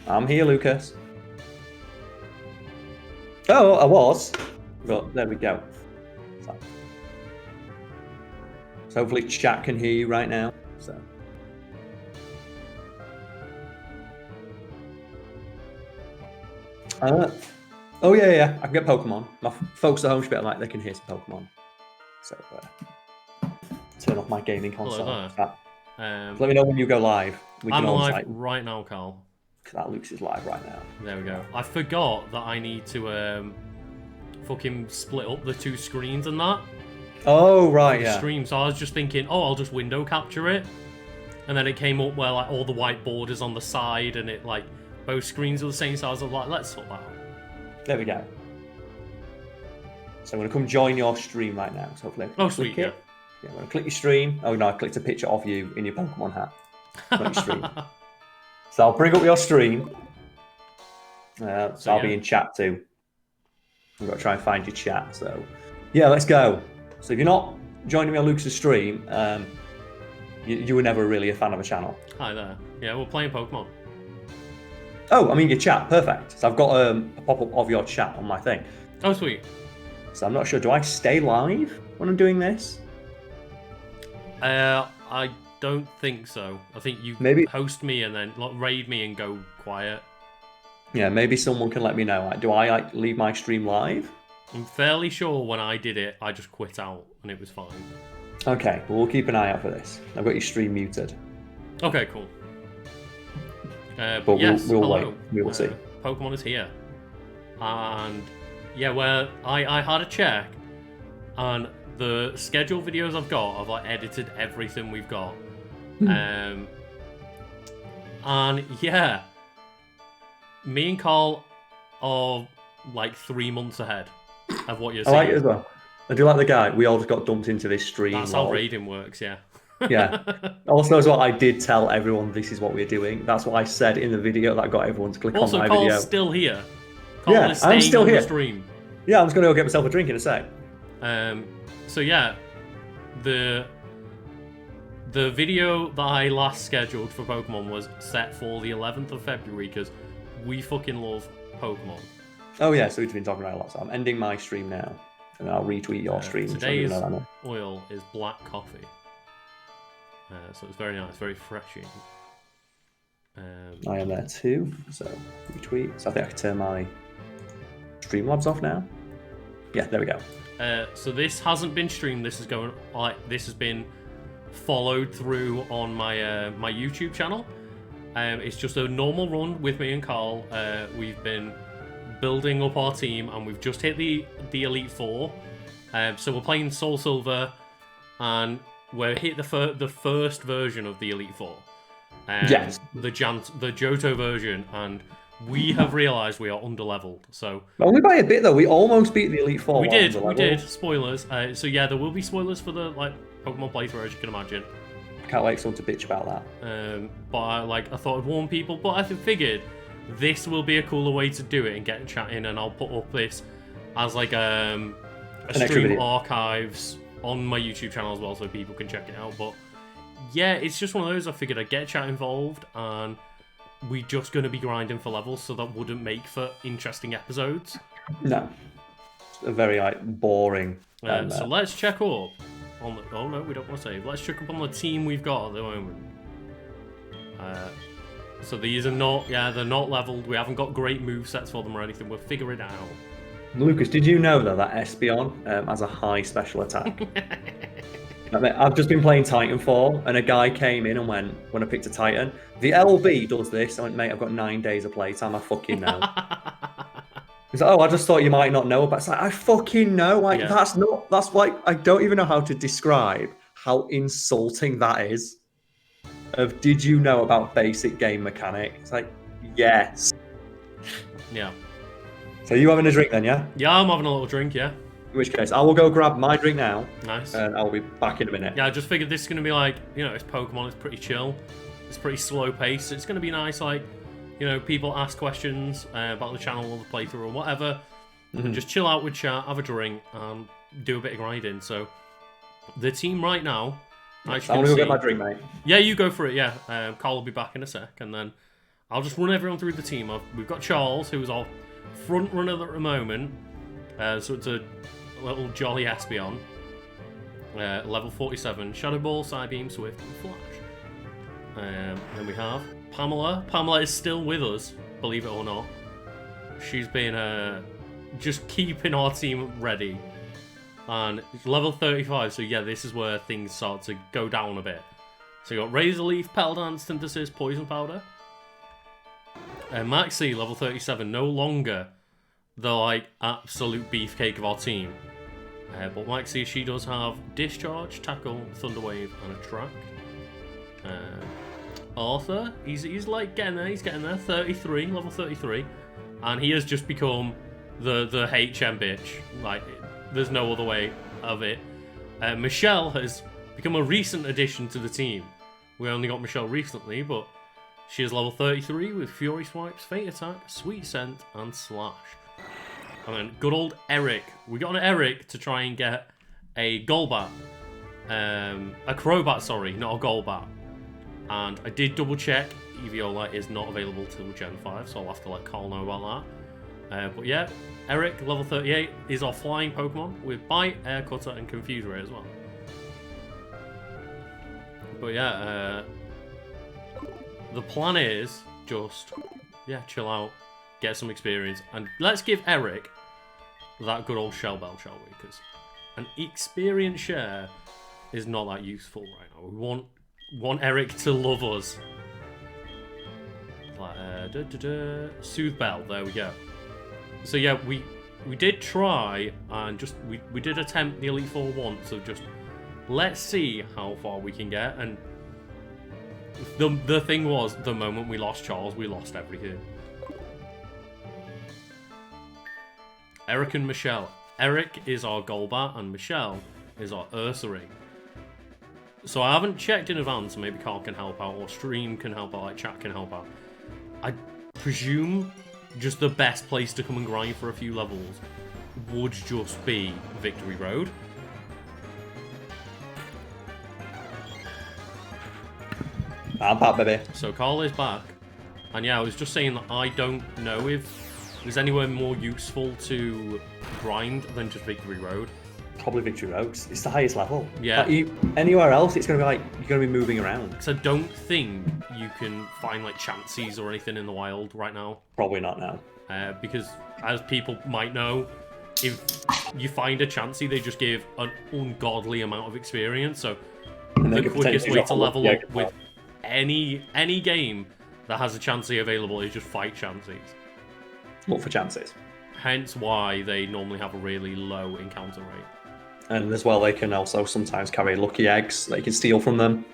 I'm here, Lucas. Oh, I was. But there we go. So hopefully chat can hear you right now. So. Oh yeah. I can get Pokemon. My folks at home should be like they can hear some Pokemon. So turn off my gaming console. Let me know when you go live. I'm live right now, Carl. That Luke's is live right now. There we go. I forgot that I need to fucking split up the two screens and that. Oh right, yeah. Stream. So I was just thinking, oh, I'll just window capture it, and then it came up where like all the white borders on the side, and it like both screens are the same size. I was like, let's sort that out. There we go. So I'm gonna come join your stream right now. So hopefully. Oh sweet, yeah. Yeah, I'm gonna click your stream. Oh no, I clicked a picture of you in your Pokemon hat. Not your stream. So I'll bring up your stream. So I'll be in chat too. I've got to try and find your chat. So yeah, let's go. So if you're not joining me on Luke's stream, you were never really a fan of a channel. Hi there. Yeah, we're playing Pokemon. Oh, I mean your chat. Perfect. So I've got a pop-up of your chat on my thing. Oh, sweet. So I'm not sure. Do I stay live when I'm doing this? I don't think so. I think you maybe host me and then raid me and go quiet. Yeah, maybe someone can let me know. Do I like leave my stream live? I'm fairly sure when I did it, I just quit out and it was fine. Okay, well, we'll keep an eye out for this. I've got your stream muted. Okay, cool. But yes, we'll wait. We will see. Pokemon is here. And yeah, where I had a check, and the scheduled videos I've got, I've like edited everything we've got. And yeah, me and Carl are like 3 months ahead of what you're seeing. I like it as well. I do like the guy. We all just got dumped into this stream. That's how raiding works, yeah. Yeah. Also, as well, I did tell everyone this is what we're doing. That's what I said in the video that got everyone to click on my video. Carl's still here. Carl is I'm still here. The stream. Yeah, I'm just going to go get myself a drink in a sec. So yeah, the video that I last scheduled for Pokemon was set for the 11th of February because we fucking love Pokemon. Oh yeah, so we've been talking about it a lot. So I'm ending my stream now, and I'll retweet your stream. Today's oil is black coffee. So it's very nice, very refreshing. I am there too, so retweet. So I think I can turn my Streamlabs off now. Yeah, there we go. So this hasn't been streamed. This is going this has been followed through on my my YouTube channel. It's just a normal run with me and Carl. We've been building up our team, and we've just hit the Elite Four. So we're playing Soul Silver, and we're hit the first version of the Elite Four. Yes. The Johto version, and we have realised we are underleveled. So only by a bit though. We almost beat the Elite Four. We did. Spoilers. So yeah, there will be spoilers for the Pokemon playthrough, as you can imagine. I can't wait for someone to bitch about that. But I thought I'd warn people. But I figured this will be a cooler way to do it and get chatting, and I'll put up this as like a stream archives on my YouTube channel as well, so people can check it out. But yeah, it's just one of those. I figured I'd get chat involved, and we're just going to be grinding for levels, so that wouldn't make for interesting episodes. No, it's a very boring. So let's check up on the. Oh no, we don't want to save. Let's check up on the team we've got at the moment. So these are not, they're not leveled. We haven't got great movesets for them or anything. We'll figure it out. Lucas, did you know though that Espeon has a high special attack? I've just been playing Titanfall, and a guy came in and went, when I picked a Titan, the LB does this. I went, mate, I've got 9 days of playtime. I fucking know. He's like, oh, I just thought you might not know. But it's like, I fucking know. That's like, I don't even know how to describe how insulting that is. Did you know about basic game mechanic? It's like, yes. Yeah. So you having a drink then, yeah? Yeah, I'm having a little drink, yeah. In which case, I will go grab my drink now. Nice. And I'll be back in a minute. Yeah, I just figured this is going to be like, it's Pokemon, it's pretty chill. It's pretty slow paced. It's going to be nice, people ask questions about the channel or the playthrough or whatever. Mm-hmm. Just chill out with chat, have a drink, and do a bit of grinding. So, the team right now... I'm going to go get my drink, mate. Yeah, you go for it, yeah. Carl will be back in a sec, and then I'll just run everyone through the team. We've got Charles, who is our front runner at the moment. So it's a little jolly Espeon. Level 47. Shadow Ball, Psybeam, Swift, and Flash. Then we have Pamela. Pamela is still with us, believe it or not. She's been just keeping our team ready. And it's level 35, so yeah, this is where things start to go down a bit. So you got Razor Leaf, Petal Dance, Synthesis, Poison Powder. Maxi, level 37, no longer the like absolute beefcake of our team. But Maxi, she does have Discharge, Tackle, Thunder Wave, and Attract. Arthur, he's like getting there, 33, level 33. And he has just become the HM bitch. Like, there's no other way of it. Michelle has become a recent addition to the team. We only got Michelle recently, but she is level 33 with Fury Swipes, Fate Attack, Sweet Scent, and Slash. And then good old Eric. We got an Eric to try and get a Golbat. A Crobat, sorry, not a Golbat. And I did double check. Eeviola is not available till Gen 5, so I'll have to let Carl know about that. But yeah, Eric, level 38, is our flying Pokemon with Bite, Air Cutter, and Confuse Ray as well. But yeah, the plan is just, yeah, chill out, get some experience, and let's give Eric that good old Shell Bell, shall we? Because an experience share is not that useful right now. We want Eric to love us. Like, Soothe Bell, there we go. So yeah, we did try and just we did attempt the Elite Four once, so just let's see how far we can get. And the thing was, the moment we lost Charles, we lost everything. Eric and Michelle. Eric is our Golbat and Michelle is our Ursaring. So I haven't checked in advance, so maybe Carl can help out or stream can help out, like chat can help out. I presume just the best place to come and grind for a few levels would just be Victory Road. I'm back, baby. So Carl is back. And yeah, I was just saying that I don't know if there's anywhere more useful to grind than just Victory Road. Probably Victory Road. It's the highest level. Yeah. Like anywhere else, it's going to be like, you're going to be moving around. Because I don't think you can find like Chanseys or anything in the wild right now. Probably not now. Because as people might know, if you find a Chansey, they just give an ungodly amount of experience. So the quickest way to level up with any game that has a Chansey available is just fight Chanseys. Look for chances. Hence why they normally have a really low encounter rate. And as well, they can also sometimes carry lucky eggs that you can steal from them.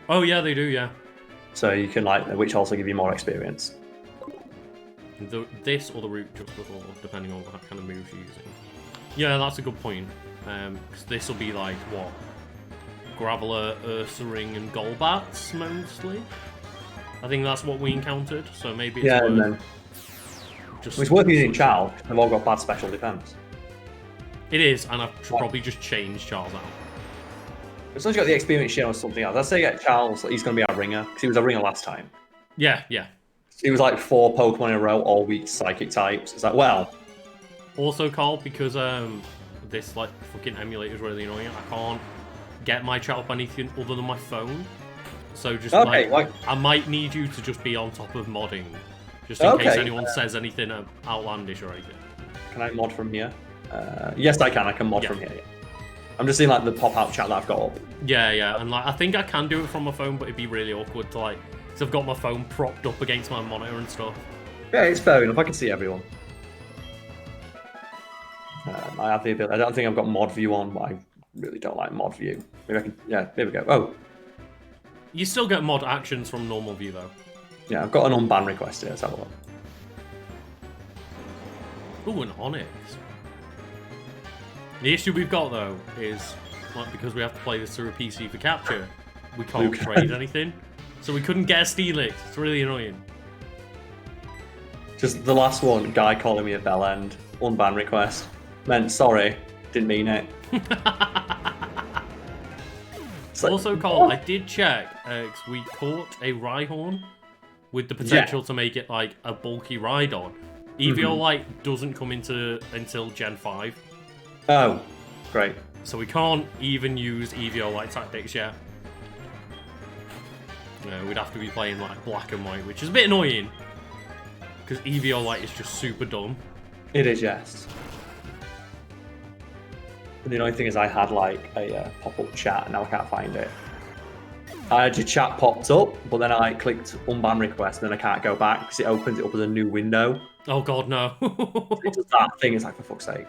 Oh yeah, they do, yeah. So you can which also give you more experience. This or the route just before, depending on what kind of moves you're using. Yeah, that's a good point. Because this will be like, what? Graveler, Ursaring, and Golbats, mostly? I think that's what we encountered, so maybe it's worth... And then... it's worth using Charles, they've all got bad special defense. It is, and I should probably just change Charles out. As long as you got the experience share or something else. Let's say get Charles, he's going to be our ringer, because he was a ringer last time. Yeah. He was like 4 Pokemon in a row, all weak psychic types. It's like, well... Also, Carl, because this like fucking emulator is really annoying, I can't get my chat up anything other than my phone. So just I might need you to just be on top of modding. Just in case anyone says anything outlandish or anything. Can I mod from here? Yes, I can. I can mod from here. Yeah. I'm just seeing like the pop-out chat that I've got up. Yeah, and like I think I can do it from my phone, but it'd be really awkward to like, because I've got my phone propped up against my monitor and stuff. Yeah, it's fair enough. I can see everyone. I have the ability. I don't think I've got mod view on, but I really don't like mod view. Maybe I can. Yeah, there we go. Oh, you still get mod actions from normal view though. Yeah, I've got an unban request here. Let's have a look. Ooh, an Onyx. The issue we've got though is, like, because we have to play this through a PC for capture, we can't trade anything, so we couldn't get a Steelix. It's really annoying. Just the last one, guy calling me a bell end, unban request. Meant sorry, didn't mean it. Also, Cole, I did check. We caught a Rhyhorn with the potential to make it like a bulky Rhydon. Eviolite doesn't come until Gen 5. Oh, great. So we can't even use Eviolite tactics yet. We'd have to be playing like black and white, which is a bit annoying. Because Eviolite is just super dumb. It is, yes. And the only thing is I had like a pop-up chat and now I can't find it. I had your chat popped up, but then I clicked unban request and then I can't go back because it opens it up as a new window. Oh god, no. It does that thing, it's like, for fuck's sake.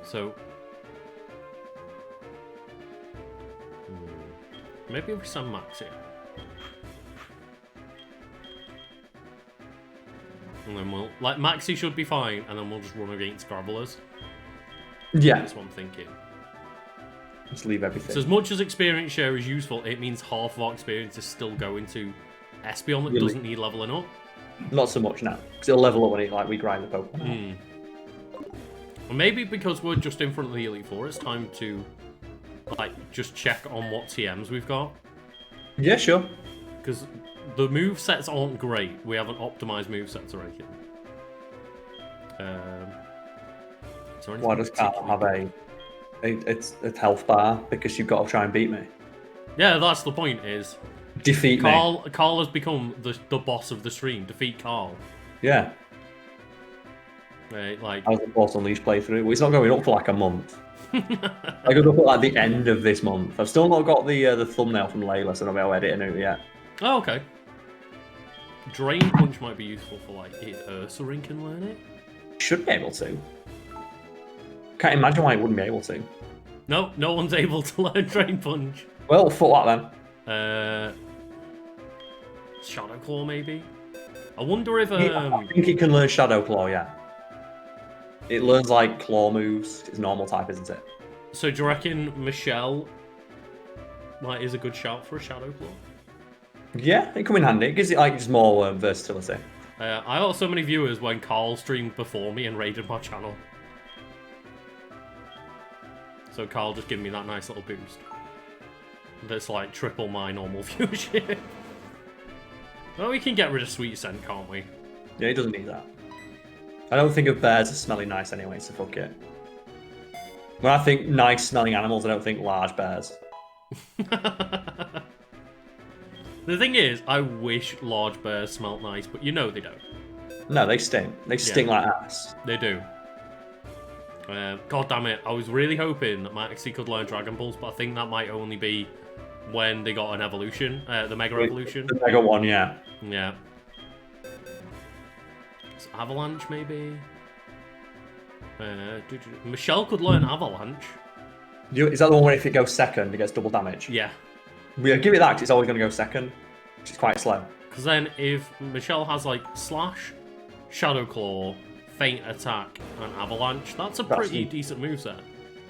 So... maybe we send Max here. And then we'll... like, Maxi should be fine, and then we'll just run against Gravelers. Yeah. That's what I'm thinking. Just leave everything. So as much as experience share is useful, it means half of our experience is still going to Espeon that doesn't need leveling up. Not so much now, because it'll level up when we grind the Pokemon. Or maybe because we're just in front of the Elite Four, it's time to like just check on what TMs we've got. Yeah, sure. Because the movesets aren't great. We haven't optimized movesets or anything. Why does Carl have a health bar? Because you've got to try and beat me. Yeah, that's the point. Is defeat Carl? Carl has become the boss of the stream. Defeat Carl. Yeah. Like I was the Force Unleashed playthrough. Well, it's not going up for like a month. I got up at like the end of this month. I've still not got the thumbnail from Layla, so I don't know how editing it yet. Oh, okay. Drain Punch might be useful for like if Ursaring can learn it. Should be able to. Can't imagine why it wouldn't be able to. No, no one's able to learn Drain Punch. Well, for that then. Shadow Claw maybe. I wonder if I think it can learn Shadow Claw. Yeah. It learns like claw moves. It's normal type, isn't it? So do you reckon Michelle is a good shout for a Shadow Claw? Yeah, it come in handy. It gives it like just more versatility. I got so many viewers when Carl streamed before me and raided my channel. So Carl just gave me that nice little boost. That's like triple my normal viewership. Well, we can get rid of Sweet Scent, can't we? Yeah, he doesn't need that. I don't think of bears as smelling nice anyway, so fuck it. When I think nice smelling animals, I don't think large bears. The thing is, I wish large bears smelt nice, but you know they don't. No, they stink. They stink like ass. They do. God damn it, I was really hoping that Maxi could learn Dragon Pulse, but I think that might only be when they got an evolution, the Mega Evolution. The Mega one, yeah. Yeah. So Avalanche, maybe? Michelle could learn Avalanche. Is that the one where if it goes second, it gets double damage? Yeah. Yeah, give it that, because it's always going to go second, which is quite slow. Because then if Michelle has, like, Slash, Shadow Claw, Feint Attack, and Avalanche, that's a pretty decent moveset.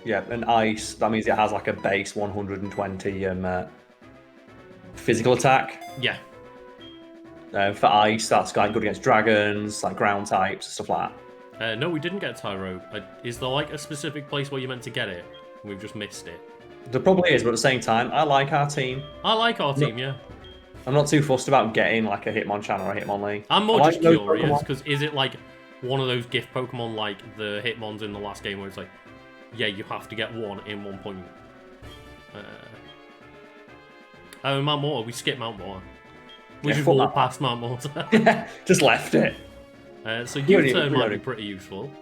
Yeah, and Ice, that means it has, like, a base 120 physical attack. Yeah. For Ice, that's like good against dragons, like ground types, stuff like that. No, we didn't get Tyro. Is there, like, a specific place where you're meant to get it? We've just missed it. There probably is, but at the same time, I like our team. I like our team, yeah. I'm not too fussed about getting like a Hitmonchan or a Hitmonlee. I'm more just curious, because is it like one of those gift Pokemon like the Hitmons in the last game where it's like, yeah, you have to get one in one point? Mount Mortar, we skipped Mount Mortar. We just walked past Mount Mortar. Yeah, just left it. So U-turn might be pretty useful.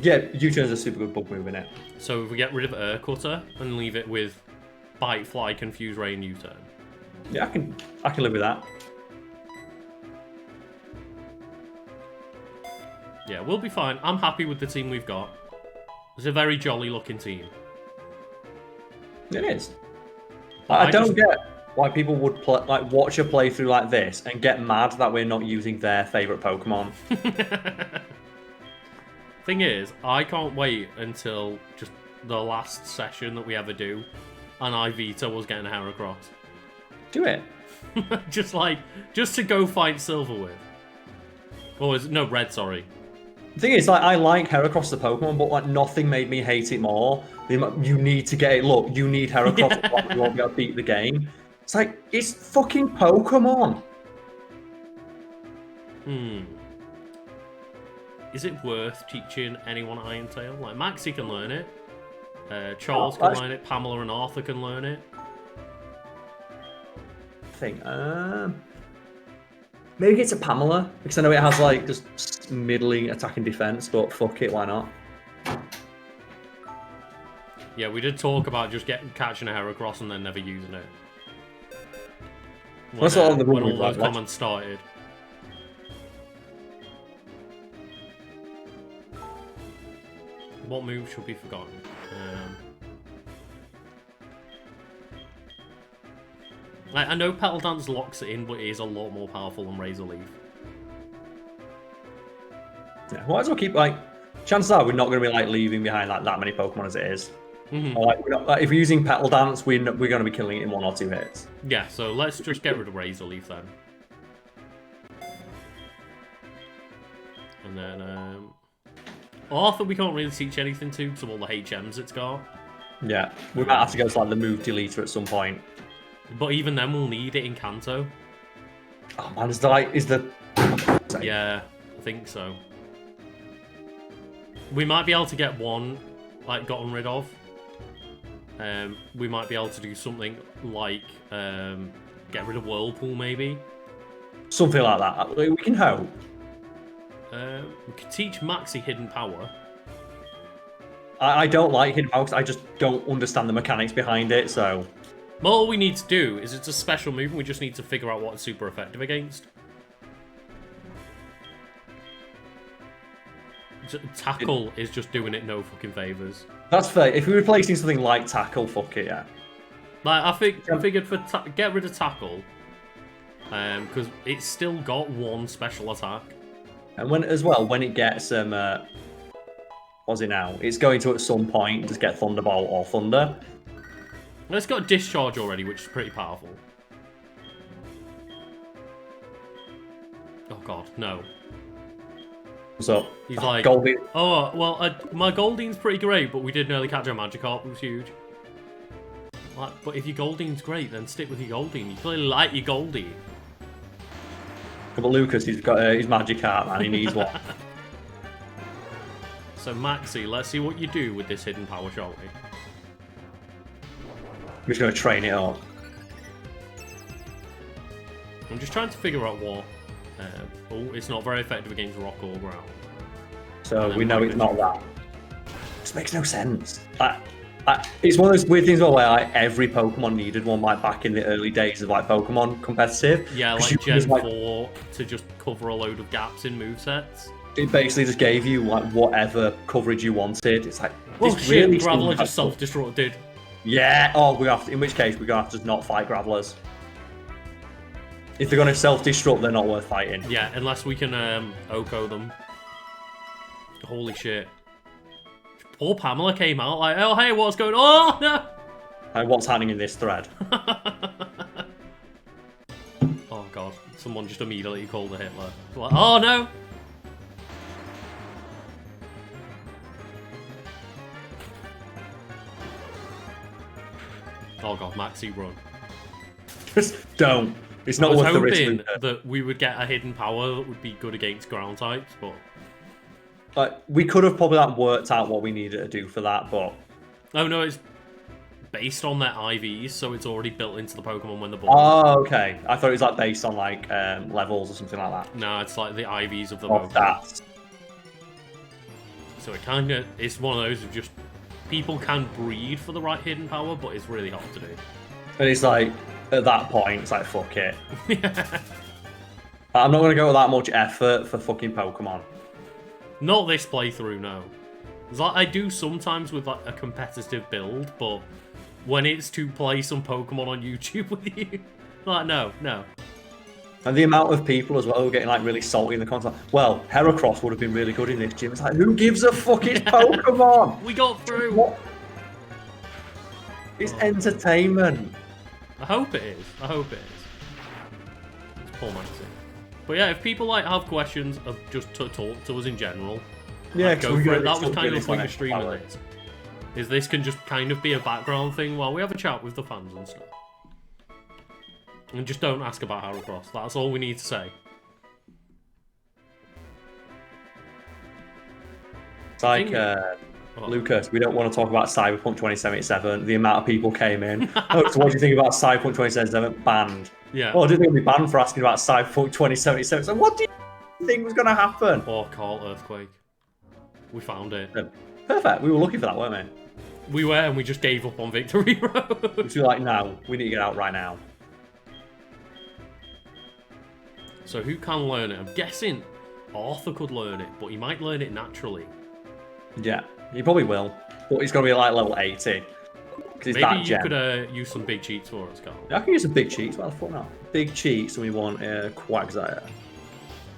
Yeah, U-turn's a super good bug move in it. So if we get rid of Air Cutter and leave it with Bite, Fly, Confuse Ray, and U-turn. Yeah, I can live with that. Yeah, we'll be fine. I'm happy with the team we've got. It's a very jolly looking team. It is. I don't get why people would watch a playthrough like this and get mad that we're not using their favourite Pokemon. Thing is, I can't wait until just the last session that we ever do, and I veto us getting a Heracross. Do it. just to go fight Silver with. Or no, Red, sorry. The thing is, I like Heracross the Pokemon, but nothing made me hate it more. You need to get it. Look, you need Heracross. You won't be able to beat the game. It's like, it's fucking Pokemon. Is it worth teaching anyone Iron Tail? Like, Maxie can learn it. Charles can learn it. Pamela and Arthur can learn it. I think, maybe it's a Pamela, because I know it has, like, just middling attack and defense, but fuck it, why not? Yeah, we did talk about just catching a Heracross and then never using it. That's all the when all those comments started. What move should be forgotten? I know Petal Dance locks it in, but it is a lot more powerful than Razor Leaf. Yeah, might as well keep, like, chances are we're not going to be, like, leaving behind, like, that many Pokemon as it is. Or, like, if we're using Petal Dance, we're going to be killing it in 1 or 2 hits. Yeah, so let's just get rid of Razor Leaf then. And then, Arthur we can't really teach anything to because of all the HMs it's got. Yeah, we might have to go to, like, the move deleter at some point. But even then, we'll need it in Kanto. Oh man, is the... Yeah, I think so. We might be able to get one, like, gotten rid of. We might be able to do something like get rid of Whirlpool, maybe. Something like that. We can hope. We could teach Maxie Hidden Power. I don't like Hidden Power because I just don't understand the mechanics behind it, so... Well, all we need to do is it's a special move and we just need to figure out what it's super effective against. Tackle is just doing it no fucking favours. That's fair. If we're replacing something like Tackle, fuck it, yeah. Like, I figured for get rid of Tackle, because it's still got 1 special attack. And when it gets what's it now? It's going to at some point just get Thunderbolt or Thunder. Well, it's got Discharge already, which is pretty powerful. Oh god, no. What's up? He's like, Goldie. Oh, well, my Goldine's pretty great, but we did nearly catch a Magikarp, it was huge. Like, but if your Goldine's great, then stick with your Goldine. You clearly like your Goldie. But Lucas, he's got his Magikarp, man. He needs one. So Maxie, let's see what you do with this Hidden Power, shall we? I'm just going to train it up. I'm just trying to figure out what... it's not very effective against rock or ground. So we know it's not that. It just makes no sense. It's one of those weird things where like, every Pokemon needed one like back in the early days of like Pokemon competitive. Yeah, like Gen 4 to just cover a load of gaps in movesets. It basically just gave you like whatever coverage you wanted. It's like, oh shit, really Graveler just self-destructed. Yeah, in which case we're going to have to just not fight Gravelers. If they're going to self-destruct, they're not worth fighting. Yeah, unless we can Oko them. Holy shit. Poor Pamela came out like, oh hey, what's going on? Oh, no! Like, what's happening in this thread? Oh god, someone just immediately called her Hitler. Like, oh no! Oh god, Maxie, run. Just don't. It's not worth the risk. I was hoping that we would get a hidden power that would be good against ground types, but... we could have probably like, worked out what we needed to do for that, but... Oh no, it's based on their IVs, so it's already built into the Pokemon when they're born. Oh, okay. I thought it was like based on like levels or something like that. No, it's like the IVs of the Pokemon. That. So it kind of... It's one of those of just... People can breed for the right hidden power, but it's really hard to do. And it's like, at that point, it's like, fuck it. I'm not going to go with that much effort for fucking Pokemon. Not this playthrough, no. It's like I do sometimes with like a competitive build, but when it's to play some Pokemon on YouTube with you, like, no. And the amount of people as well who are getting like really salty in the comments, like, well, Heracross would have been really good in this gym. It's like, who gives a fuck? It's Pokemon! We got through! What? It's entertainment. I hope it is. It's poor Maxie. But yeah, if people like have questions of just to talk to us in general, yeah, like, go for it. That was kind of like the stream of this. Is this can just kind of be a background thing while we have a chat with the fans and stuff. And just don't ask about Heracross. That's all we need to say. It's like, Lucas, we don't want to talk about Cyberpunk 2077. The amount of people came in. Oh, so what do you think about Cyberpunk 2077? Banned. Yeah. Oh, I didn't think we'd be banned for asking about Cyberpunk 2077. So what do you think was going to happen? Or Carl Earthquake. We found it. Perfect. We were looking for that, weren't we? We were, and we just gave up on Victory Road. We were like, no, we need to get out right now. So who can learn it? I'm guessing Arthur could learn it, but he might learn it naturally. Yeah, he probably will. But he's going to be like level 80. Maybe you could use some big cheats for us, Carl. Yeah, I can use some big cheats. What the fuck now? Big cheats, and we want Quagsire.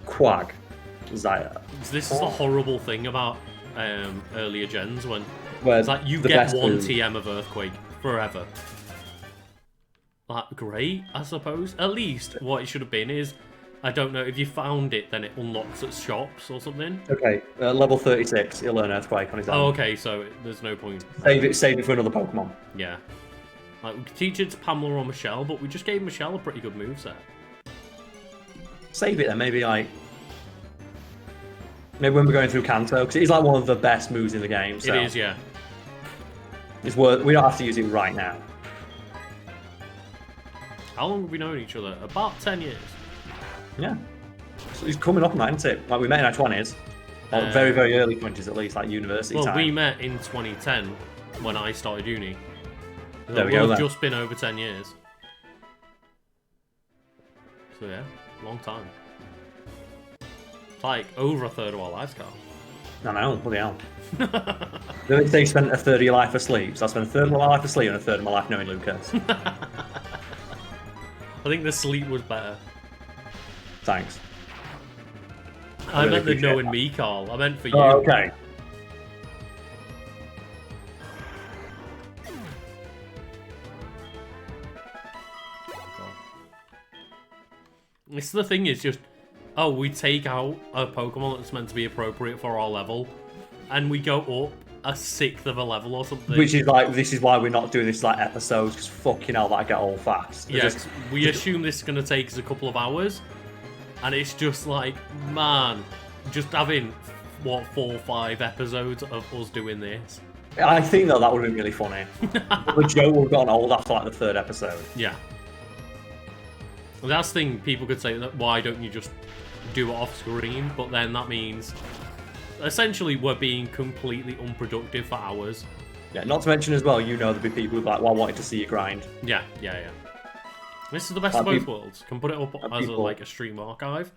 Quagsire. This is the horrible thing about earlier gens when Where it's like you get one TM of Earthquake forever. Like, great, I suppose. At least what it should have been is, I don't know, if you found it, then it unlocks at shops or something. Okay, level 36, he'll learn Earthquake on his own. Oh, okay, so there's no point. Save it for another Pokemon. Yeah. Like, we could teach it to Pamela or Michelle, but we just gave Michelle a pretty good moveset. Save it then, maybe when we're going through Kanto, because it is like one of the best moves in the game. So it is, yeah. It's worth. We don't have to use it right now. How long have we known each other? About 10 years. Yeah. So he's coming up on that, isn't it? Like we met in our 20s. Or very, very early 20s at least, like university time. Well, we met in 2010 when I started uni. There we go then. It's just been over 10 years. So yeah, long time. It's like over a third of our lives, Carl. I know, bloody hell. They spent a third of your life asleep, so I spent a third of my life asleep and a third of my life knowing Lucas. I think the sleep was better. Thanks. I meant the knowing me, Carl. I meant for you. Oh, okay. It's the thing is just, oh, we take out a Pokemon that's meant to be appropriate for our level, and we go up a sixth of a level or something. Which is like, this is why we're not doing this like episodes, because fucking hell, that get old fast. Yes, we assume this is going to take us a couple of hours, and it's just like, man, just having, what, 4 or 5 episodes of us doing this. I think that would have been really funny. The joke would have gotten old after like the 3rd episode. Yeah. Well, that's the thing, people could say, that why don't you just do it off screen? But then that means, essentially, we're being completely unproductive for hours. Yeah, not to mention as well, you know there'd be people who like, well, I wanted to see you grind. Yeah. This is the best of both worlds. Can put it up as a stream archive,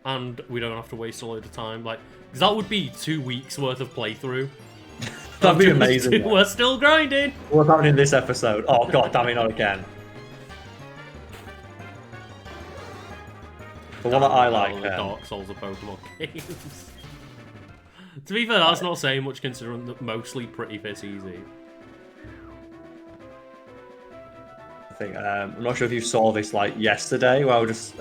and we don't have to waste a load of time. Like, because that would be 2 weeks worth of playthrough. That'd be amazing. We're still grinding. What's happening in this episode? Oh god, damn it, not again. The one that I like. The Dark Souls of Pokemon games. To be fair, that's not saying much considering that mostly pretty piss easy. I think I'm not sure if you saw this like yesterday, where I was just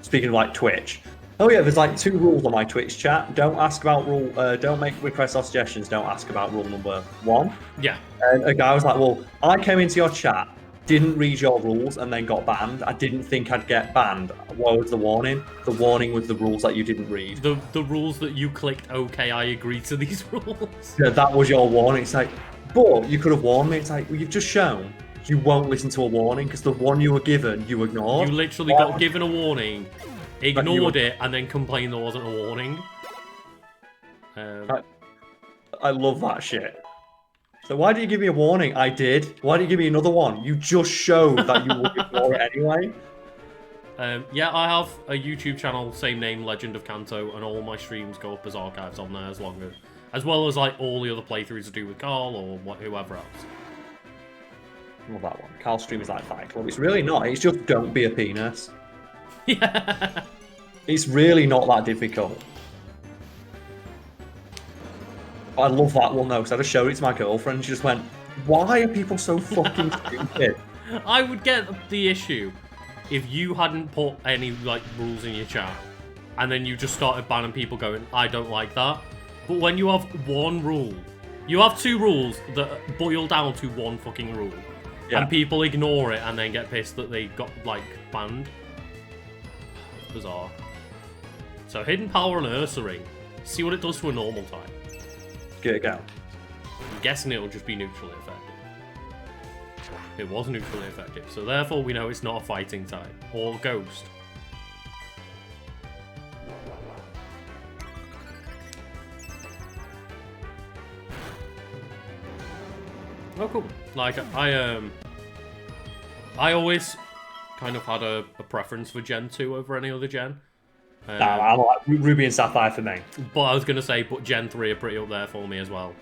speaking of like Twitch. Oh yeah, there's like 2 rules on my Twitch chat. Don't ask about rule. Don't make requests or suggestions. Don't ask about rule number 1. Yeah. And a guy was like, "Well, I came into your chat, didn't read your rules, and then got banned. I didn't think I'd get banned. What was the warning? The warning was the rules that you didn't read. The rules that you clicked. Okay, I agree to these rules. Yeah, that was your warning. It's like, but you could have warned me. It's like, well, you've just shown you won't listen to a warning because the one you were given, you ignored. You literally got given a warning, ignored it, and then complained there wasn't a warning. I love that shit. So why did you give me a warning? I did. Why did you give me another one? You just showed that you would ignore it anyway. Yeah, I have a YouTube channel, same name, LegendOfKanto, and all my streams go up as archives on there as well as like all the other playthroughs to do with Carl or whoever else. Love that one. Carl's stream is like Fight Club. It's really not. It's just don't be a penis. Yeah. It's really not that difficult. I love that one though, because I just showed it to my girlfriend and she just went, why are people so fucking stupid? I would get the issue if you hadn't put any like rules in your chat and then you just started banning people going, I don't like that. But when you have one rule, you have 2 rules that boil down to one fucking rule. Yeah. And people ignore it and then get pissed that they got, like, banned. It's bizarre. So, hidden power on Ursaring. See what it does to a normal type. Give it a go. I'm guessing it'll just be neutrally effective. It was neutrally effective, so therefore we know it's not a fighting type. Or ghost. Oh, cool. Like, I always kind of had a preference for Gen 2 over any other gen. I'm like Ruby and Sapphire for me. But I was going to say, but Gen 3 are pretty up there for me as well.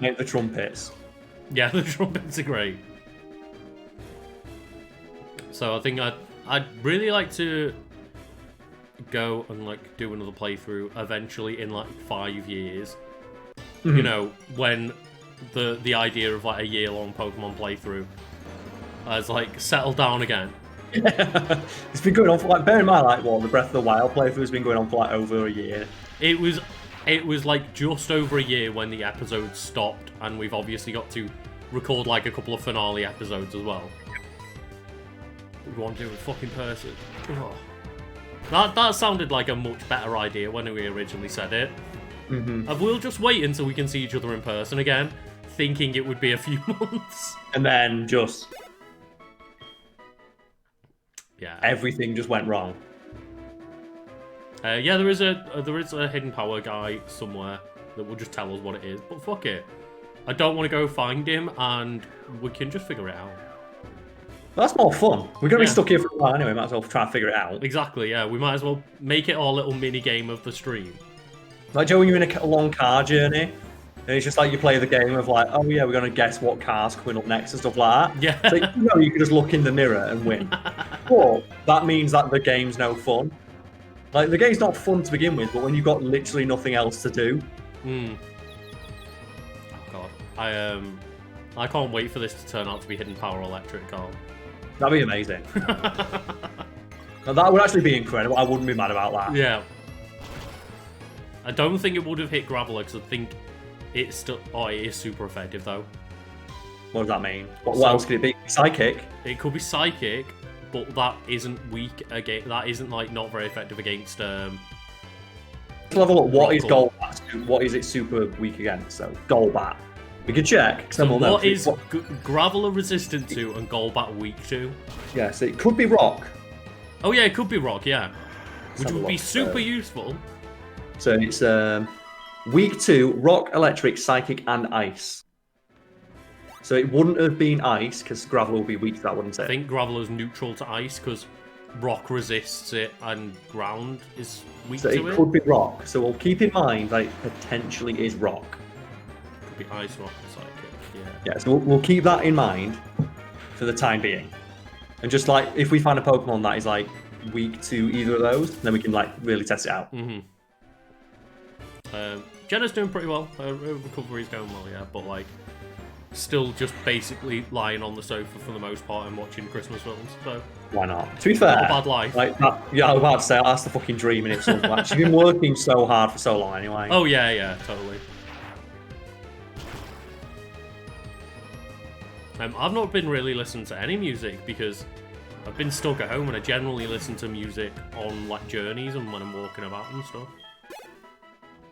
Make the trumpets. Yeah, the trumpets are great. So I think I'd really like to go and like do another playthrough eventually in like 5 years. You know, when the idea of like a year-long Pokemon playthrough has like settled down again. It's been going on for like, bear in mind, like, what, the Breath of the Wild playthrough has been going on for like over a year. It was like just over a year when the episode stopped, and we've obviously got to record like a couple of finale episodes as well. We want to do it fucking person. Oh. That sounded like a much better idea when we originally said it. We'll just wait until we can see each other in person again, thinking it would be a few months. And then just... yeah. Everything just went wrong. Yeah, there is a hidden power guy somewhere that will just tell us what it is, but fuck it. I don't want to go find him, and we can just figure it out. Well, that's more fun. We're going to be stuck here for a while anyway, might as well try and figure it out. Exactly, yeah. We might as well make it our little mini-game of the stream. Like, Joe, when you're in a long car journey, and it's just like you play the game of like, oh yeah, we're going to guess what car's coming up next and stuff like that. Yeah. So, you know, you can just look in the mirror and win. But that means that the game's no fun. Like, the game's not fun to begin with, but when you've got literally nothing else to do. Oh god. I can't wait for this to turn out to be hidden power electric, Carl. That'd be amazing. Now, that would actually be incredible. I wouldn't be mad about that. Yeah. I don't think it would have hit Graveler, because I think it's still... oh, it is super effective, though. What does that mean? What else could it be? Psychic? It could be Psychic, but that isn't weak against... that isn't, like, not very effective against... Let's have a look. What is Rockle. Golbat? What is it super weak against? So, Golbat. We can check. So we'll know. what is Graveler resistant to and Golbat weak to? Yes, it could be Rock. Oh yeah, it could be Rock, yeah. Let's Which have a would be look. super useful. So it's weak to Rock, Electric, Psychic, and Ice. So it wouldn't have been Ice, because Graveler would be weak to that, wouldn't it? I think Graveler's neutral to Ice, because Rock resists it and Ground is weak So to it it. could be Rock. So we'll keep in mind that it potentially is Rock. Could be Ice, Rock, and Psychic, yeah. Yeah, so we'll keep that in mind for the time being. And just like, if we find a Pokemon that is like weak to either of those, then we can like really test it out. Jenna's doing pretty well. Her recovery's going well, yeah, but like, still just basically lying on the sofa for the most part and watching Christmas films, so... Why not? To be fair, not a bad life. Like that, yeah, I was about to say, that's the fucking dream in it. Like, she's been working so hard for so long anyway. Oh yeah, totally. I've not been really listening to any music because I've been stuck at home, and I generally listen to music on like journeys and when I'm walking about and stuff.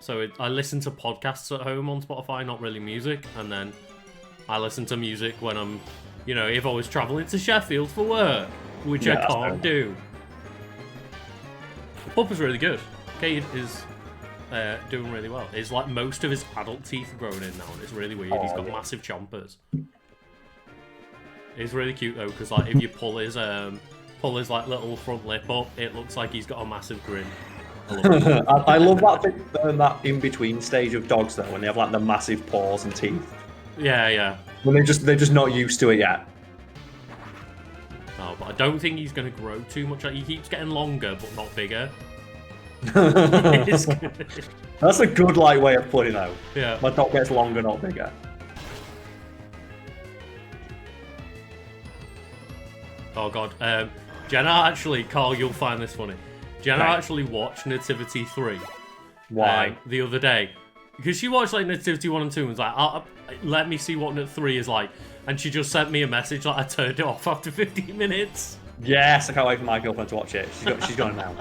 So I listen to podcasts at home on Spotify, not really music, and then I listen to music when I'm, you know, if I was travelling to Sheffield for work, which I can't do. The pup is really good. Cade is doing really well. It's like most of his adult teeth grown in now, and it's really weird. He's got massive chompers. It's really cute though, because like if you pull his like little front lip up, it looks like he's got a massive grin. I love that bit, that in between stage of dogs though, when they have like the massive paws and teeth. Yeah. When they're just not used to it yet. Oh, but I don't think he's going to grow too much. Like, he keeps getting longer, but not bigger. That's a good like way of putting it though. Yeah. My dog gets longer, not bigger. Oh god. Jenna actually, Carl, you'll find this funny. Jenna actually watched Nativity 3. Why? The other day. Because she watched like Nativity 1 and 2 and was like, let me see what Nat 3 is like. and she just sent me a message like I turned it off after 15 minutes. Yes, I can't wait for my girlfriend to watch it. She's got it now.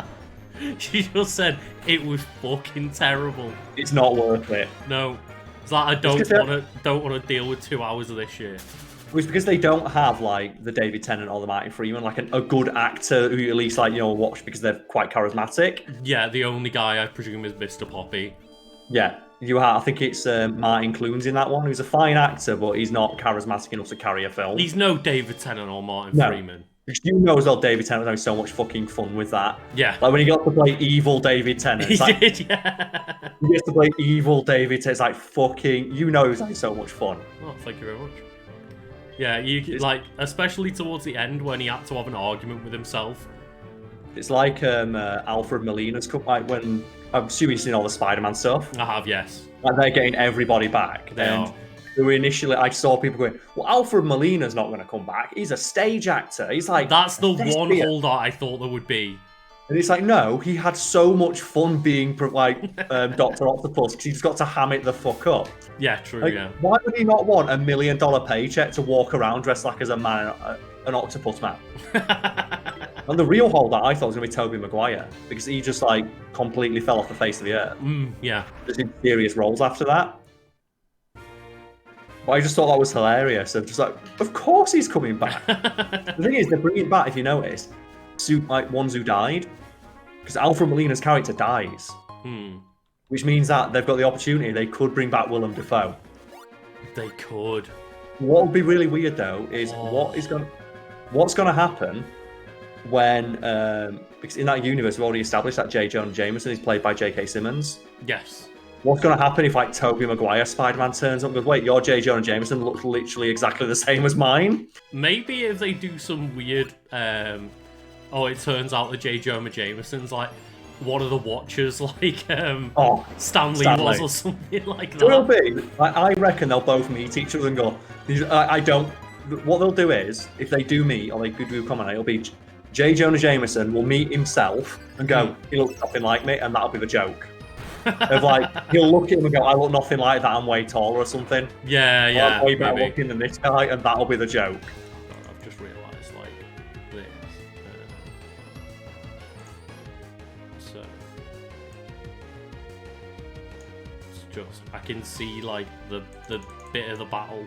She just said it was fucking terrible. It's not worth it. No, it's like I don't want to deal with 2 hours of this shit. It's because they don't have like the David Tennant or the Martin Freeman, like a good actor who you at least like watch because they're quite charismatic. Yeah, the only guy I presume is Mr. Poppy. Yeah, you have. I think it's Martin Clunes in that one, who's a fine actor, but he's not charismatic enough to carry a film. He's no David Tennant or Martin Freeman. Because you know as well, David Tennant was having so much fucking fun with that. Yeah. Like when he got to play evil David Tennant. He like, did, yeah. He gets to play evil David Tennant. It's like fucking, he was having so much fun. Oh, thank you very much. Yeah, like, especially towards the end when he had to have an argument with himself. It's like Alfred Molina's come, like when, I'm assuming you've seen all the Spider-Man stuff. I have, yes. Like they're getting everybody back. They are. Initially, I saw people going, well, Alfred Molina's not going to come back. He's a stage actor. He's like... That's the one holdout I thought there would be. And it's like, no, he had so much fun being like Dr. Octopus because he's got to ham it the fuck up. Yeah, true, like, yeah. Why would he not want $1 million paycheck to walk around dressed like as a man, an octopus man? And the real holdout I thought was going to be Tobey Maguire because he just like completely fell off the face of the earth. Yeah. Just in serious roles after that. But I just thought that was hilarious. I'm just like, of course he's coming back. The thing is, they're bringing back, if you notice, like ones who died. Because Alfred Molina's character dies. Which means that they've got the opportunity. They could bring back Willem Dafoe. They could. What would be really weird, though, is what's going to happen when... because in that universe, we've already established that J. Jonah Jameson is played by J.K. Simmons. Yes. What's going to happen if, like, Tobey Maguire Spider-Man turns up and goes, wait, your J. Jonah Jameson looks literally exactly the same as mine? Maybe if they do some weird, it turns out that J. Jonah Jameson's, like, one of the Watchers, like, Stan Lee was or something like that. It will be. I reckon they'll both meet each other and go, I don't... What they'll do is, if they do meet, or they could do a comment, it'll be J. Jonah Jameson will meet himself and go, he looks nothing like me, and that'll be the joke. Of like, he'll look at him and go, I look nothing like that, I'm way taller or something. Yeah, yeah. I'm way better looking than this guy, and that'll be the joke. I've just realised, like, this. So. It's just, I can see, like, the bit of the battle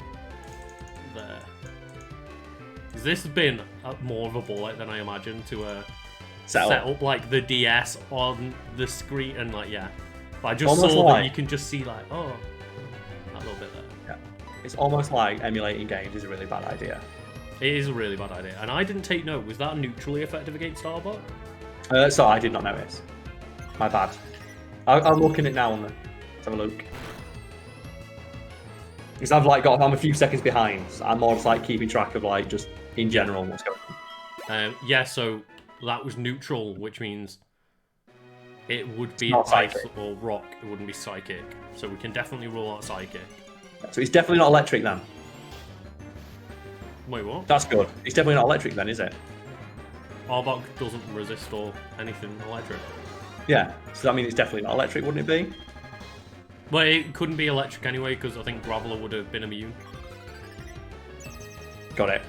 there. Because this has been more of a bullet than I imagined to set up, like, the DS on the screen, and, like, yeah. But I just almost saw like, that you can just see, like, that little bit there. Yeah. It's almost like emulating games is a really bad idea. It is a really bad idea. And I didn't take note. Was that neutrally effective against Starbuck? So I did not notice. My bad. I'm looking at it now. Let's have a look. Because I'm a few seconds behind. So I'm more just like keeping track of like just in general what's going on. Yeah, so that was neutral, which means it would be ice or rock. It wouldn't be psychic. So we can definitely rule out psychic. So it's definitely not electric then. Wait, what? That's good. It's definitely not electric then, is it? Arbok doesn't resist or anything electric. Yeah, so that means it's definitely not electric, wouldn't it be? Well, it couldn't be electric anyway, because I think Graveler would have been immune. Got it.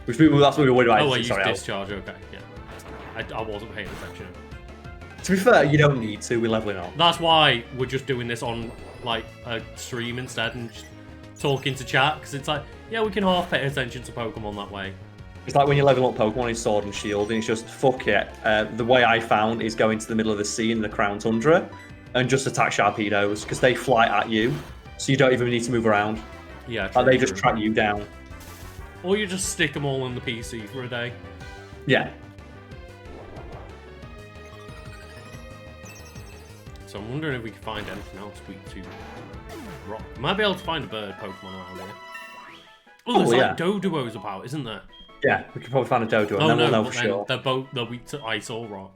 That's what we were worried about. Oh, I used discharge, okay, yeah. I wasn't paying attention. To be fair, you don't need to, we're leveling up. That's why we're just doing this on, like, a stream instead and just talking to chat, because it's like, yeah, we can half pay attention to Pokemon that way. It's like when you level up Pokemon in Sword and Shield, and it's just, fuck it. The way I found is going to the middle of the sea in the Crown Tundra and just attack Sharpedos, because they fly at you, so you don't even need to move around. Yeah, true, they just track you down. Or you just stick them all in the PC for a day. Yeah. So I'm wondering if we can find anything else weak to rock. Might be able to find a bird Pokemon around here. Oh, there's like Doduos about, isn't there? Yeah, we could probably find a Doduo, and then we'll know for sure. They're weak to ice or rock.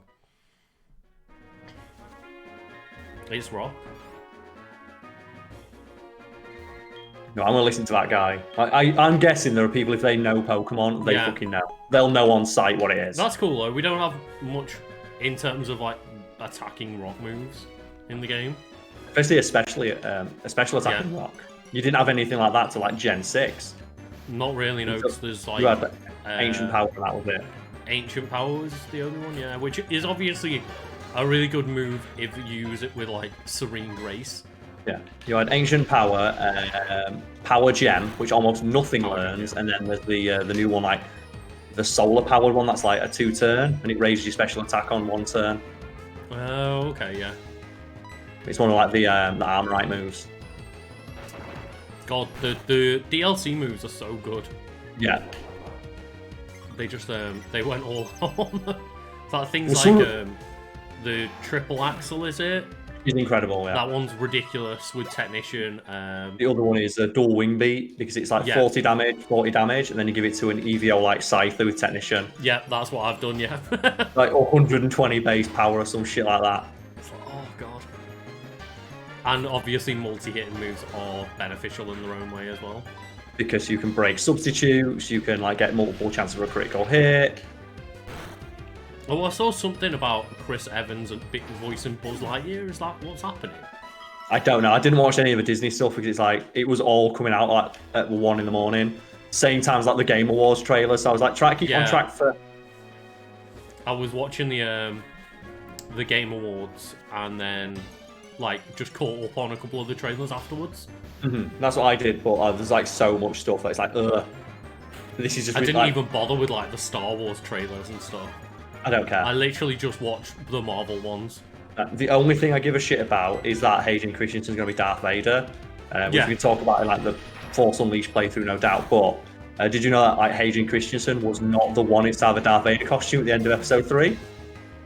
It's rock. No, I'm gonna listen to that guy. I'm guessing there are people, if they know Pokemon, they fucking know. They'll know on sight what it is. That's cool though. We don't have much in terms of like attacking rock moves in the game. Especially a special attacking rock. You didn't have anything like that to like Gen 6. Not really, no. 'Cause there's like You had Ancient Power, and that was it. Ancient Power was the only one, yeah, which is obviously a really good move if you use it with like Serene Grace. Yeah, you had Ancient Power, Power Gem, which almost nothing learns, and then there's the new one, like the Solar Powered one, that's like a 2-turn, and it raises your special attack on 1 turn. Oh, okay, yeah. It's one of like the Armorite moves. God, the DLC moves are so good. Yeah. They just they went all on. Like things Well, like the triple axle, is it? Is incredible, yeah. That one's ridiculous with Technician. The other one is a dual wing beat because it's like 40 damage, and then you give it to an EVO like Scyther with Technician. Yeah, that's what I've done, yeah. Like 120 base power or some shit like that. It's like, oh god. And obviously multi-hitting moves are beneficial in their own way as well. Because you can break substitutes, you can like get multiple chances of a critical hit. Oh, I saw something about Chris Evans and big voicing Buzz Lightyear. Is that what's happening? I don't know. I didn't watch any of the Disney stuff because it's like it was all coming out like at 1 in the morning, same time as like the Game Awards trailer. So I was like, try to keep on track for. I was watching the Game Awards and then like just caught up on a couple of the trailers afterwards. That's what I did, but there's like so much stuff that it's like, ugh. This is just. I didn't even bother with like the Star Wars trailers and stuff. I don't care. I literally just watched the Marvel ones. The only thing I give a shit about is that Hayden Christensen's going to be Darth Vader, which we can talk about in like the Force Unleashed playthrough, no doubt. But did you know that like Hayden Christensen was not the one to have a Darth Vader costume at the end of Episode 3?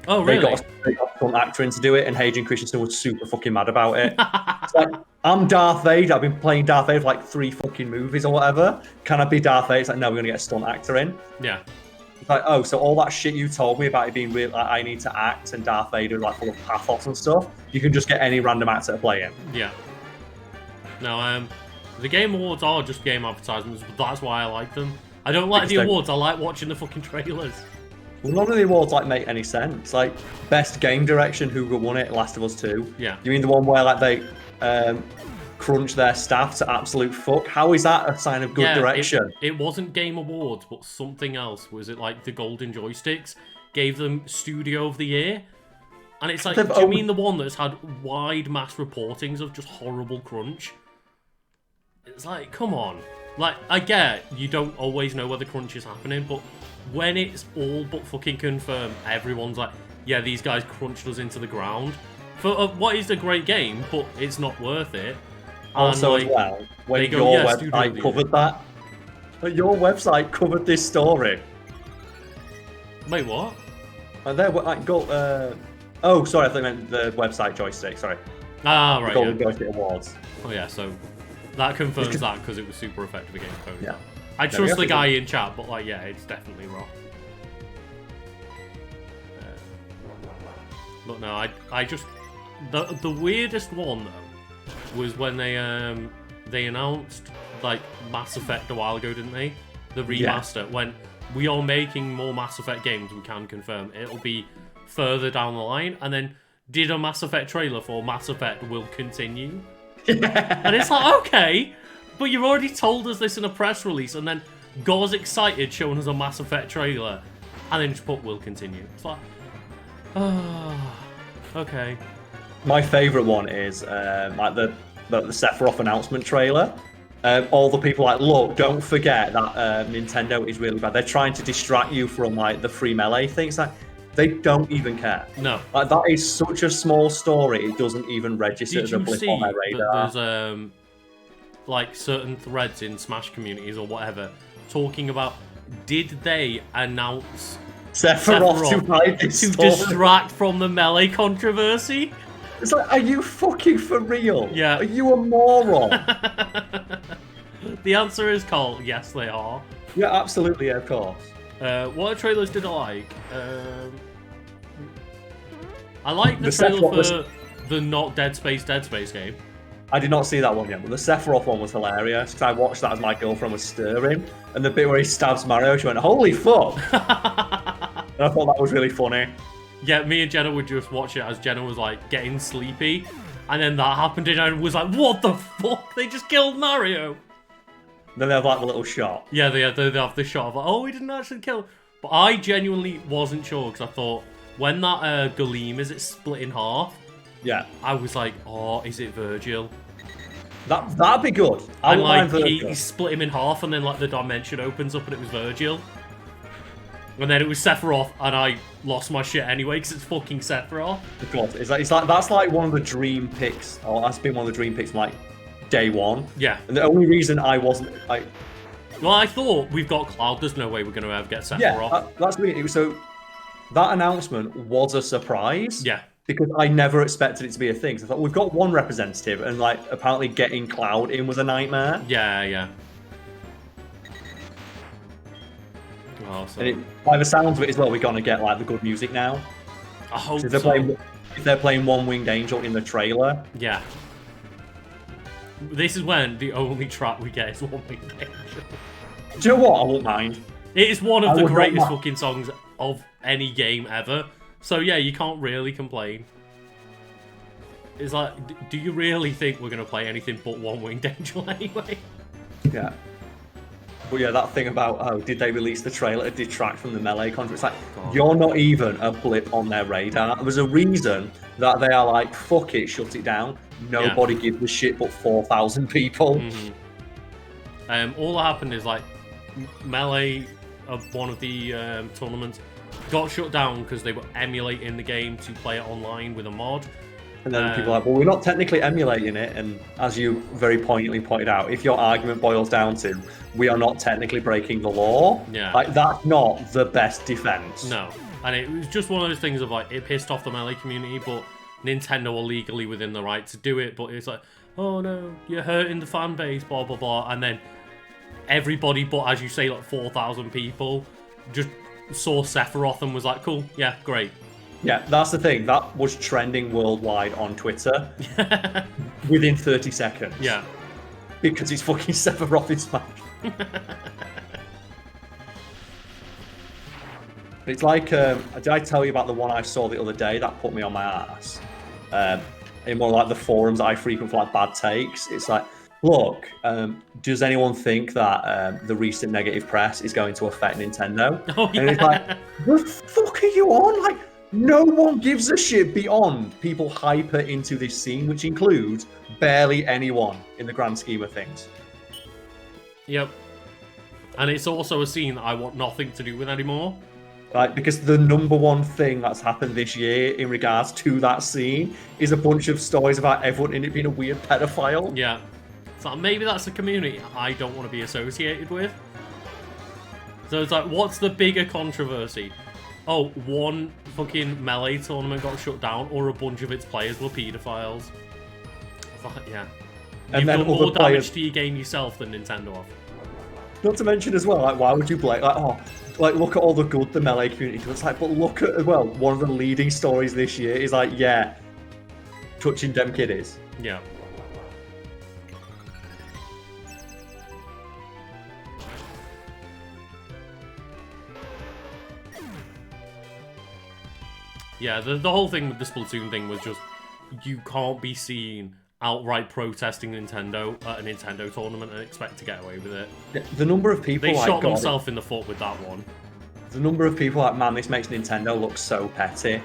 Oh, really? They got some actor in to do it, and Hayden Christensen was super fucking mad about it. It's like, I'm Darth Vader. I've been playing Darth Vader for like 3 fucking movies or whatever. Can I be Darth Vader? It's like, no, we're going to get a stunt actor in. Yeah. It's like, oh, so all that shit you told me about it being real, like, I need to act and Darth Vader like full of pathos and stuff, you can just get any random actor to play him. Yeah. No, the Game Awards are just game advertisements, but that's why I like them. I don't like the awards, I like watching the fucking trailers. Well, none of the awards like make any sense. Like, best game direction, who won it? Last of Us 2. Yeah. You mean the one where like they crunch their staff to absolute fuck? How is that a sign of good direction? It wasn't Game Awards, but something else. Was it like the Golden Joysticks gave them Studio of the Year? And it's like, do you mean the one that's had wide mass reportings of just horrible crunch? It's like, come on. Like, I get you don't always know where the crunch is happening, but when it's all but fucking confirmed, everyone's like, yeah, these guys crunched us into the ground. For what is a great game, but it's not worth it. Also, as well, when your website covered that, your website covered this story. Wait, what? Oh, sorry, I thought you meant the website Joystick. Sorry. Ah, right. Golden Joystick Awards. Oh yeah, so that confirms that because it was super effective against Pokemon. Yeah. I trust the guy in chat, but like, yeah, it's definitely wrong. But no, I just the weirdest one though was when they announced like Mass Effect a while ago, didn't they? The remaster. When we are making more Mass Effect games, we can confirm it'll be further down the line, and then did a Mass Effect trailer for Mass Effect will continue. And it's like, okay, but you've already told us this in a press release, and then Gore's excited showing us a Mass Effect trailer, and then just put will continue. It's like, oh, okay. My favourite one is like the Sephiroth announcement trailer. All the people like, look, don't forget that Nintendo is really bad. They're trying to distract you from like the free melee things. Like, they don't even care. No. Like, that is such a small story, it doesn't even register as a blip on their radar. There's like certain threads in Smash communities or whatever talking about, did they announce Sephiroth to hide this to story? distract from the melee controversy? It's like, are you fucking for real? Yeah. Are you a moron? The answer is Carl. Yes, they are. Yeah, absolutely, of course. What trailers did I like? I like the trailer for the not Dead Space game. I did not see that one yet, but the Sephiroth one was hilarious because I watched that as my girlfriend was stirring, and the bit where he stabs Mario, she went, "Holy fuck!" And I thought that was really funny. Yeah, me and Jenna would just watch it as Jenna was like getting sleepy, And then that happened, and I was like, what the fuck? They just killed Mario. Then they have like the little shot. Yeah, they have the shot of like, oh, we didn't actually kill. But I genuinely wasn't sure, because I thought, when that Galeem is it split in half, Yeah. I was like, oh, is it Virgil? That'd be good. I And would like, mind he Virgil. split him in half, and then like the dimension opens up, and it was Virgil. And then it was Sephiroth, and I lost my shit anyway, because it's fucking Sephiroth. Of course, it's like that's like one of the dream picks, or that's been one of the dream picks from like day one. Yeah. And the only reason I wasn't like, Well, I thought, we've got Cloud, there's no way we're going to ever get Sephiroth. yeah, that's the thing. So that announcement was a surprise. Yeah. Because I never expected it to be a thing. So I thought we've got one representative, and like apparently getting Cloud in was a nightmare. Yeah, yeah. Oh, so... And it, by the sounds of it as well, we're gonna get like the good music now. I hope So so. if they're playing One Winged Angel in the trailer. Yeah. This is when the only track we get is One Winged Angel. Do you know what? I won't mind. It is one of I the would not greatest mind. fucking songs of any game ever. So yeah, you can't really complain. It's like, do you really think we're going to play anything but One Winged Angel anyway? Yeah. But yeah, that thing about, oh, did they release the trailer to detract from the Melee contract? It's like, God. you're not even a blip on their radar. There's a reason that they are like, fuck it, shut it down. Nobody gives a shit but 4,000 people. Mm-hmm. All that happened is like, Melee of one of the tournaments got shut down because they were emulating the game to play it online with a mod. And then people are like, well, we're not technically emulating it. And as you very poignantly pointed out, if your argument boils down to, we are not technically breaking the law, Yeah. like that's not the best defense. No. And it was just one of those things of like, it pissed off the Melee community, but Nintendo are legally within the right to do it. But it's like, oh no, you're hurting the fan base, blah, blah, blah. And then everybody but, as you say, like 4,000 people just saw Sephiroth and was like, cool, yeah, great. Yeah, that's the thing. That was trending worldwide on Twitter within 30 seconds. Yeah. Because it's fucking Sephiroth in Smash. It's like, did I tell you about the one I saw the other day that put me on my ass? In one of like the forums that I frequent for like bad takes. It's like, look, does anyone think that the recent negative press is going to affect Nintendo? Oh, yeah. And it's like, the fuck are you on? Like, no one gives a shit beyond people hyper into this scene, which includes barely anyone in the grand scheme of things. Yep. And it's also a scene that I want nothing to do with anymore. Like, because the number one thing that's happened this year in regards to that scene is a bunch of stories about everyone in it being a weird pedophile. Yeah. So maybe that's a community I don't want to be associated with. So it's like, what's the bigger controversy? Oh, one fucking Melee tournament got shut down, or a bunch of its players were paedophiles. But, yeah. And You've then done more other damage players- to your game yourself than Nintendo have. Not to mention as well, like, why would you blame, like, oh, like, look at all the good the Melee community does. It's like, but look at, as well, one of the leading stories this year is like, yeah, touching them kiddies. Yeah. Yeah, the whole thing with the Splatoon thing was just, you can't be seen outright protesting Nintendo at a Nintendo tournament and expect to get away with it. The number of people They like, shot God, themselves in the foot with that one. the number of people like, man, this makes Nintendo look so petty.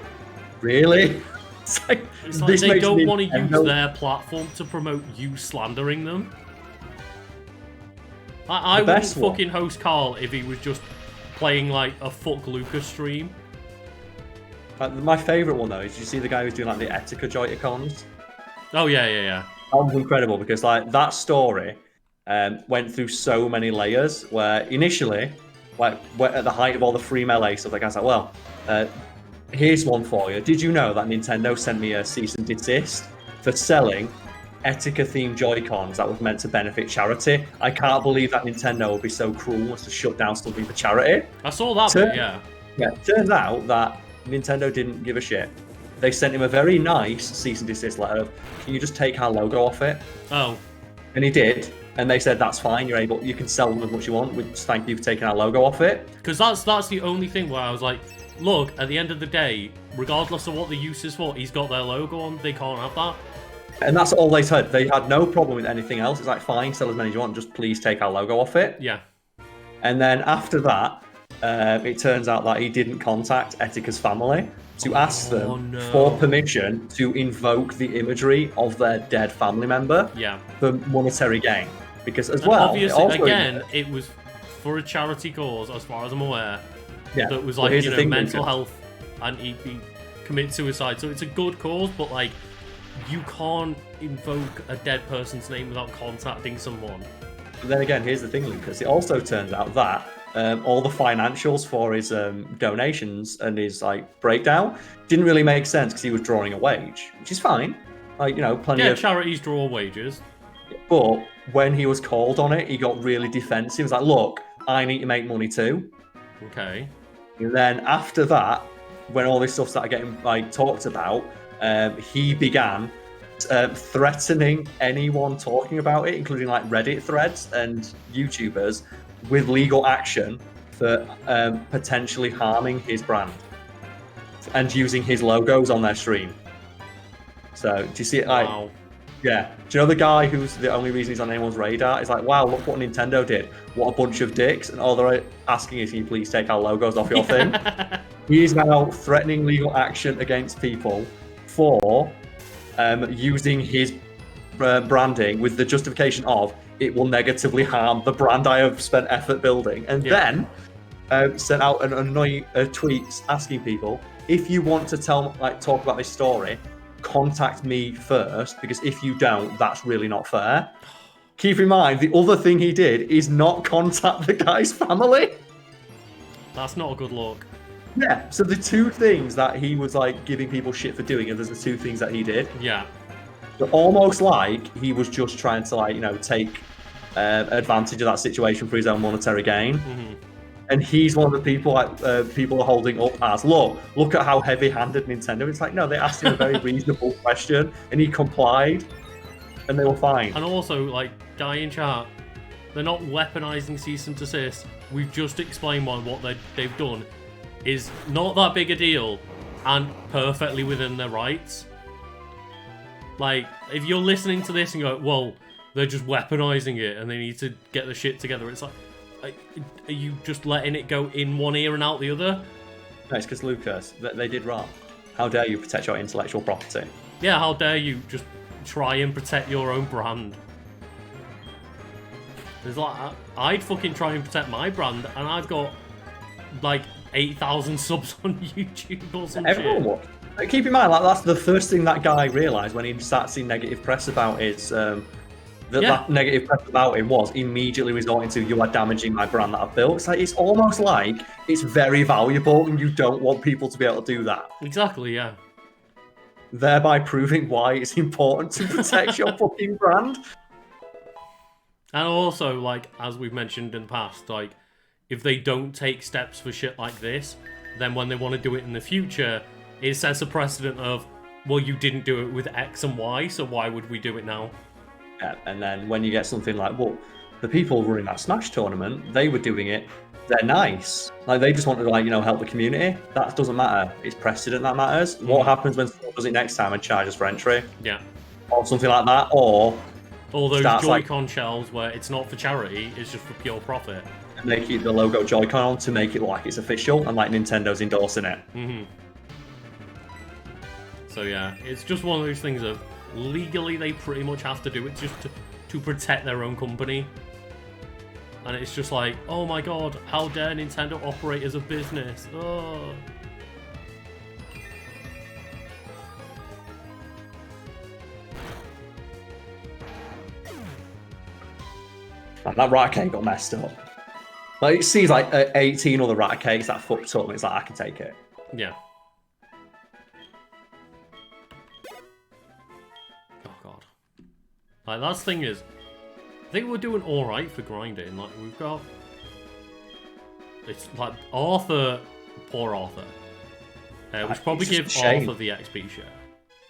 Really? It's like, It's like this they makes don't want to Nintendo- use their platform to promote you slandering them. I The wouldn't best one. fucking host Carl if he was just playing like a fuck Lucas stream. My favourite one though is you see the guy who's doing like the Etika Joy-Cons. Oh yeah, yeah, yeah. That was incredible because like that story went through so many layers where initially, like at the height of all the free Melee stuff, the guy's like, well, here's one for you. Did you know that Nintendo sent me a cease and desist for selling Etika-themed Joy-Cons that was meant to benefit charity? I can't believe that Nintendo would be so cruel as to shut down something for charity. I saw that Turn- bit, yeah. Yeah, turns out that Nintendo didn't give a shit. They sent him a very nice cease and desist letter of, can you just take our logo off it? Oh, And he did. And they said, that's fine, you can sell them as much as you want. We just thank you for taking our logo off it. because that's the only thing where I was like, look, at the end of the day, regardless of what the use is for, he's got their logo on, they can't have that. And that's all they said. They had no problem with anything else. It's like, fine, sell as many as you want, just please take our logo off it. Yeah. And then after that, it turns out that he didn't contact Etika's family to ask them for permission to invoke the imagery of their dead family member for monetary gain. Because as well, obviously, again, it was for a charity cause, as far as I'm aware. Yeah. That was like, mental health, and he committed suicide. So it's a good cause, but like, you can't invoke a dead person's name without contacting someone. But then again, here's the thing, Lucas. It also turns out that all the financials for his donations and his like breakdown didn't really make sense because he was drawing a wage, which is fine. Like, plenty of charities draw wages. But when he was called on it, he got really defensive. He was like, "Look, I need to make money too." Okay. And then after that, when all this stuff started getting like talked about, he began threatening anyone talking about it, including like Reddit threads and YouTubers, with legal action for potentially harming his brand and using his logos on their stream. So do you see it? Like, wow. Yeah. Do you know the guy who's the only reason he's on anyone's radar? Is like, wow, look what Nintendo did. What a bunch of dicks. And all they're asking is, can you please take our logos off your thing? He is now threatening legal action against people for using his branding with the justification of it will negatively harm the brand I have spent effort building. And then sent out an annoying tweets asking people, if you want to talk about this story, contact me first, because if you don't, that's really not fair. Keep in mind, the other thing he did is not contact the guy's family. That's not a good look. Yeah, so the two things that he was like giving people shit for doing, and there's the two things that he did. Yeah. But almost like he was just trying to take advantage of that situation for his own monetary gain. Mm-hmm. And he's one of the people people are holding up as, look at how heavy-handed Nintendo. It's like, no, they asked him a very reasonable question, and he complied, and they were fine. And also, like, guy in chat, they're not weaponizing cease and desist. We've just explained what they've done is not that big a deal and perfectly within their rights. Like, if you're listening to this and go, well, they're just weaponizing it and they need to get the shit together, it's like, are you just letting it go in one ear and out the other? No, it's because, Lucas, they did wrong. How dare you protect your intellectual property? Yeah, how dare you just try and protect your own brand? It's like, I'd fucking try and protect my brand, and I've got, like, 8,000 subs on YouTube or some Everyone would. Keep in mind, like, that's the first thing that guy realised when he started seeing negative press about his... That negative press about him was immediately resorting to, you are damaging my brand that I've built. It's like, it's almost like it's very valuable and you don't want people to be able to do that. Exactly, yeah. Thereby proving why it's important to protect your fucking brand. And also, like, as we've mentioned in the past, like, if they don't take steps for shit like this, then when they want to do it in the future, it sets a precedent of, well, you didn't do it with X and Y, so why would we do it now? Yeah, and then when you get something like, well, the people running that Smash tournament, they were doing it, they're nice. Like, they just wanted to, help the community. That doesn't matter. It's precedent that matters. Mm. What happens when someone does it next time and charges for entry? Yeah. Or something like that, or those Joy-Con shells where it's not for charity, it's just for pure profit. And they keep the logo Joy-Con on to make it look like it's official, and like Nintendo's endorsing it. Mm-hmm. So yeah, it's just one of those things of, legally they pretty much have to do it just to protect their own company. And it's just like, oh my god, how dare Nintendo operate as a business? Oh. And that rat cake got messed up. Like, it sees like 18 other rat cakes that fucked up, and it's like, I can take it. Yeah. Like, that's the thing is, I think we're doing alright for grinding. Like, we've got... It's like, Arthur... Poor Arthur. We should probably give Arthur the XP share.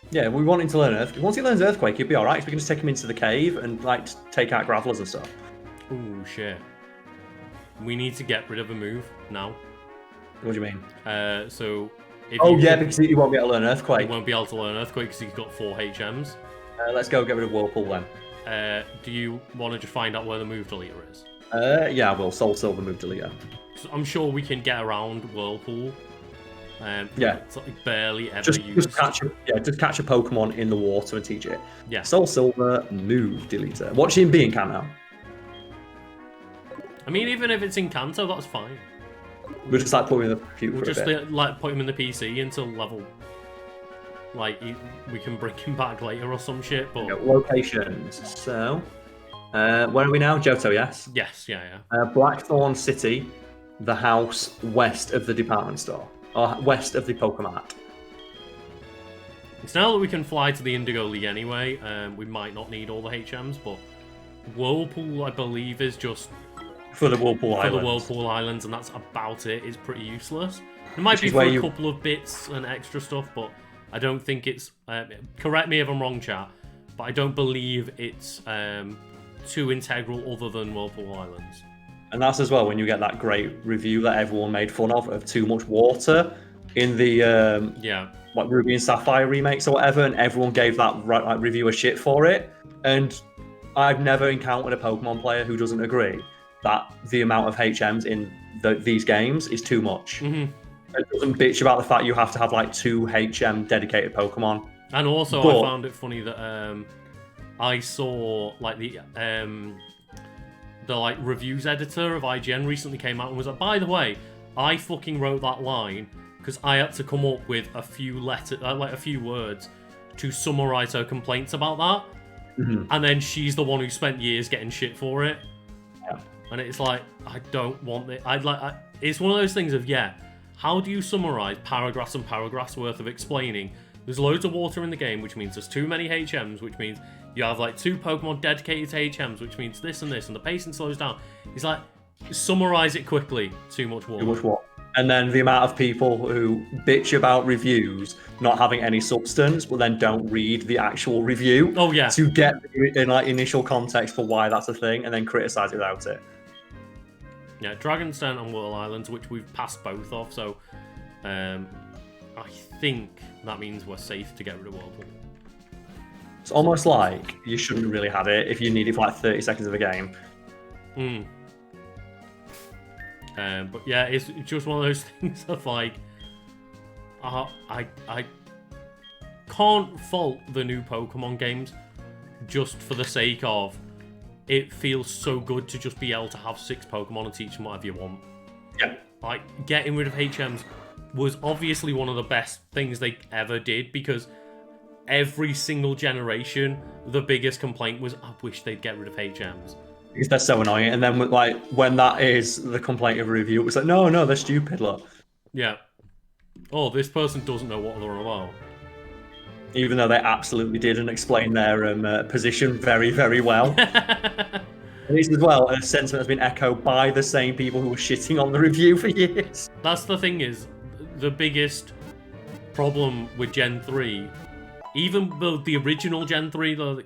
Yeah, we want him to learn Earthquake. Once he learns Earthquake, he'll be alright. So we can just take him into the cave and, like, take out Gravelers and stuff. Ooh, shit. We need to get rid of a move now. What do you mean? So... Because he won't be able to learn Earthquake. He won't be able to learn Earthquake because he's got 4 HMs. Let's go get rid of Whirlpool then. Do you want to just find out where the move deleter is? Yeah, we'll Soul Silver move deleter. So I'm sure we can get around Whirlpool. Yeah. It's like barely ever Just used. catch a Pokemon in the water and teach it. Yeah. Soul Silver move deleter. Watch him be in Kanto. I mean, even if it's in Kanto, that's fine. We'll just like put him in the computer We'll for just a bit. like put him in the PC until level. Like we can bring him back later or some shit. But Locations. So, where are we now? Johto, yes. yes, yeah. Blackthorn City, the house west of the department store, or west of the Pokemon. It's now that we can fly to the Indigo League anyway. We might not need all the HMs, but Whirlpool, I believe, is just For the Whirlpool for Islands. the Whirlpool Islands, and that's about it. It's pretty useless. It might Which be is for where a you- couple of bits and extra stuff, but I don't think it's. Correct me if I'm wrong, chat, but I don't believe it's too integral other than Whirlpool Islands. And that's as well when you get that great review that everyone made fun of too much water in the Yeah. like Ruby and Sapphire remakes or whatever, and everyone gave that review a shit for it. And I've never encountered a Pokemon player who doesn't agree that the amount of HMs in these games is too much. Mm-hmm. It doesn't bitch about the fact you have to have like 2 HM dedicated Pokemon. And also, But- I found it funny that I saw like the like reviews editor of IGN recently came out and was like, by the way, I fucking wrote that line because I had to come up with a few like a few words to summarize her complaints about that. Mm-hmm. And then she's the one who spent years getting shit for it. Yeah. And it's like, I don't want it. It's one of those things of, yeah, how do you summarize paragraphs and paragraphs worth of explaining? There's loads of water in the game, which means there's too many HMs, which means you have like 2 Pokemon dedicated to HMs, which means this and this, and the pacing slows down. It's like, summarize it quickly. Too much water. Too much water. And then the amount of people who bitch about reviews not having any substance, but then don't read the actual review. Oh, yeah. To get the initial context for why that's a thing, and then criticize it without it. Yeah, Dragon's Den and Whirl Islands, which we've passed both of, so I think that means we're safe to get rid of Whirlpool. It's almost like you shouldn't really have it if you need it for like 30 seconds of a game. But yeah, it's just one of those things of like, I can't fault the new Pokemon games just for the sake of it feels so good to just be able to have 6 Pokemon and teach them whatever you want. Yeah. Like, getting rid of HMs was obviously one of the best things they ever did because every single generation, the biggest complaint was, I wish they'd get rid of HMs. Because they're so annoying. And then like when that is the complaint of a review, it's like, no, they're stupid, look. Yeah. Oh, this person doesn't know what they're on about. Even though they absolutely didn't explain their position very, very well. And this as well, a sentiment that's been echoed by the same people who were shitting on the review for years. That's the thing is, the biggest problem with Gen 3, even though the original Gen 3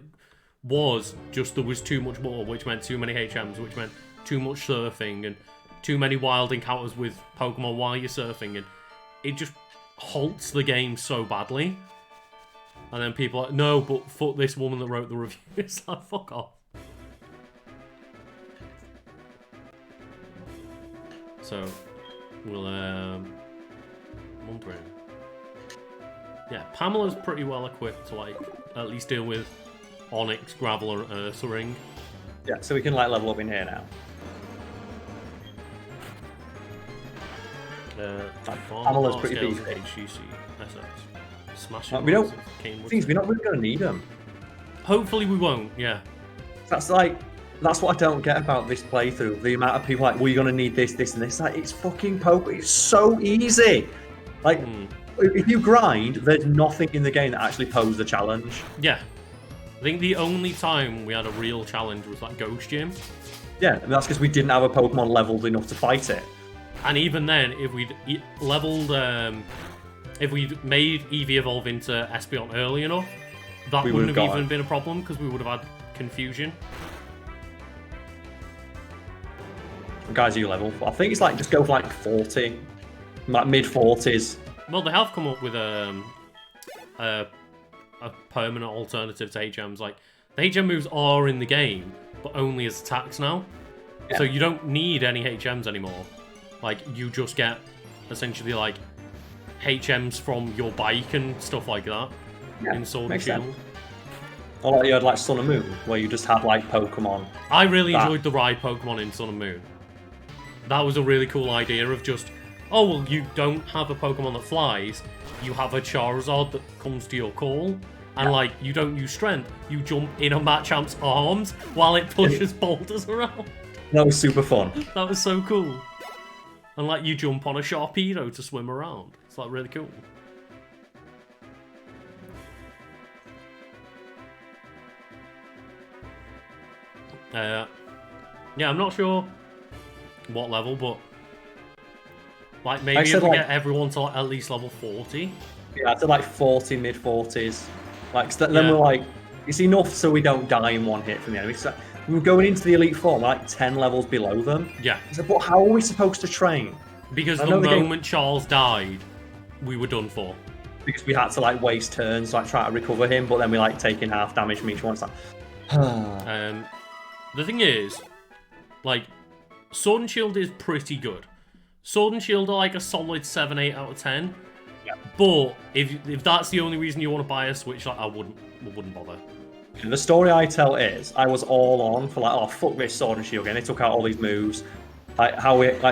was just there was too much water, which meant too many HMs, which meant too much surfing and too many wild encounters with Pokemon while you're surfing, and it just halts the game so badly. And then people are like, no, but fuck this woman that wrote the review. It's like, fuck off. So, we'll, wondering. Yeah, Pamela's pretty well equipped to, like, at least deal with Onyx, Graveler, and Ursaring. Yeah, so we can like level up in here now. Pamela's pretty beefy. HCC, SS. Smashing. We don't. Canewood. Things we're not really gonna need them. Hopefully we won't, yeah. That's what I don't get about this playthrough. The amount of people like, we're gonna need this, this, and this. Like, it's fucking Pokemon. It's so easy. Like, if you grind, there's nothing in the game that actually poses a challenge. Yeah. I think the only time we had a real challenge was that Ghost Gym. Yeah, and that's because we didn't have a Pokemon leveled enough to fight it. And even then, if we'd leveled, if we'd made Eevee evolve into Espeon early enough, that wouldn't have even been a problem because we would have had confusion. Guys, you level? I think it's like just go for like 40, like mid 40s. Well, they have come up with a permanent alternative to HMs. Like, the HM moves are in the game, but only as attacks now. Yeah. So you don't need any HMs anymore. Like, you just get, essentially, like, HMs from your bike and stuff like that in Sword and Shield. Sense. Or like you had, like, Sun and Moon, where you just had, like, Pokemon. I really enjoyed the ride Pokemon in Sun and Moon. That was a really cool idea of just, oh, well, you don't have a Pokemon that flies, you have a Charizard that comes to your call, and, like, you don't use Strength, you jump in on Machamp's arms while it pushes boulders around. That was super fun. That was so cool. And, like, you jump on a Sharpedo to swim around. It's, like, really cool. Yeah, I'm not sure what level, but like maybe if we get everyone to like, at least level 40. Yeah, to like 40, mid 40s. Like then we're like, it's enough so we don't die in one hit from the enemy. So we were going into the Elite Four, we're like 10 levels below them. Yeah. So, but how are we supposed to train? Because the moment Charles died, we were done for. Because we had to like waste turns, like try to recover him, but then we like taking half damage from each one. It's like, the thing is, like, Sword and Shield is pretty good. Sword and Shield are like a solid 7, 8 out of 10. Yeah. But if that's the only reason you want to buy a Switch, like, I wouldn't bother. The story I tell is, I was all on for like, oh fuck this Sword and Shield again. They took out all these moves. Like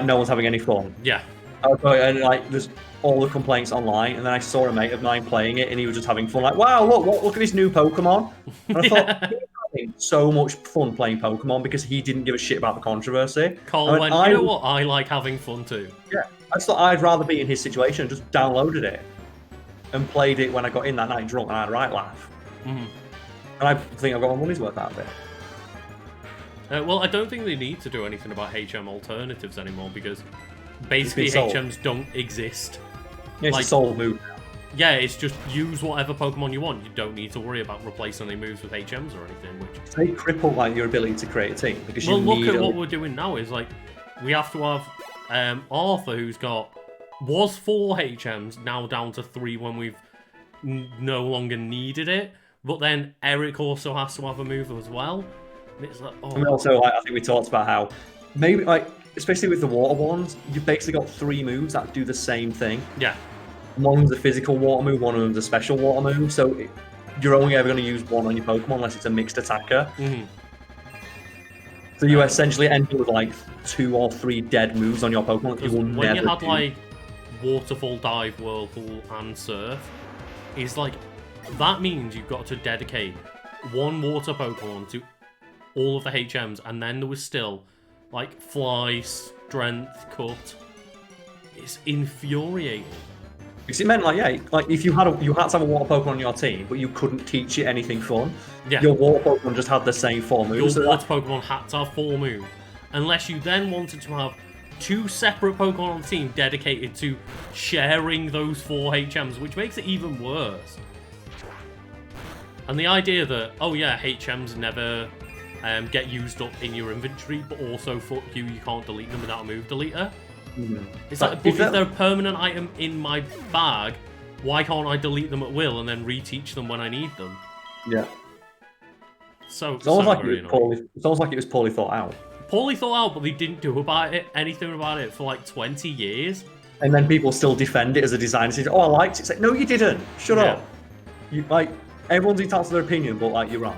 no one's having any fun. Yeah. And like there's all the complaints online, and then I saw a mate of mine playing it, and he was just having fun. Like, wow, look at this new Pokemon. And I thought, so much fun playing Pokemon because he didn't give a shit about the controversy. Cole went, you know what? I like having fun too. Yeah, I just thought I'd rather be in his situation and just downloaded it and played it when I got in that night drunk, and I had a right laugh. Mm-hmm. And I think I got my money's worth out of it. Well, I don't think they need to do anything about HM alternatives anymore because basically HMs don't exist. Yeah, it's like, a soul move. Yeah, it's just use whatever Pokemon you want. You don't need to worry about replacing any moves with HMs or anything. Which they cripple like your ability to create a team because well, look at what we're doing now. Is like we have to have Arthur, who's was 4 HMs, now down to 3 when we've no longer needed it. But then Eric also has to have a move as well. And it's like, oh. And also, like, I think we talked about how maybe like especially with the water ones, you've basically got 3 moves that do the same thing. Yeah. One's a physical water move, one of them's a special water move, so you're only ever going to use one on your Pokemon unless it's a mixed attacker. Mm-hmm. So you essentially end up with like 2 or 3 dead moves on your Pokemon that you will never when you had do. like Waterfall, Dive, Whirlpool, and Surf, is like that means you've got to dedicate 1 water Pokemon to all of the HMs, and then there was still like Fly, Strength, Cut. It's infuriating. Because it meant like if you had to have a water Pokemon on your team, but you couldn't teach it anything fun. Yeah. Your water Pokemon just had the same 4 moves. Your water Pokemon had to have 4 moves, unless you then wanted to have 2 separate Pokemon on the team dedicated to sharing those 4 HMs, which makes it even worse. And the idea that, oh yeah, HMs never get used up in your inventory, but also fuck you, you can't delete them without a move deleter. Mm-hmm. It's like, but if they're a permanent item in my bag, why can't I delete them at will and then reteach them when I need them? Yeah. It's almost like it was poorly thought out. Poorly thought out, but they didn't do anything about it for like 20 years. And then people still defend it as a designer. Say, oh, I liked it. It's like, no, you didn't. Shut up. You like everyone's entitled to their opinion, but like you're wrong.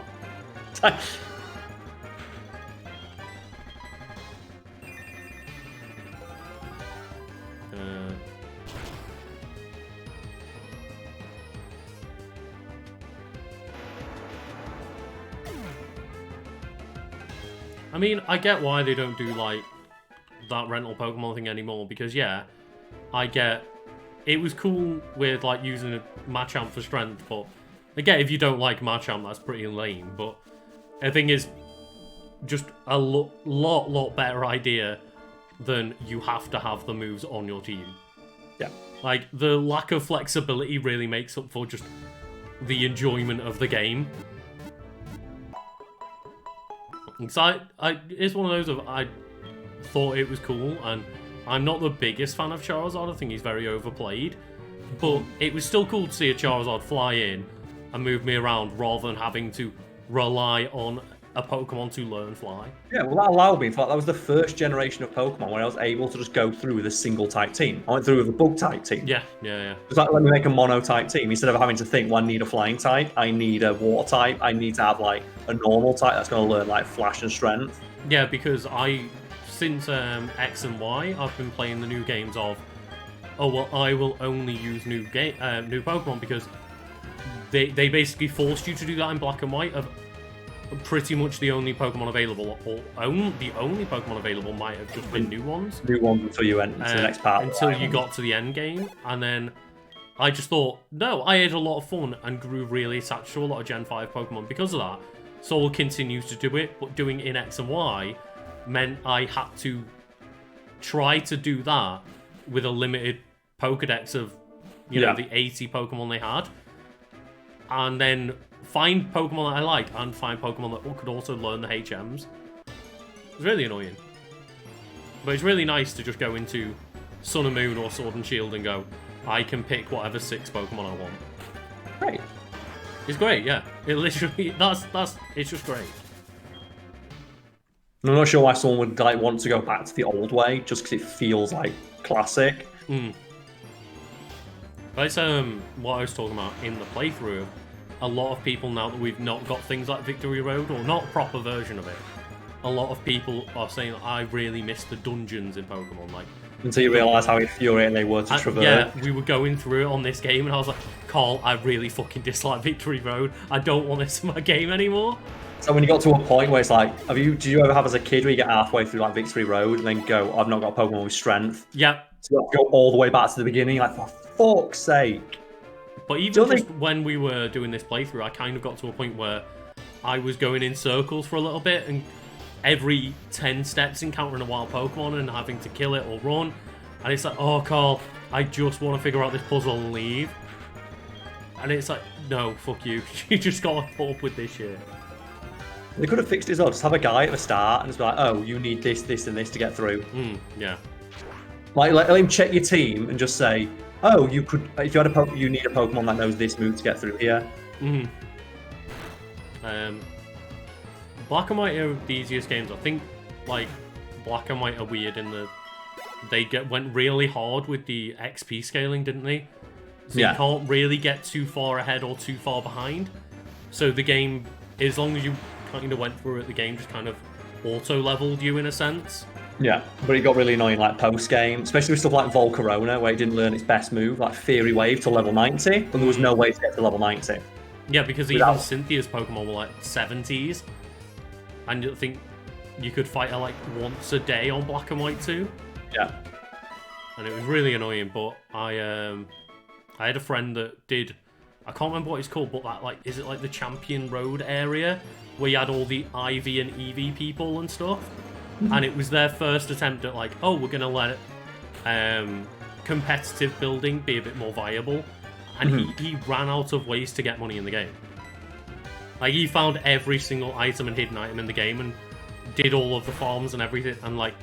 I mean, I get why they don't do, like, that rental Pokemon thing anymore, because, yeah, I get... It was cool with, like, using a Machamp for strength, but, again, if you don't like Machamp, that's pretty lame, but the thing is, just a lot better idea than you have to have the moves on your team. Yeah. Like, the lack of flexibility really makes up for just the enjoyment of the game. So it's one of those of I thought it was cool, and I'm not the biggest fan of Charizard. I think he's very overplayed, but it was still cool to see a Charizard fly in, and move me around rather than having to rely on a Pokemon to learn fly. Yeah, well, that allowed me. In fact, that was the first generation of Pokemon where I was able to just go through with a single type team. I went through with a bug type team. Yeah. Just like, let me make a mono type team instead of having to think, well, I need a flying type, I need a water type, I need to have like a normal type that's going to learn like flash and strength. Yeah, because since X and Y, I've been playing the new games of, oh well, I will only use new Pokemon because they basically forced you to do that in Black and White. Of pretty much the only Pokemon available, or the only Pokemon available might have just been new ones. New ones until you went to the next part. Until you got to the end game, and then I just thought, no, I had a lot of fun and grew really attached to a lot of Gen 5 Pokemon because of that. So I'll continue to do it, but doing it in X and Y meant I had to try to do that with a limited Pokedex of, you know, the 80 Pokemon they had. And then find Pokemon that I liked and find Pokemon that could also learn the HMs. It's really annoying. But it's really nice to just go into Sun and Moon or Sword and Shield and go, I can pick whatever 6 Pokemon I want. Great. It's great, yeah. It literally, it's just great. I'm not sure why someone would like want to go back to the old way, just because it feels like classic. That's what I was talking about in the playthrough. A lot of people, now that we've not got things like Victory Road, or not a proper version of it, a lot of people are saying, I really miss the dungeons in Pokemon. Like, until you realise how infuriating they were to traverse. Yeah, we were going through it on this game, and I was like, Carl, I really fucking dislike Victory Road. I don't want this in my game anymore. So when you got to a point where it's like, did you ever have as a kid where you get halfway through like Victory Road and then go, I've not got a Pokemon with strength? Yep. So you have to go all the way back to the beginning, like, for fuck's sake. But even just when we were doing this playthrough, I kind of got to a point where I was going in circles for a little bit, and every 10 steps encountering a wild Pokemon and having to kill it or run. And it's like, oh, Carl, I just want to figure out this puzzle and leave. And it's like, no, fuck you. You just got to put up with this shit. They could have fixed it as well. Just have a guy at the start and just be like, oh, you need this, this, and this to get through. Yeah. Like, let him check your team and just say, oh, you could, if you had you need a Pokemon that knows this move to get through here. Black and White are the easiest games. I think, like, Black and White are weird in the they went really hard with the XP scaling, didn't they? So you can't really get too far ahead or too far behind. So the game, as long as you kind of went through it, the game just kind of auto-leveled you in a sense. Yeah, but it got really annoying like post-game, especially with stuff like Volcarona, where it didn't learn its best move, like Fairy Wave to level 90, but there was no way to get to level 90. Yeah, because even Cynthia's Pokemon were like 70s, and I think you could fight her like once a day on Black and White too. Yeah. And it was really annoying, but I had a friend that did, I can't remember what it's called, but that, like, is it like the Champion Road area where you had all the IV and EV people and stuff? And it was their first attempt at like, oh, we're gonna let competitive building be a bit more viable, and he ran out of ways to get money in the game. Like, he found every single item and hidden item in the game and did all of the farms and everything, and like,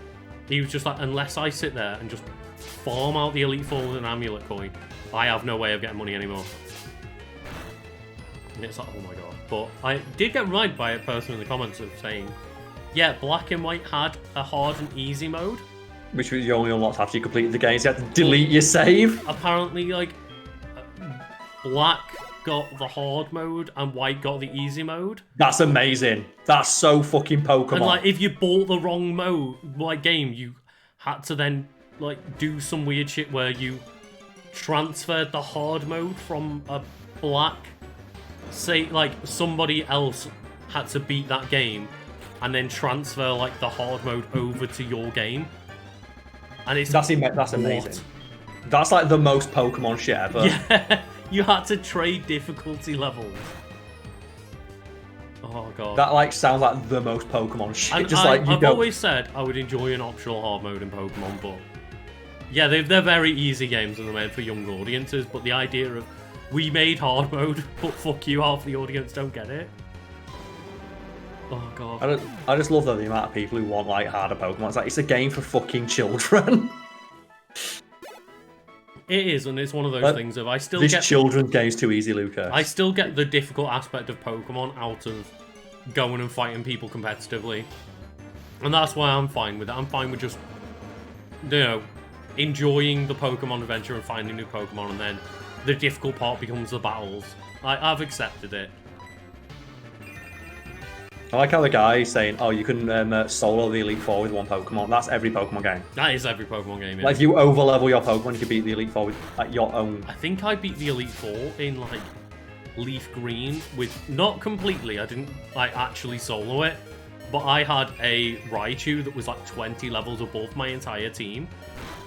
he was just like, unless I sit there and just farm out the Elite Four with an amulet coin, I have no way of getting money anymore. And it's like, oh my god. But I did get reminded by a person in the comments of saying, yeah, Black and White had a hard and easy mode, which was you only unlocked after you completed the game, so you had to delete your save. Apparently, like, Black got the hard mode and White got the easy mode. That's amazing. That's so fucking Pokemon. And like, if you bought the wrong mode, like, game, you had to then like do some weird shit where you transferred the hard mode from a Black. Say, like, somebody else had to beat that game and then transfer like the hard mode over to your game. And it's that's amazing. That's like the most Pokemon shit ever. Yeah, you had to trade difficulty levels. Oh god. That like sounds like the most Pokemon shit. And just I've always said I would enjoy an optional hard mode in Pokemon, but yeah, they're very easy games and they're made for young audiences. But the idea of we made hard mode, but fuck you, half the audience don't get it. Oh god. I just love though the amount of people who want like harder Pokemon. It's like, it's a game for fucking children. It is, and it's one of those things of I still this get children's game's too easy, Lucas. I still get the difficult aspect of Pokemon out of going and fighting people competitively, and that's why I'm fine with it. I'm fine with just, you know, enjoying the Pokemon adventure and finding new Pokemon, and then the difficult part becomes the battles. I've accepted it. I like how the guy is saying, "Oh, you can solo the Elite Four with one Pokemon." That's every Pokemon game. That is every Pokemon game. Yeah. Like if you overlevel your Pokemon, you can beat the Elite Four with like your own. I think I beat the Elite Four in like Leaf Green with not completely. I didn't like actually solo it, but I had a Raichu that was like 20 levels above my entire team,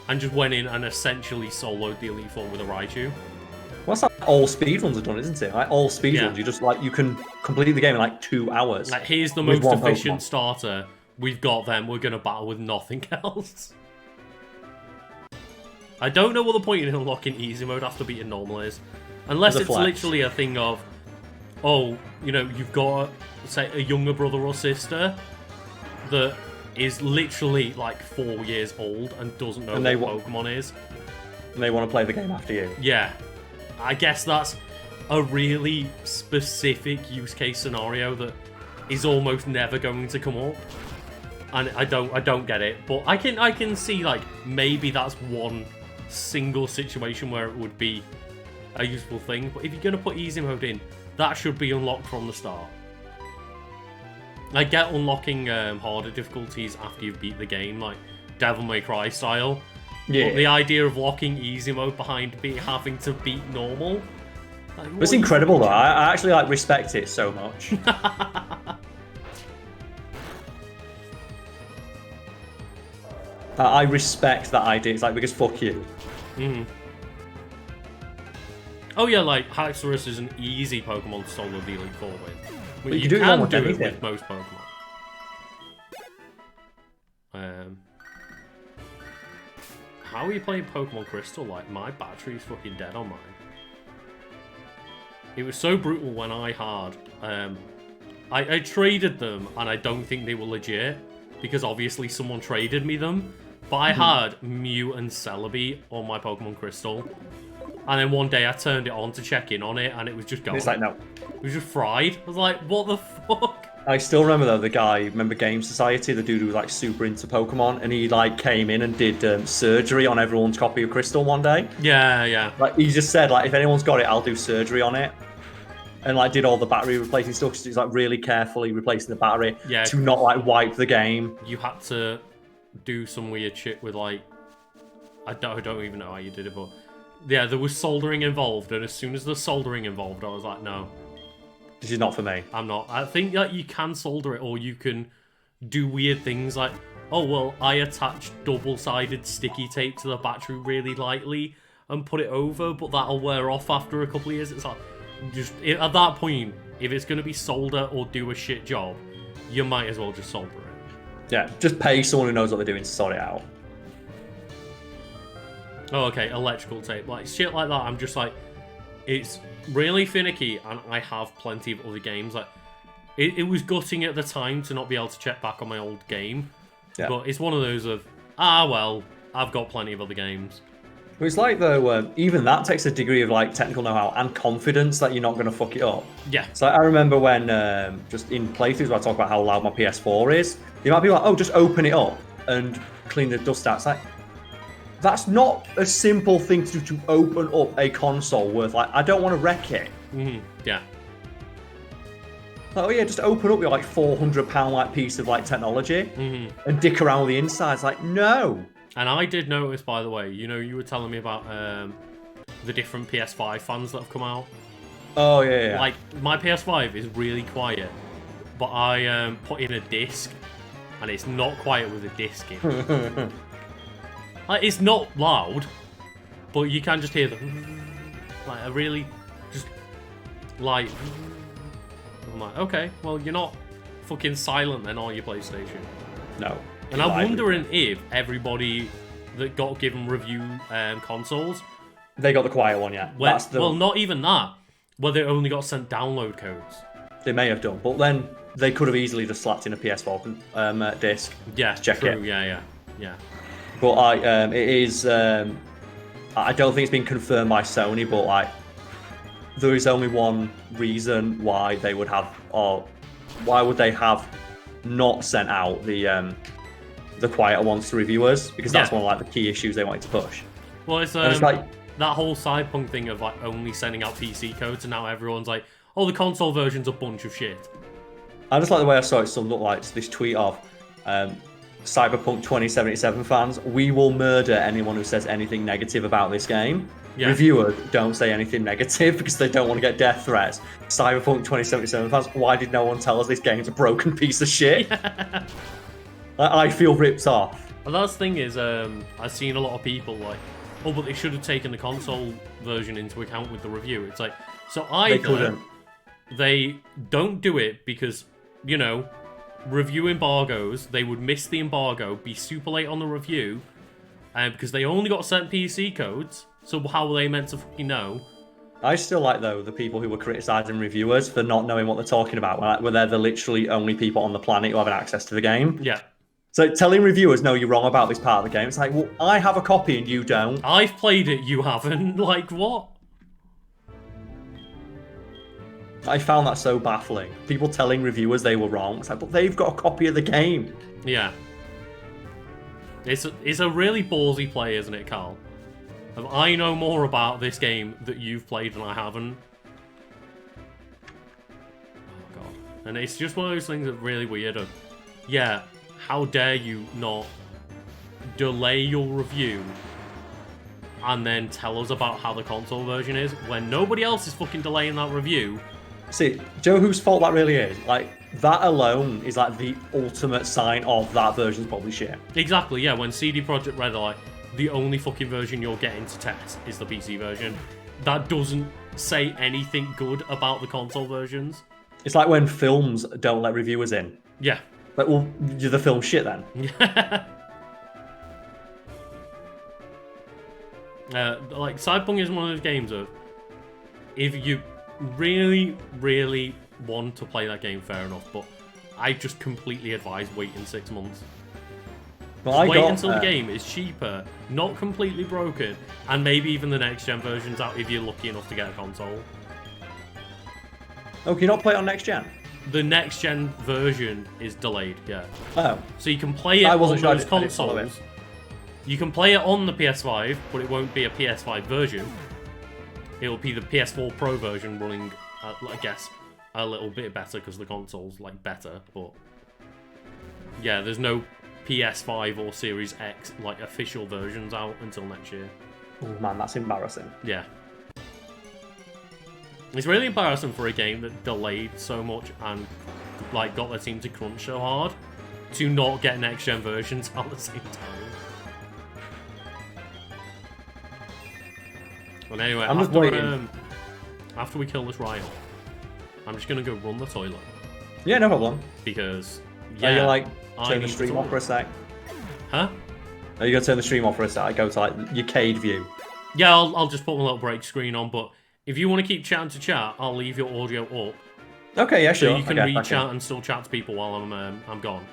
and just went in and essentially soloed the Elite Four with a Raichu. What's that? All speedruns are done, isn't it? Like all speedruns, you just like you can complete the game in like 2 hours. Like here's the most efficient starter. We've got them. We're gonna battle with nothing else. I don't know what the point in unlocking easy mode after beating normal is, unless it's literally a thing of, oh, you know, you've got say a younger brother or sister that is literally like 4 years old and doesn't know what Pokemon is, and they want to play the game after you. Yeah. I guess that's a really specific use case scenario that is almost never going to come up, and I don't get it. But I can see like maybe that's one single situation where it would be a useful thing. But if you're gonna put easy mode in, that should be unlocked from the start. I get unlocking harder difficulties after you've beat the game, like Devil May Cry style. Yeah. But the idea of locking easy mode behind having to beat normal, like, it's incredible though. I actually like respect it so much. I respect that idea. It's like, because fuck you. Mm. Oh yeah, like Haxorus is an easy Pokemon to solo the Elite Four with. But you can do it with most Pokemon. How are you playing Pokemon Crystal? Like, my battery's fucking dead on mine. It was so brutal when I had... I traded them, and I don't think they were legit, because obviously someone traded me them. But I had Mew and Celebi on my Pokemon Crystal. And then one day I turned it on to check in on it, and it was just gone. It's like, no. It was just fried. I was like, what the fuck? I still remember though, the guy, remember Game Society, the dude who was like super into Pokemon, and he like came in and did surgery on everyone's copy of Crystal one day. Yeah, yeah. Like he just said, like, if anyone's got it, I'll do surgery on it. And like did all the battery replacing stuff. He's like really carefully replacing the battery to not like wipe the game. You had to do some weird shit with like, I don't even know how you did it, but yeah, there was soldering involved, and as soon as the soldering involved, I was like, no. This is not for me. I'm not. I think that you can solder it, or you can do weird things like, oh, well, I attached double-sided sticky tape to the battery really lightly and put it over, but that'll wear off after a couple of years. It's like, just at that point, if it's going to be solder or do a shit job, you might as well just solder it. Yeah, just pay someone who knows what they're doing to sort it out. Oh, okay, electrical tape. Like, shit like that, I'm just like, it's really finicky, and I have plenty of other games. Like, it was gutting at the time to not be able to check back on my old game, but it's one of those of, well, I've got plenty of other games. It's like though, even that takes a degree of like technical know-how and confidence that you're not going to fuck it up. Yeah. So I remember when just in playthroughs where I talk about how loud my PS4 is, you might be like, oh, just open it up and clean the dust out. It's like, that's not a simple thing to do, to open up a console worth, like, I don't want to wreck it. Yeah. Like, oh yeah, just open up your like £400 like piece of like technology and dick around with the insides. Like, no. And I did notice, by the way, you know, you were telling me about the different PS5 fans that have come out. Oh yeah. Like, my PS5 is really quiet, but I put in a disc, and it's not quiet with a disc in. Like, it's not loud, but you can just hear the like a really just like. I'm like, okay, well, you're not fucking silent then, are you, PlayStation? No. And I'm wondering if everybody that got given review consoles, they got the quiet one, yeah. Well, not even that. Well, they only got sent download codes. They may have done, but then they could have easily just slapped in a PS4 disc. Yeah, to check true. it. Yeah. But it is I don't think it's been confirmed by Sony, but like, there is only one reason why they would have, or why would they have not sent out the quieter ones to reviewers, because that's one of like the key issues they wanted to push. Well, it's like that whole Cyberpunk thing of like only sending out PC codes, and now everyone's like, oh, the console version's a bunch of shit. I just like the way I saw it summed up, like this tweet of Cyberpunk 2077 fans, we will murder anyone who says anything negative about this game. Yeah. Reviewers don't say anything negative because they don't want to get death threats. Cyberpunk 2077 fans, why did no one tell us this game's a broken piece of shit? Yeah. I feel ripped off. And that's the thing is, I've seen a lot of people like, oh, but they should have taken the console version into account with the review. It's like, so either they don't do it because, you know, review embargoes, they would miss the embargo, be super late on the review, because they only got sent PC codes, so how were they meant to fucking know? I still like, though, the people who were criticising reviewers for not knowing what they're talking about, where they're the literally only people on the planet who have access to the game. Yeah. So telling reviewers, no, you're wrong about this part of the game, it's like, well, I have a copy and you don't. I've played it, you haven't. Like, what? I found that so baffling. People telling reviewers they were wrong. It's like, but they've got a copy of the game. Yeah. It's a really ballsy play, isn't it, Carl? I know more about this game that you've played than I haven't. Oh, God. And it's just one of those things that's really weird. Yeah, how dare you not delay your review and then tell us about how the console version is when nobody else is fucking delaying that review. See, Joe, whose fault that really is? Like, that alone is like the ultimate sign of that version's probably shit. Exactly, yeah. When CD Projekt Red are like, the only fucking version you're getting to test is the PC version. That doesn't say anything good about the console versions. It's like when films don't let reviewers in. Yeah. Like, well, you're the film shit then. Like, Cyberpunk is one of those games of, if you really, really want to play that game, fair enough, but I just completely advise waiting 6 months. Well, wait until the game is cheaper, not completely broken, and maybe even the next gen version's out if you're lucky enough to get a console. Oh, can you not play it on next gen? The next gen version is delayed, yeah. Oh. So you can play it on those consoles. You can play it on the PS5, but it won't be a PS5 version. It'll be the PS4 Pro version running, I guess, a little bit better because the console's like better, but yeah, there's no PS5 or Series X like official versions out until next year. Oh man, that's embarrassing. Yeah. It's really embarrassing for a game that delayed so much and like got their team to crunch so hard to not get next gen versions at the same time. But anyway, after we kill this riot, I'm just gonna go run the toilet. Yeah, no problem. Because are you like turn the stream off for a sec? Huh? Are you gonna turn the stream off for a sec? I go to like your cade view. Yeah, I'll just put my little break screen on, but if you want to keep chatting to chat, I'll leave your audio up. Okay, yeah, sure. So you can read chat and still chat to people while I'm gone.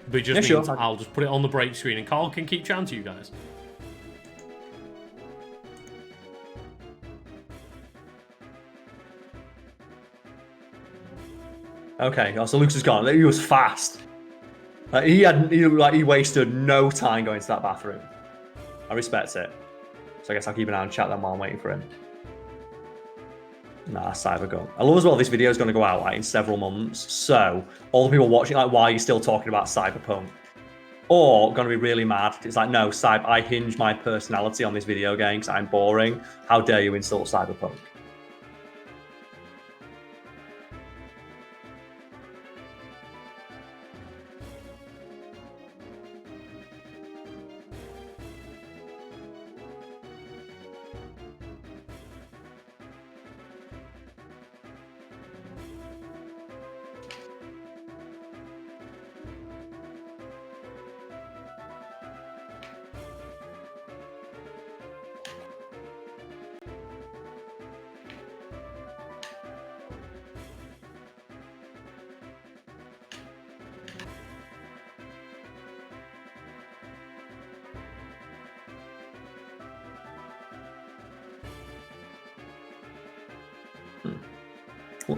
But it just means I'll just put it on the break screen and Carl can keep chatting to you guys. Okay, so Lucas is gone. He was fast. He wasted no time going to that bathroom. I respect it. So I guess I'll keep an eye on chat then while I'm waiting for him. Nah, Cybergun. I love as well this video is going to go out like in several months. So all the people watching, like, why are you still talking about Cyberpunk? Or going to be really mad. It's like, no, I hinge my personality on this video game because I'm boring. How dare you insult Cyberpunk?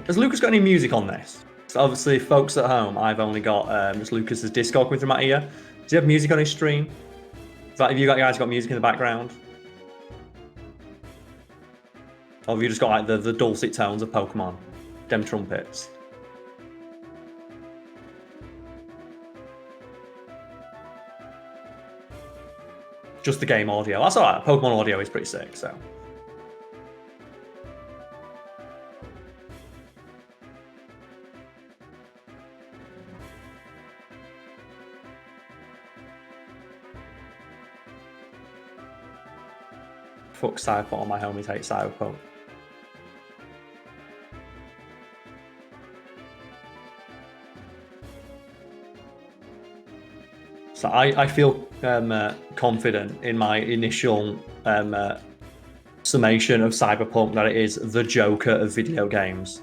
Has Lucas got any music on this? So obviously, folks at home, I've only got just Lucas's Discord coming through my ear. Does he have music on his stream? Have you guys got music in the background? Or have you just got like the dulcet tones of Pokemon? Dem trumpets. Just the game audio. That's alright. Pokemon audio is pretty sick, so. Fuck Cyberpunk, all my homies hate Cyberpunk. So I feel confident in my initial summation of Cyberpunk that it is the Joker of video games.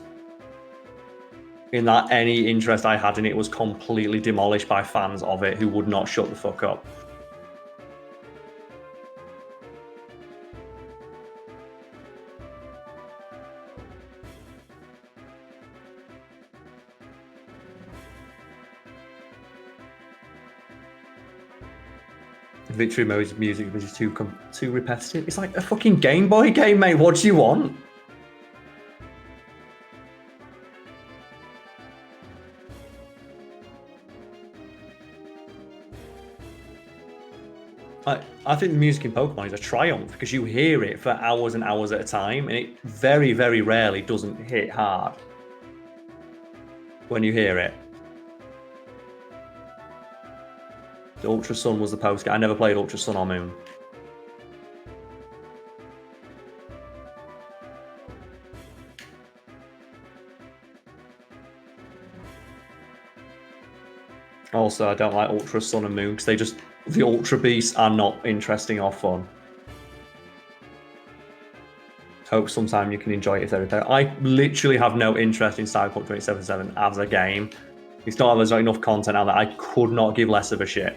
In that any interest I had in it was completely demolished by fans of it who would not shut the fuck up. Victory mode's music was too repetitive. It's like a fucking Game Boy game, mate. What do you want? I think the music in Pokemon is a triumph because you hear it for hours and hours at a time, and it very, very rarely doesn't hit hard when you hear it. The Ultra Sun was the post game. I never played Ultra Sun or Moon. Also, I don't like Ultra Sun and Moon because the Ultra Beasts are not interesting or fun. Hope sometime you can enjoy it if they're there. I literally have no interest in Cyberpunk 2077 as a game. It's not there's not enough content out there. I could not give less of a shit.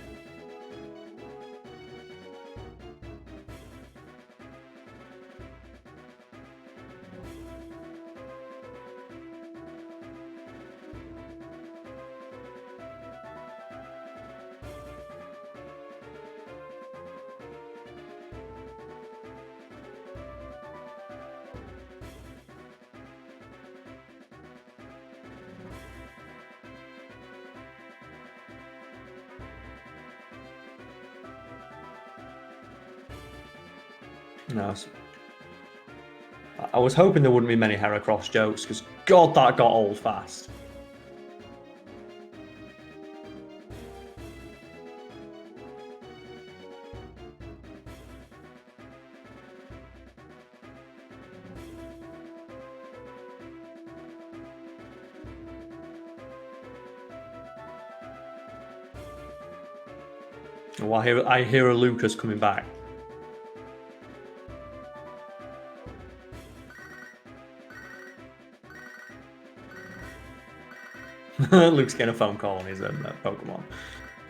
No. I was hoping there wouldn't be many Heracross jokes, because God, that got old fast. Well, I hear a Lucas coming back. Luke's getting a phone call on his Pokemon.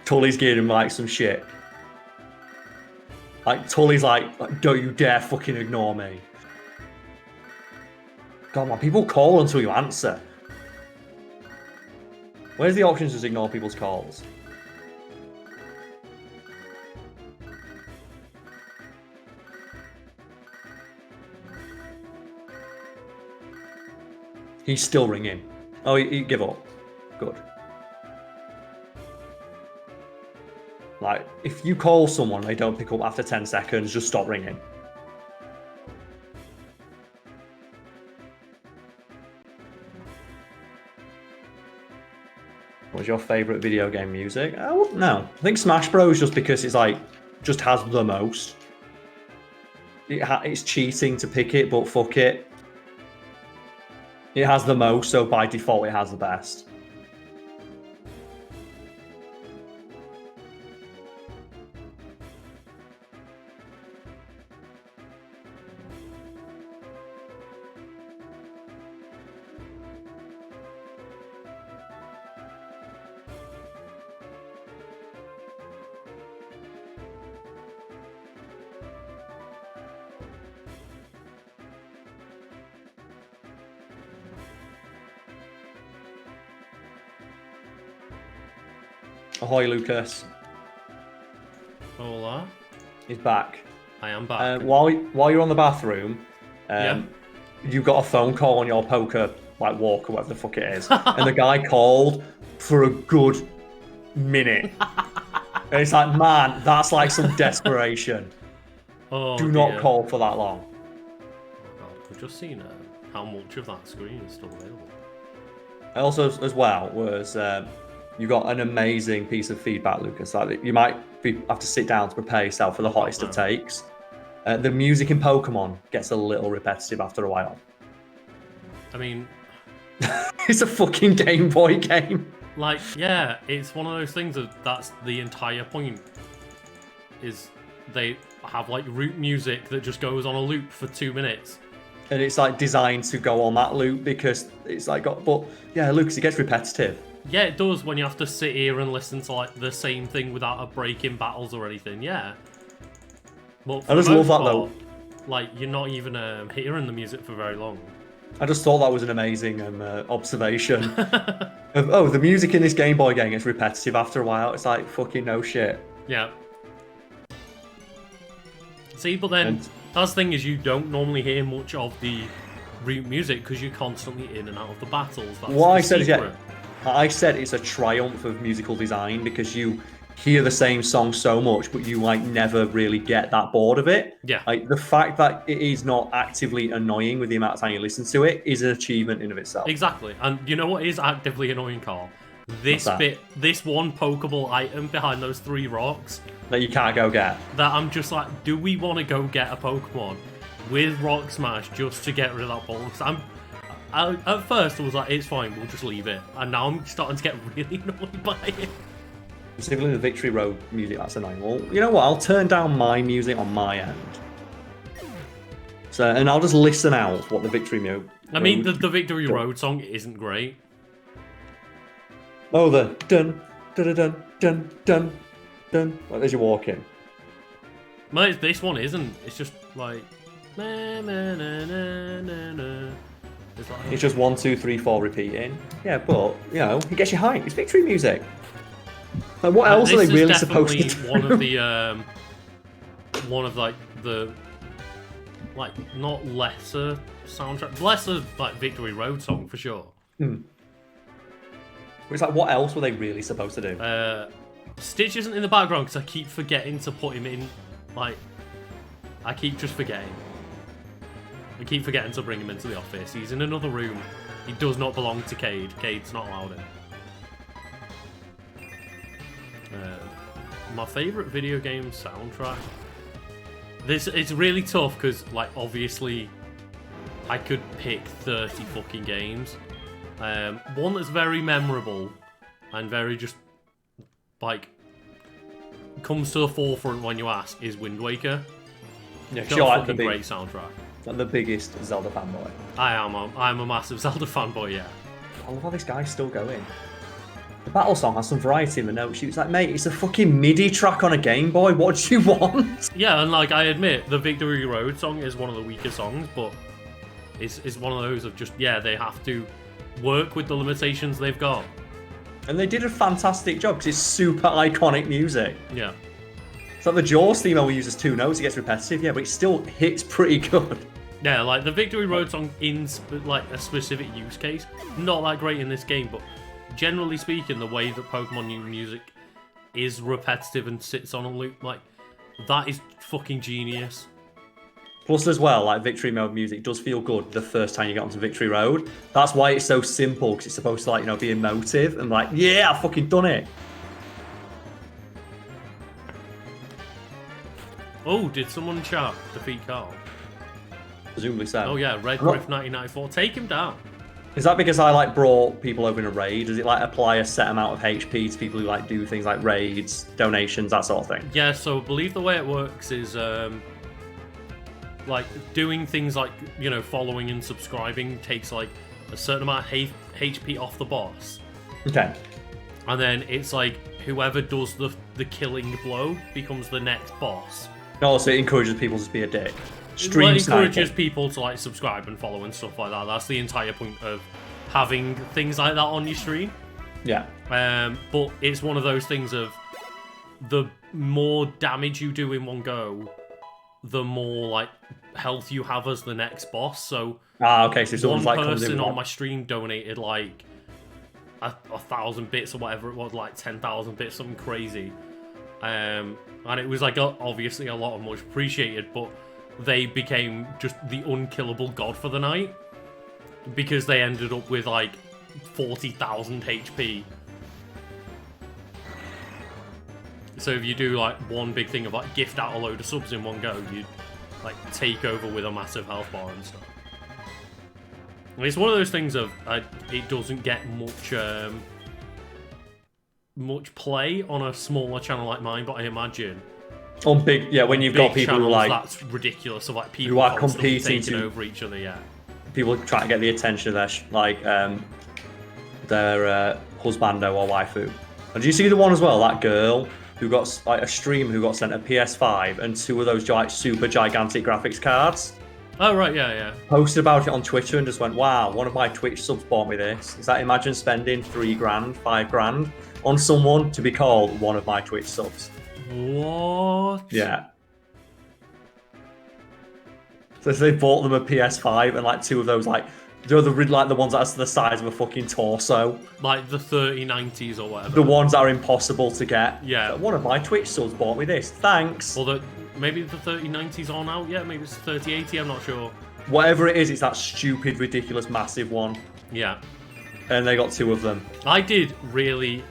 Tully's giving him like some shit. Like Tully's like, don't you dare fucking ignore me. God, man, people call until you answer. Where's the options to just ignore people's calls? He's still ringing. Oh, he give up. Good. Like, if you call someone and they don't pick up after 10 seconds, just stop ringing. What's your favourite video game music? No. I think Smash Bros. Just because it's like, just has the most. It's cheating to pick it, but fuck it. It has the most, so by default it has the best. Ahoy, Lucas. Hola. He's back. I am back. While you're on the bathroom, Yeah. you got a phone call on your poker like walk or whatever the fuck it is, and the guy called for a good minute. And it's like, man, that's like some desperation. Oh, Do not call for that long. Oh God, I've just seen how much of that screen is still available. Also, as well, was you got an amazing piece of feedback, Lucas. Like you might have to sit down to prepare yourself for the hottest of takes. The music in Pokemon gets a little repetitive after a while. I mean, it's a fucking Game Boy game. Like, yeah, it's one of those things that's the entire point. Is they have like root music that just goes on a loop for 2 minutes. And it's like designed to go on that loop because it's like but yeah, Lucas, it gets repetitive. Yeah, it does when you have to sit here and listen to like the same thing without a break in battles or anything. Yeah. But I just love that though. Like you're not even hearing the music for very long. I just thought that was an amazing observation. The music in this Game Boy game gets repetitive after a while. It's like fucking no shit. Yeah. See, but then that's the thing is you don't normally hear much of the root music because you're constantly in and out of the battles. That's what the I said is, secret. I said it's a triumph of musical design because you hear the same song so much, but you like never really get that bored of it. Yeah. Like the fact that it is not actively annoying with the amount of time you listen to it is an achievement in of itself. Exactly. And you know what is actively annoying, Carl? This one Pokeball item behind those 3 rocks that you can't go get. That I'm just like, do we want to go get a Pokemon with Rock Smash just to get rid of that ball? Because at first I was like, it's fine, we'll just leave it. And now I'm starting to get really annoyed by it. Specifically the Victory Road music, that's annoying. Well, you know what? I'll turn down my music on my end. So, and I'll just listen out what the Victory Road... I mean, the Victory Road song isn't great. Oh, the dun, dun, dun, dun, dun, dun. Like, as you're walking. No, this one isn't. It's just like... Na, na, na, na, na, na. It's just 1, 2, 3, 4 repeating. Yeah, but, you know, it gets you hyped. It's Victory music. Like, what else are they really supposed to do? One of like the not lesser soundtrack, lesser like Victory Road song for sure. It's like, what else were they really supposed to do? Stitch isn't in the background because I keep forgetting to put him in. Like, I keep just forgetting. I keep forgetting to bring him into the office. He's in another room. He does not belong to Cade. Cade's not allowed in. My favourite video game soundtrack. It's really tough because, like, obviously, I could pick 30 fucking games. One that's very memorable and very just like comes to the forefront when you ask is Wind Waker. Yeah, sure, like fucking great soundtrack. Like the biggest Zelda fanboy. I'm a massive Zelda fanboy. Yeah. I love how this guy's still going. The battle song has some variety in the note sheet. It's like, mate, it's a fucking MIDI track on a Game Boy. What do you want? Yeah, and like I admit, the Victory Road song is one of the weaker songs, but it's one of those of just, yeah, they have to work with the limitations they've got. And they did a fantastic job because it's super iconic music. Yeah. It's like the Jaws theme only uses 2 notes, it gets repetitive, yeah, but it still hits pretty good. Yeah, like the Victory Road song in like a specific use case, not that great in this game, but generally speaking, the way that Pokemon new music is repetitive and sits on a loop, like, that is fucking genius. Plus, as well, like, Victory Mode music does feel good the first time you get onto Victory Road. That's why it's so simple, because it's supposed to, like, you know, be emotive and like, yeah, I've fucking done it. Oh, did someone chat defeat Carl? Presumably so. Oh yeah, Red Griff 1994. Take him down. Is that because I like brought people over in a raid? Does it like apply a set amount of HP to people who like do things like raids, donations, that sort of thing? Yeah, so I believe the way it works is like doing things like, you know, following and subscribing takes like a certain amount of HP off the boss. Okay. And then it's like whoever does the killing blow becomes the next boss. Also, it encourages people to be a dick. It encourages people to like subscribe and follow and stuff like that. That's the entire point of having things like that on your stream. Yeah. But it's one of those things of the more damage you do in one go, the more like health you have as the next boss. So okay, so one like person on my stream donated like 1,000 bits or whatever it was, like 10,000 bits, something crazy. And it was like obviously a lot of much appreciated, but they became just the unkillable god for the night because they ended up with like 40,000 HP. So if you do like one big thing of like gift out a load of subs in one go, you like take over with a massive health bar and stuff. And it's one of those things of it doesn't get much play on a smaller channel like mine, but I imagine on big, yeah, when you've got people channels, who like that's ridiculous. So like people who are constantly competing taking to over each other, yeah. People trying to get the attention of their husbando or waifu. And do you see the one as well? That girl who got like a streamer who got sent a PS5 and 2 of those like super gigantic graphics cards. Oh right, yeah. Posted about it on Twitter and just went, "Wow, one of my Twitch subs bought me this." Is that imagine spending $3 grand, $5 grand on someone to be called one of my Twitch subs? What? Yeah. So they bought them a PS5 and like 2 of those like the ones that's the size of a fucking torso. Like the 3090s or whatever. The ones that are impossible to get. Yeah. So one of my Twitch subs bought me this. Thanks. Well, maybe the 3090s aren't out yet. Maybe it's 3080. I'm not sure. Whatever it is, it's that stupid, ridiculous, massive one. Yeah. And they got 2 of them. I did really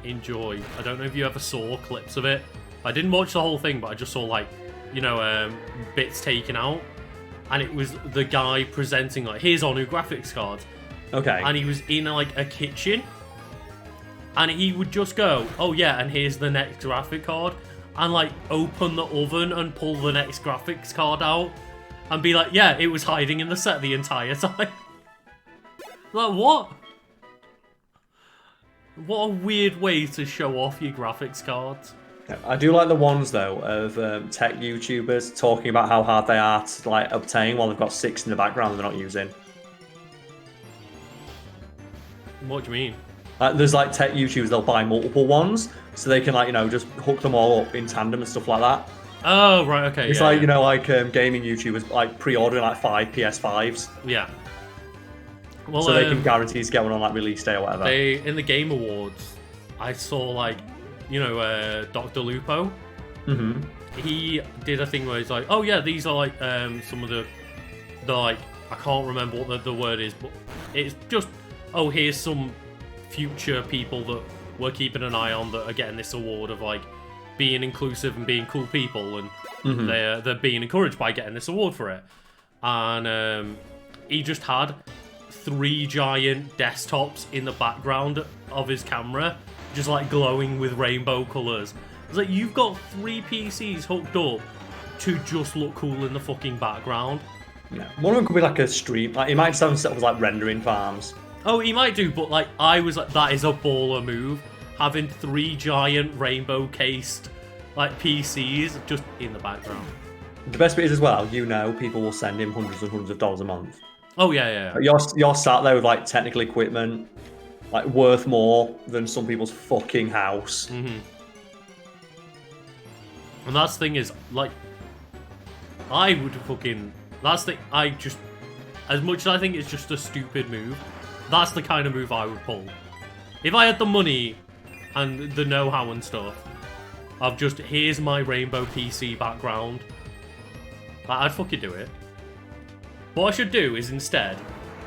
enjoy. I don't know if you ever saw clips of it. I didn't watch the whole thing, but I just saw like, bits taken out. And it was the guy presenting like, here's our new graphics card. Okay. And he was in like a kitchen. And he would just go, oh yeah, and here's the next graphic card. And like open the oven and pull the next graphics card out. And be like, yeah, it was hiding in the set the entire time. Like, what? What a weird way to show off your graphics cards. I do like the ones though of tech YouTubers talking about how hard they are to like obtain while they've got 6 in the background they're not using. What do you mean? There's like tech YouTubers, they'll buy multiple ones so they can like just hook them all up in tandem and stuff like that. Oh right, okay. It's like gaming YouTubers like pre-ordering like 5 PS5s. Yeah. Well, so they can guarantee to get one on like release day or whatever. In the Game Awards, I saw like Dr. Lupo. Mm-hmm. He did a thing where he's like, oh yeah, these are like some of the like, I can't remember what the word is, but it's just, oh, here's some future people that we're keeping an eye on that are getting this award of like being inclusive and being cool people, and they're being encouraged by getting this award for it. And he just had 3 giant desktops in the background of his camera, just like glowing with rainbow colours. It's like, you've got 3 PCs hooked up to just look cool in the fucking background. Yeah. One of them could be like a stream. Like, he might just have himself as like rendering farms. Oh, he might do, but like, I was like, that is a baller move. Having 3 giant rainbow cased like PCs just in the background. The best bit is as well, people will send him hundreds and hundreds of dollars a month. Oh yeah. You're sat there with like technical equipment, like worth more than some people's fucking house. Mm-hmm. And that's the thing is, like, I would fucking. That's the. I just. As much as I think it's just a stupid move, that's the kind of move I would pull. If I had the money and the know-how and stuff, of just, here's my rainbow PC background, I'd fucking do it. What I should do is instead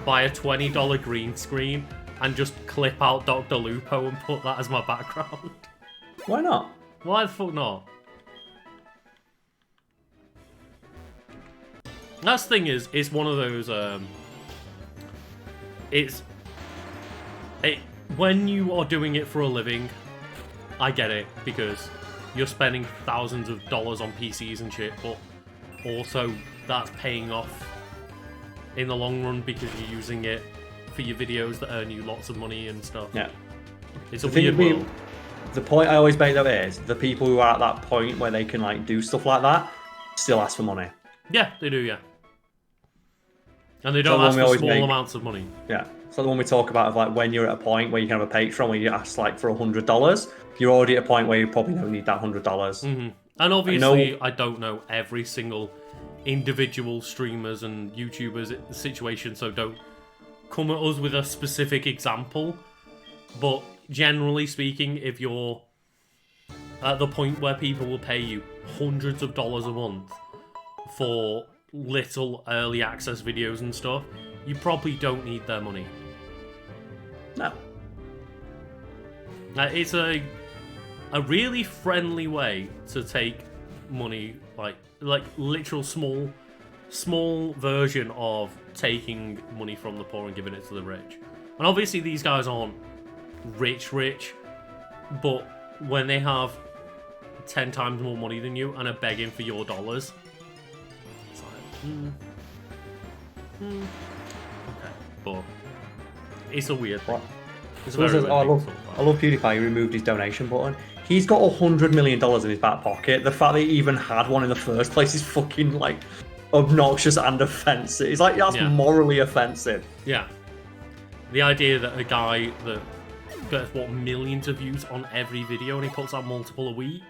buy a $20 green screen and just clip out Dr. Lupo and put that as my background. Why not? Why the fuck not? That's the thing is, it's one of those, when you are doing it for a living, I get it, because you're spending thousands of dollars on PCs and shit, but also that's paying off in the long run because you're using it for your videos that earn you lots of money and stuff. Yeah. It's a weird world. The point I always make though is, the people who are at that point where they can like do stuff like that still ask for money. Yeah, they do, yeah. And they don't ask for small amounts of money. Yeah. It's like the one we talk about of like when you're at a point where you can have a Patreon where you ask like for $100. You're already at a point where you probably don't need that $100. Mm-hmm. And obviously, I don't know every single individual streamers and YouTubers situation, so don't come at us with a specific example. But generally speaking, if you're at the point where people will pay you hundreds of dollars a month for little early access videos and stuff, you probably don't need their money. No. It's a really friendly way to take money, like literal small version of taking money from the poor and giving it to the rich. And obviously these guys aren't rich, but when they have 10 times more money than you and are begging for your dollars, it's like, okay, but it's a weird thing. It's a very weird thing I love PewDiePie. He removed his donation button. He's got $100 million in his back pocket. The fact that he even had one in the first place is fucking like obnoxious and offensive. It's like that's morally offensive. Yeah. The idea that a guy that gets millions of views on every video and he puts out multiple a week.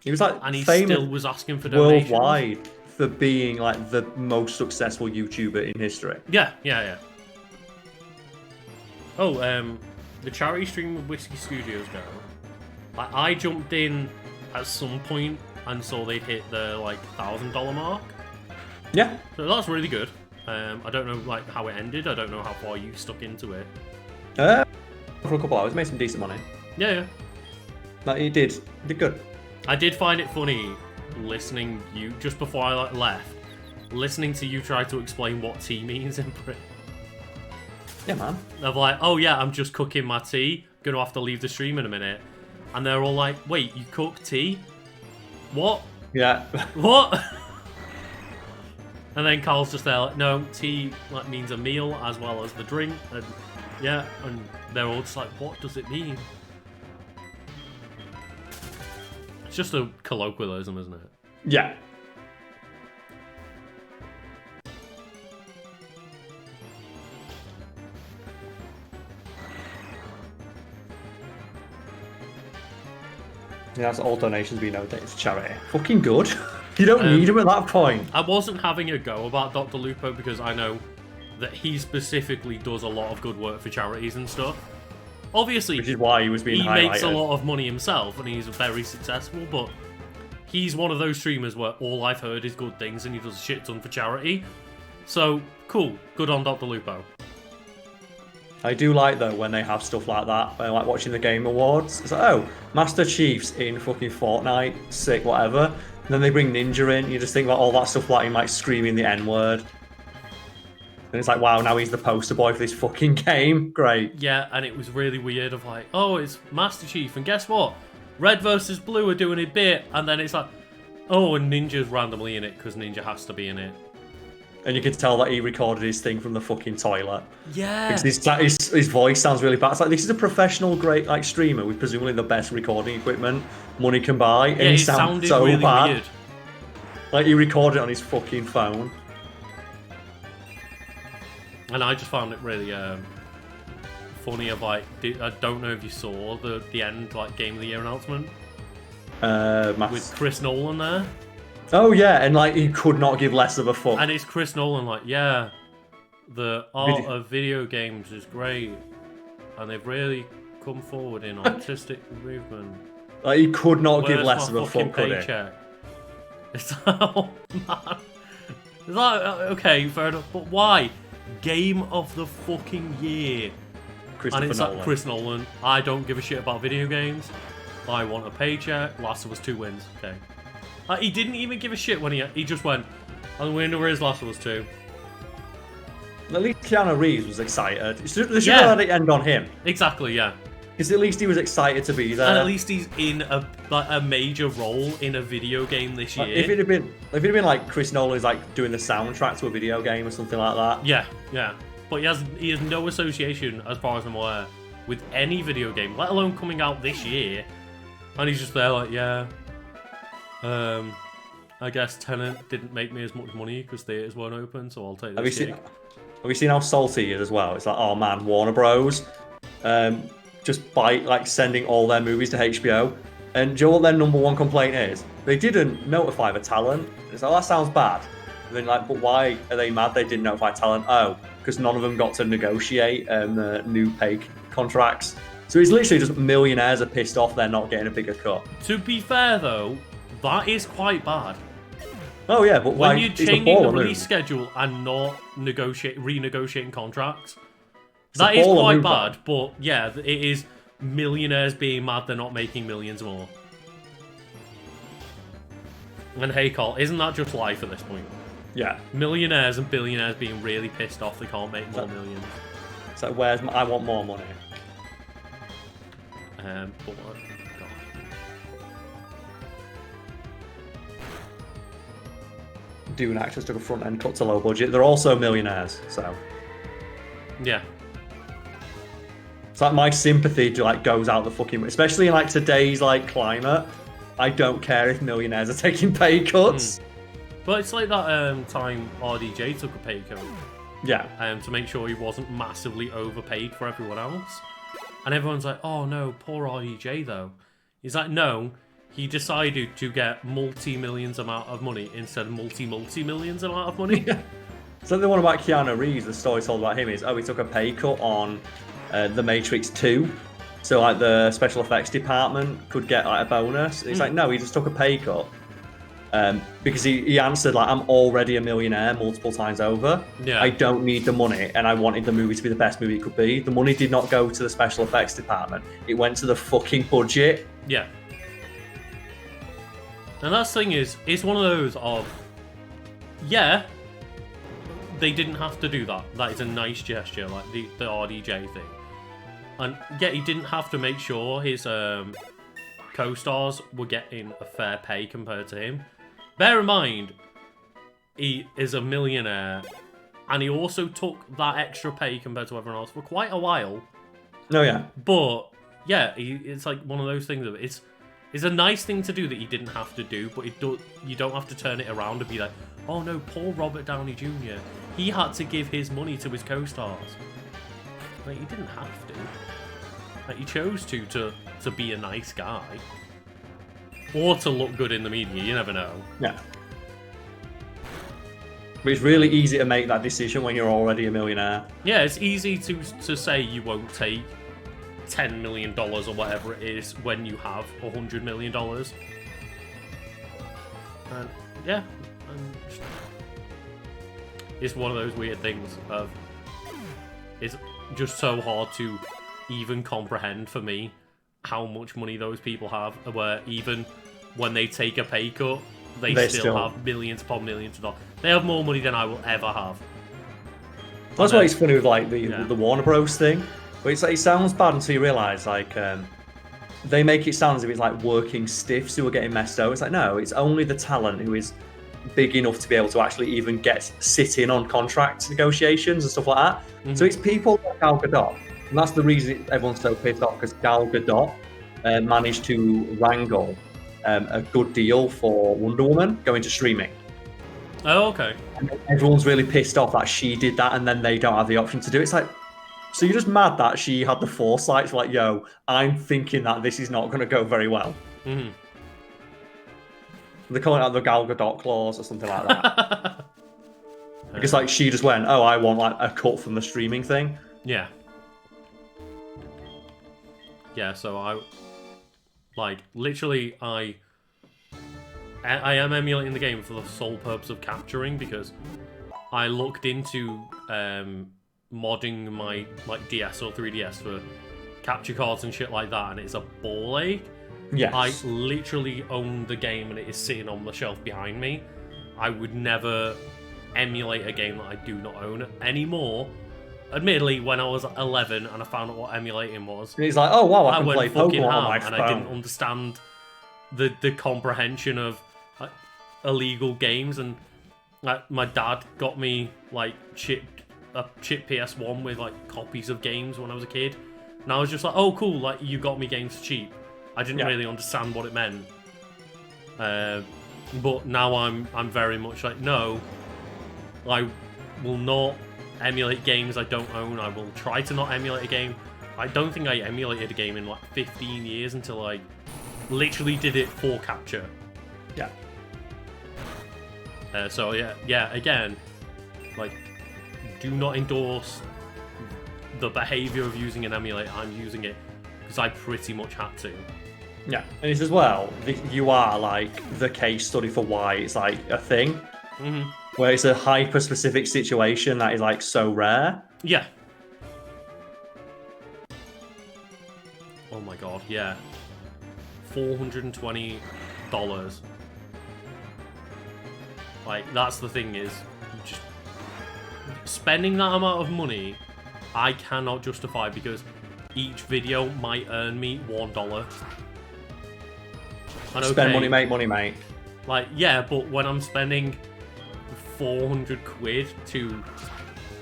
He was like, and he still was asking for donations worldwide for being like the most successful YouTuber in history. Yeah. Oh, the charity stream with Whiskey Studios go. I jumped in at some point and saw they'd hit the like $1,000 mark. Yeah. So that's really good. I don't know like how it ended. I don't know how far you stuck into it. For a couple hours, made some decent money. Yeah. Like he did good. I did find it funny listening you just before I left, listening to you try to explain what tea means in Brit. Yeah, man. They're like, oh yeah, I'm just cooking my tea. Gonna have to leave the stream in a minute. And they're all like, wait, you cook tea? What? Yeah. What? And then Carl's just there like, no, tea like means a meal as well as the drink. And yeah, and they're all just like, what does it mean? It's just a colloquialism, isn't it? Yeah. Yeah, that's all donations we know that it's charity. Fucking good. You don't need him at that point. I wasn't having a go about Dr. Lupo because I know that he specifically does a lot of good work for charities and stuff. Obviously, which is why he was being highlighted. He makes a lot of money himself and he's very successful, but he's one of those streamers where all I've heard is good things and he does a shit ton for charity. So, cool. Good on Dr. Lupo. I do like, though, when they have stuff like that, when like watching the Game Awards. It's like, oh, Master Chief's in fucking Fortnite, sick, whatever. And then they bring Ninja in, you just think about all that stuff like him like screaming the N-word. And it's like, wow, now he's the poster boy for this fucking game. Great. Yeah, and it was really weird of like, oh, it's Master Chief, and guess what? Red versus Blue are doing a bit, and then it's like, oh, and Ninja's randomly in it, because Ninja has to be in it. And you can tell that he recorded his thing from the fucking toilet. Yeah. Because his voice sounds really bad. It's like, this is a professional, great like streamer with presumably the best recording equipment money can buy. And he sounds so really bad. Weird. Like, he recorded it on his fucking phone. And I just found it really funny of like, I don't know if you saw the end like Game of the Year announcement. With Chris Nolan there. Oh yeah, and like he could not give less of a fuck. And it's Chris Nolan like, yeah, the art of video games is great, and they've really come forward in artistic movement. Like he could not give Where's less of a fuck, could he? It's like, oh man. It's like, okay, fair enough, but why? Game of the fucking year. And it's like, Chris Nolan, I don't give a shit about video games. I want a paycheck. Last of Us 2 wins. Okay. He didn't even give a shit when he just went, I'm going to where's Last of Us 2. At least Keanu Reeves was excited. They should have let it end on him. Exactly, yeah. Because at least he was excited to be there. And at least he's in a major role in a video game this year. If it had been like Chris Nolan's like doing the soundtrack to a video game or something like that. Yeah. But he has no association, as far as I'm aware, with any video game, let alone coming out this year. And he's just there like, yeah. I guess Tenet didn't make me as much money because theaters weren't open, so I'll take Have this you gig. seen how salty he is as well? It's like, oh man, Warner Bros. Just by like sending all their movies to HBO. And do you know what their number one complaint is? They didn't notify the talent. It's like, oh, that sounds bad. And then like, but why are they mad they didn't notify talent? Oh, because none of them got to negotiate the new pay contracts. So it's literally just millionaires are pissed off they're not getting a bigger cut. To be fair though, that is quite bad. Oh yeah, but when like, you're changing the release schedule and not renegotiating contracts, that is quite bad. But yeah, it is millionaires being mad they're not making millions more. And hey, Carl, isn't that just life at this point? Yeah. Millionaires and billionaires being really pissed off they can't make more millions. It's like, I want more money. But what? God. Dune actors took a front end cut to low budget. They're also millionaires, so yeah. It's like my sympathy like goes out the fucking, especially in like today's like climate. I don't care if millionaires are taking pay cuts. But it's like that time RDJ took a pay cut. Yeah. To make sure he wasn't massively overpaid for everyone else. And everyone's like, oh no, poor RDJ though. He's like, no, he decided to get multi-millions amount of money instead of multi-millions amount of money. So the one about Keanu Reeves, the story told about him is, he took a pay cut on The Matrix 2. So like the special effects department could get like a bonus. It's like, no, he just took a pay cut. Because he answered like, I'm already a millionaire multiple times over. Yeah. I don't need the money, and I wanted the movie to be the best movie it could be. The money did not go to the special effects department. It went to the fucking budget. Yeah. And that thing is, it's one of those of, yeah, they didn't have to do that. That is a nice gesture, like the RDJ thing. And yeah, he didn't have to make sure his co-stars were getting a fair pay compared to him. Bear in mind, he is a millionaire, and he also took that extra pay compared to everyone else for quite a while. Oh yeah. But yeah, it's like one of those things of it's a nice thing to do that he didn't have to do, but you don't have to turn it around and be like, oh no, poor Robert Downey Jr. He had to give his money to his co-stars. Like, he didn't have to. Like, he chose to be a nice guy. Or to look good in the media, you never know. Yeah. But it's really easy to make that decision when you're already a millionaire. Yeah, it's easy to say you won't take $10 million or whatever it is when you have $100 million. And yeah, it's one of those weird things of it's just so hard to even comprehend for me how much money those people have, where even when they take a pay cut, they still have millions upon millions of dollars. They have more money than I will ever have. That's why it's funny with like the Warner Bros thing. But it's like, it sounds bad until you realise like they make it sound as if it's like working stiffs who are getting messed over. It's like, no, it's only the talent who is big enough to be able to actually even sit in on contract negotiations and stuff like that. Mm-hmm. So it's people like Gal Gadot. And that's the reason everyone's so pissed off, because Gal Gadot managed to wrangle a good deal for Wonder Woman going to streaming. Oh, okay. And everyone's really pissed off that she did that and then they don't have the option to do it. It's like, so you're just mad that she had the foresight to like, yo, I'm thinking that this is not going to go very well. Mm-hmm. They're calling it the Gal Gadot clause or something like that. Because like she just went, oh, I want like a cut from the streaming thing. Yeah. Yeah, so I am emulating the game for the sole purpose of capturing, because I looked into modding my like DS or 3DS for capture cards and shit like that, and it's a ball ache. Yes. I literally own the game and it is sitting on the shelf behind me. I would never emulate a game that I do not own anymore. Admittedly, when I was 11 and I found out what emulating was, and he's like, "Oh wow, I can play fucking Pokémon on my phone," phone." And I didn't understand the comprehension of illegal games. And my dad got me like a chip PS1 with like copies of games when I was a kid, and I was just like, "Oh cool, like you got me games cheap." I didn't really understand what it meant. But now I'm very much like, no, I will not emulate games I don't own. I will try to not emulate a game. I don't think I emulated a game in like 15 years until I literally did it for capture. Yeah. So yeah, again, like, do not endorse the behavior of using an emulator. I'm using it because I pretty much had to. Yeah, and it's as well, you are like the case study for why it's like a thing, where it's a hyper-specific situation that is like so rare. Yeah. Oh my god, yeah. $420. Like, that's the thing is, just spending that amount of money, I cannot justify because each video might earn me $1. And Spend money, make money, mate. Like, yeah, but when I'm spending 400 quid to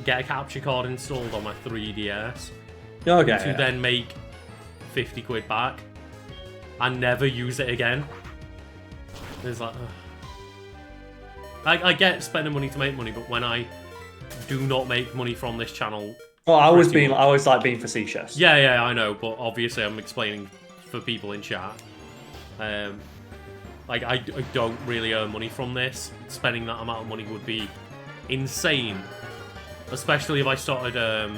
get a capture card installed on my 3DS, okay, then make 50 quid back and never use it again, it's like, I get spending money to make money, but when I do not make money from this channel, well, I was like being facetious. Yeah, I know, but obviously I'm explaining for people in chat. Like, I don't really earn money from this. Spending that amount of money would be insane, especially if I started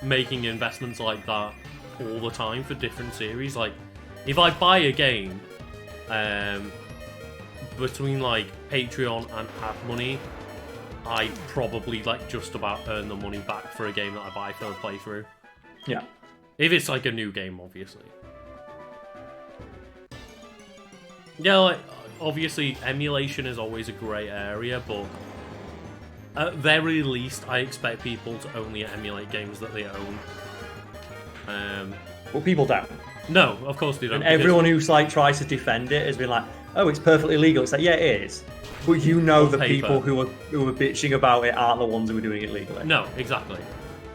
making investments like that all the time for different series. Like, if I buy a game between like Patreon and ad money, I probably like just about earn the money back for a game that I buy for a playthrough. Yeah. If it's like a new game, obviously. Yeah, like, obviously emulation is always a grey area, but at very least I expect people to only emulate games that they own. Well, people don't. No, of course they don't. And everyone who's like tries to defend it has been like, oh, it's perfectly legal. It's like, yeah, it is. But you know the people who are bitching about it aren't the ones who are doing it legally. No, exactly.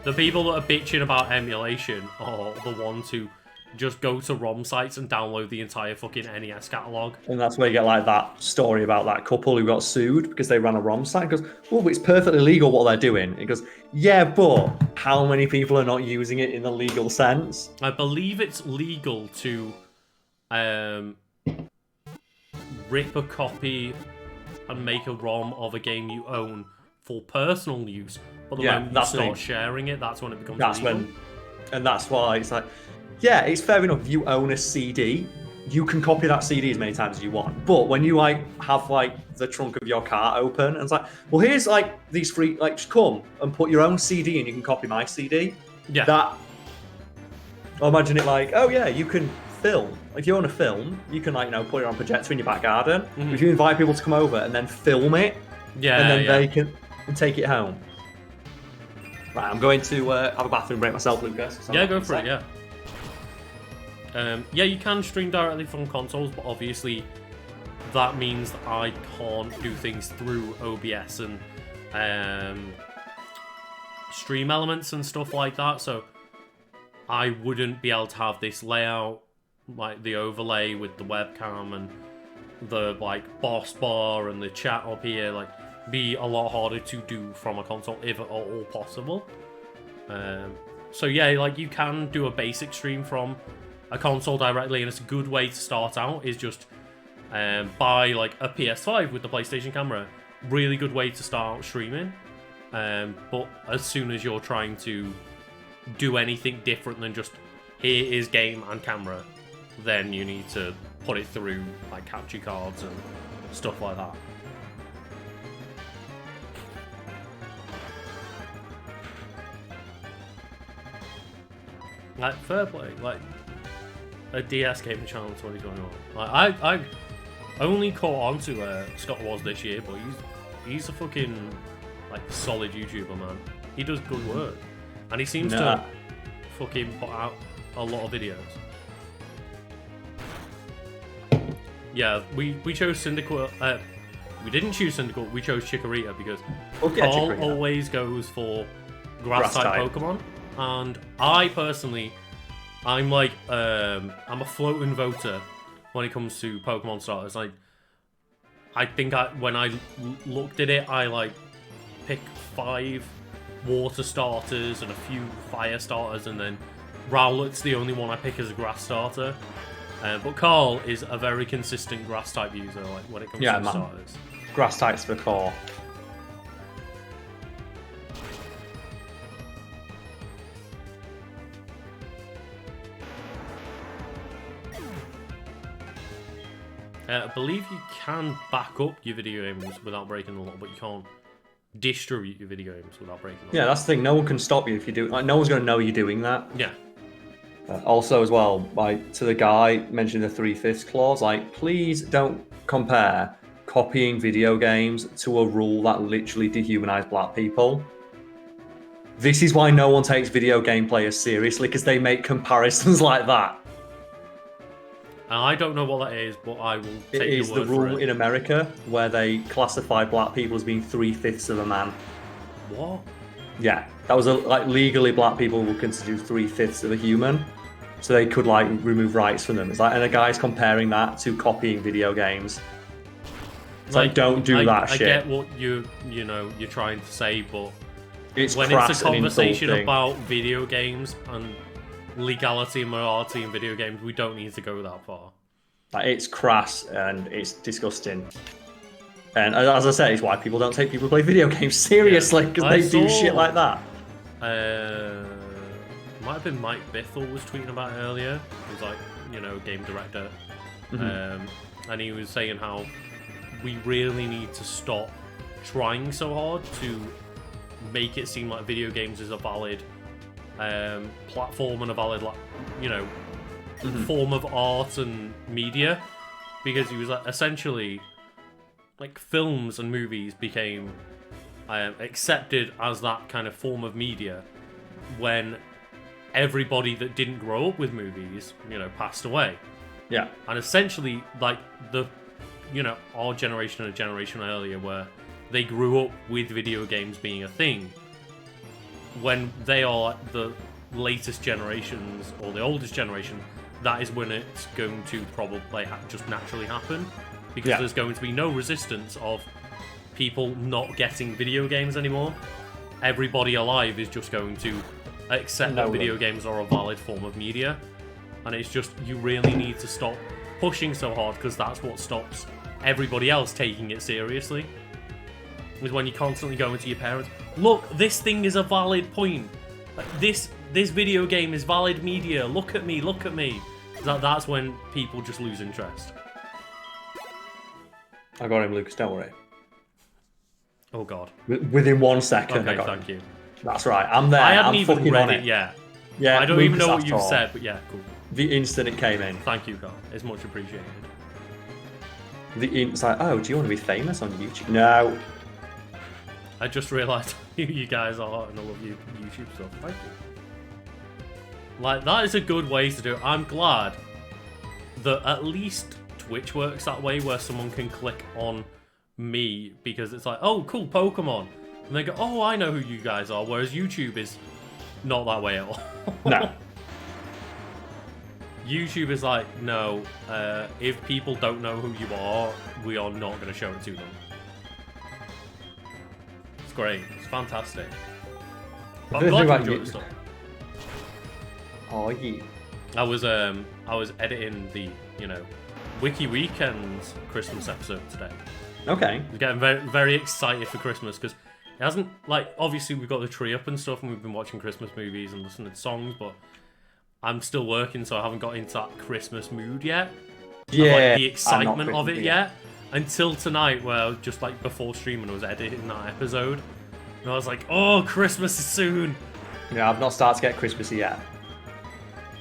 The people that are bitching about emulation are the ones who just go to ROM sites and download the entire fucking NES catalog. And that's where you get like that story about that couple who got sued because they ran a ROM site. It goes, oh, it's perfectly legal what they're doing. It goes, yeah, but how many people are not using it in the legal sense? I believe it's legal to rip a copy and make a ROM of a game you own for personal use. But the moment you start sharing it, that's when it becomes legal. And that's why it's like, yeah, it's fair enough. If you own a CD, you can copy that CD as many times as you want. But when you like have like the trunk of your car open and it's like, well, here's like these free, like, just come and put your own CD and you can copy my CD. Yeah. That. I imagine it like, oh yeah, you can film. If you own a film, you can like, you know, put it on a projector in your back garden. Mm-hmm. If you invite people to come over and then film it, yeah, and then they can take it home. Right, I'm going to have a bathroom break myself, Lucas. Yeah, go for it. Yeah. Yeah, you can stream directly from consoles, but obviously that means that I can't do things through OBS and stream elements and stuff like that. So I wouldn't be able to have this layout, like the overlay with the webcam and the like boss bar and the chat up here, like be a lot harder to do from a console if at all possible. So yeah, like you can do a basic stream from a console directly, and it's a good way to start out is just buy like a PS5 with the PlayStation camera. Really good way to start streaming. But as soon as you're trying to do anything different than just here is game and camera, then you need to put it through like capture cards and stuff like that. Like fair play, like a DS gaming channel in 2021. Like I only caught on to Scott Wars this year, but he's a fucking like solid YouTuber, man. He does good work, and he seems to fucking put out a lot of videos. Yeah, we chose Syndicate. We didn't choose Syndicate. We chose Chikorita because Carl always goes for grass type Pokemon, and I personally, I'm like, I'm a floating voter when it comes to Pokemon starters. Like, I think when I looked at it, I like pick 5 water starters and a few fire starters, and then Rowlet's the only one I pick as a grass starter. But Carl is a very consistent grass type user, like when it comes to starters. Grass types for core. I believe you can back up your video games without breaking the law, but you can't distribute your video games without breaking the law. Yeah, that's the thing. No one can stop you if you do. Like, no one's going to know you're doing that. Yeah. Also, as well, like to the guy mentioning the 3/5 clause, like please don't compare copying video games to a rule that literally dehumanized black people. This is why no one takes video game players seriously, because they make comparisons like that. I don't know what that is, but I will take It is your word the rule for it. in America where they classify black people as being 3/5 of a man. What? Yeah, that was like legally black people were considered 3/5 of a human, so they could like remove rights from them. It's like, and a guy's comparing that to copying video games. It's like don't do that shit. I get what you're trying to say, but It's when crass it's a conversation and insulting. about video games and legality and morality in video games, we don't need to go that far. Like, it's crass and it's disgusting. And as I said, it's why people don't take people who play video games seriously, because they do shit like that. Might have been Mike Bithell was tweeting about it earlier. He was like, game director. And he was saying how we really need to stop trying so hard to make it seem like video games is a valid platform and a valid, form of art and media, because he was like, essentially, like, films and movies became accepted as that kind of form of media when everybody that didn't grow up with movies, passed away. Yeah. And essentially, like, our generation and a generation earlier, where they grew up with video games being a thing, when they are like the latest generations or the oldest generation, that is when it's going to probably just naturally happen, because there's going to be no resistance of people not getting video games anymore. Everybody alive is just going to accept that video games are a valid form of media, and it's just, you really need to stop pushing so hard, because that's what stops everybody else taking it seriously. Is when you constantly go into your parents, look, this thing is a valid point. Like, this video game is valid media. Look at me. That's when people just lose interest. I got him, Lucas. Don't worry. Oh God. Within 1 second. Okay, I got thank him. you. That's right. I'm there. I hadn't I'm even fucking read on it yet. Yeah. I don't even know Lucas what you've after all. said, but yeah, cool. The instant it came in. Thank you, Carl. It's much appreciated. It's like, oh, do you want to be famous on YouTube? No. I just realised who you guys are, and I love you YouTube stuff. Thank you. Like, that is a good way to do it. I'm glad that at least Twitch works that way, where someone can click on me, because it's like, oh, cool, Pokemon. And they go, oh, I know who you guys are, whereas YouTube is not that way at all. No. YouTube is like, no, if people don't know who you are, we are not going to show it to them. It's great. It's fantastic. But I'm glad you enjoyed the stuff. Oh, yeah. I was editing the, Wiki Weekend's Christmas episode today. Okay. I was getting very, very excited for Christmas, because it hasn't, like, obviously we've got the tree up and stuff, and we've been watching Christmas movies and listening to songs, but I'm still working, so I haven't got into that Christmas mood yet. Yeah. Of, like, the excitement of it yet. Until tonight, where just, like, before streaming, I was editing that episode. And I was like, oh, Christmas is soon. Yeah, I've not started to get Christmassy yet.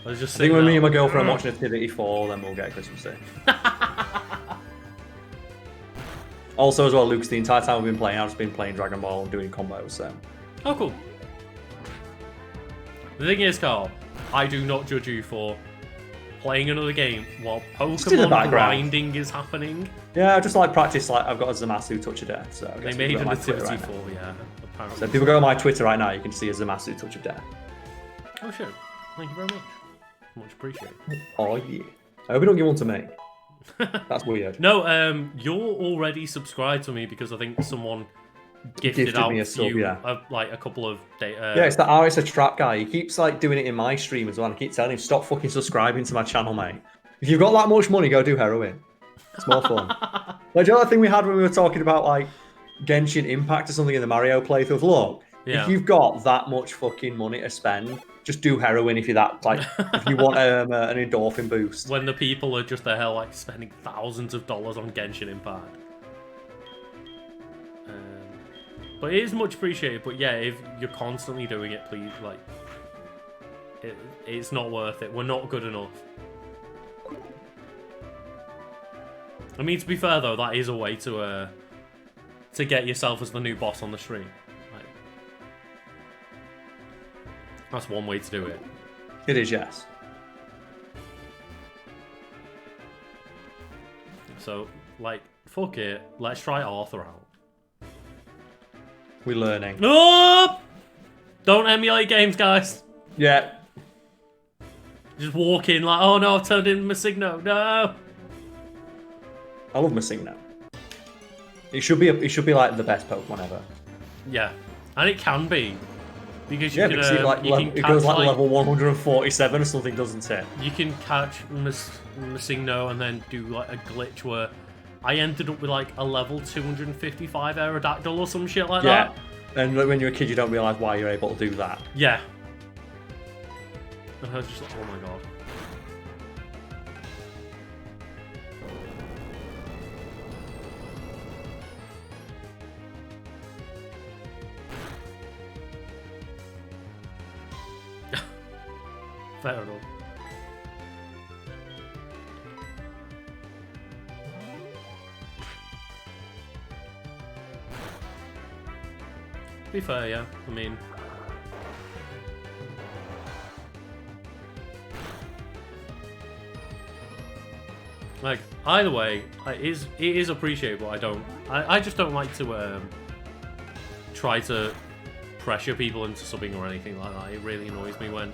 I was just I think when me and my girlfriend are watching. watching Activity 4, then we'll get Christmassy. Also, as well, Lucas, the entire time we've been playing, I've just been playing Dragon Ball and doing combos, so... Oh, cool. The thing is, Carl, I do not judge you for playing another game while Pokemon grinding is happening. Yeah, just like practice, like I've got a Zamasu touch of death, so... They made a nativity for, yeah, apparently. So if people go on my Twitter right now, you can see a Zamasu touch of death. Oh, shit. Thank you very much. Much appreciated. Oh, yeah. I hope you don't give one to me. That's weird. No, you're already subscribed to me because I think someone gifted out me a sub, yeah. like a couple of data. Yeah, it's the It's a trap guy. He keeps like doing it in my stream as well. I keep telling him, stop fucking subscribing to my channel, mate. If you've got that much money, go do heroin. It's more fun. Like the other thing we had when we were talking about like Genshin Impact or something in the Mario playthrough. Look, if you've got that much fucking money to spend, just do heroin if you're that like if you want an endorphin boost. When the people are just the hell like spending thousands of dollars on Genshin Impact. But it is much appreciated. But yeah, if you're constantly doing it, please, like, it's not worth it. We're not good enough. I mean, to be fair though, that is a way to get yourself as the new boss on the stream. Like, that's one way to do it. It is, yes. So, like, fuck it. Let's try Arthur out. We're learning. No! Don't emulate games, guys. Yeah. Just walk in like, oh no, I've turned in Masigno. No. I love Masigno. It should be like the best Pokemon ever. Yeah, and it can be because you can. Because it goes like level 147 or something, doesn't it? You can catch Masigno and then do like a glitch where I ended up with like a level 255 Aerodactyl or some shit like that. Yeah, and when you're a kid, you don't realise why you're able to do that. Yeah. And I was just like, oh my god. Fair enough. To be fair, yeah. I mean, like either way, it is appreciable. I just don't like to try to pressure people into subbing or anything like that. It really annoys me when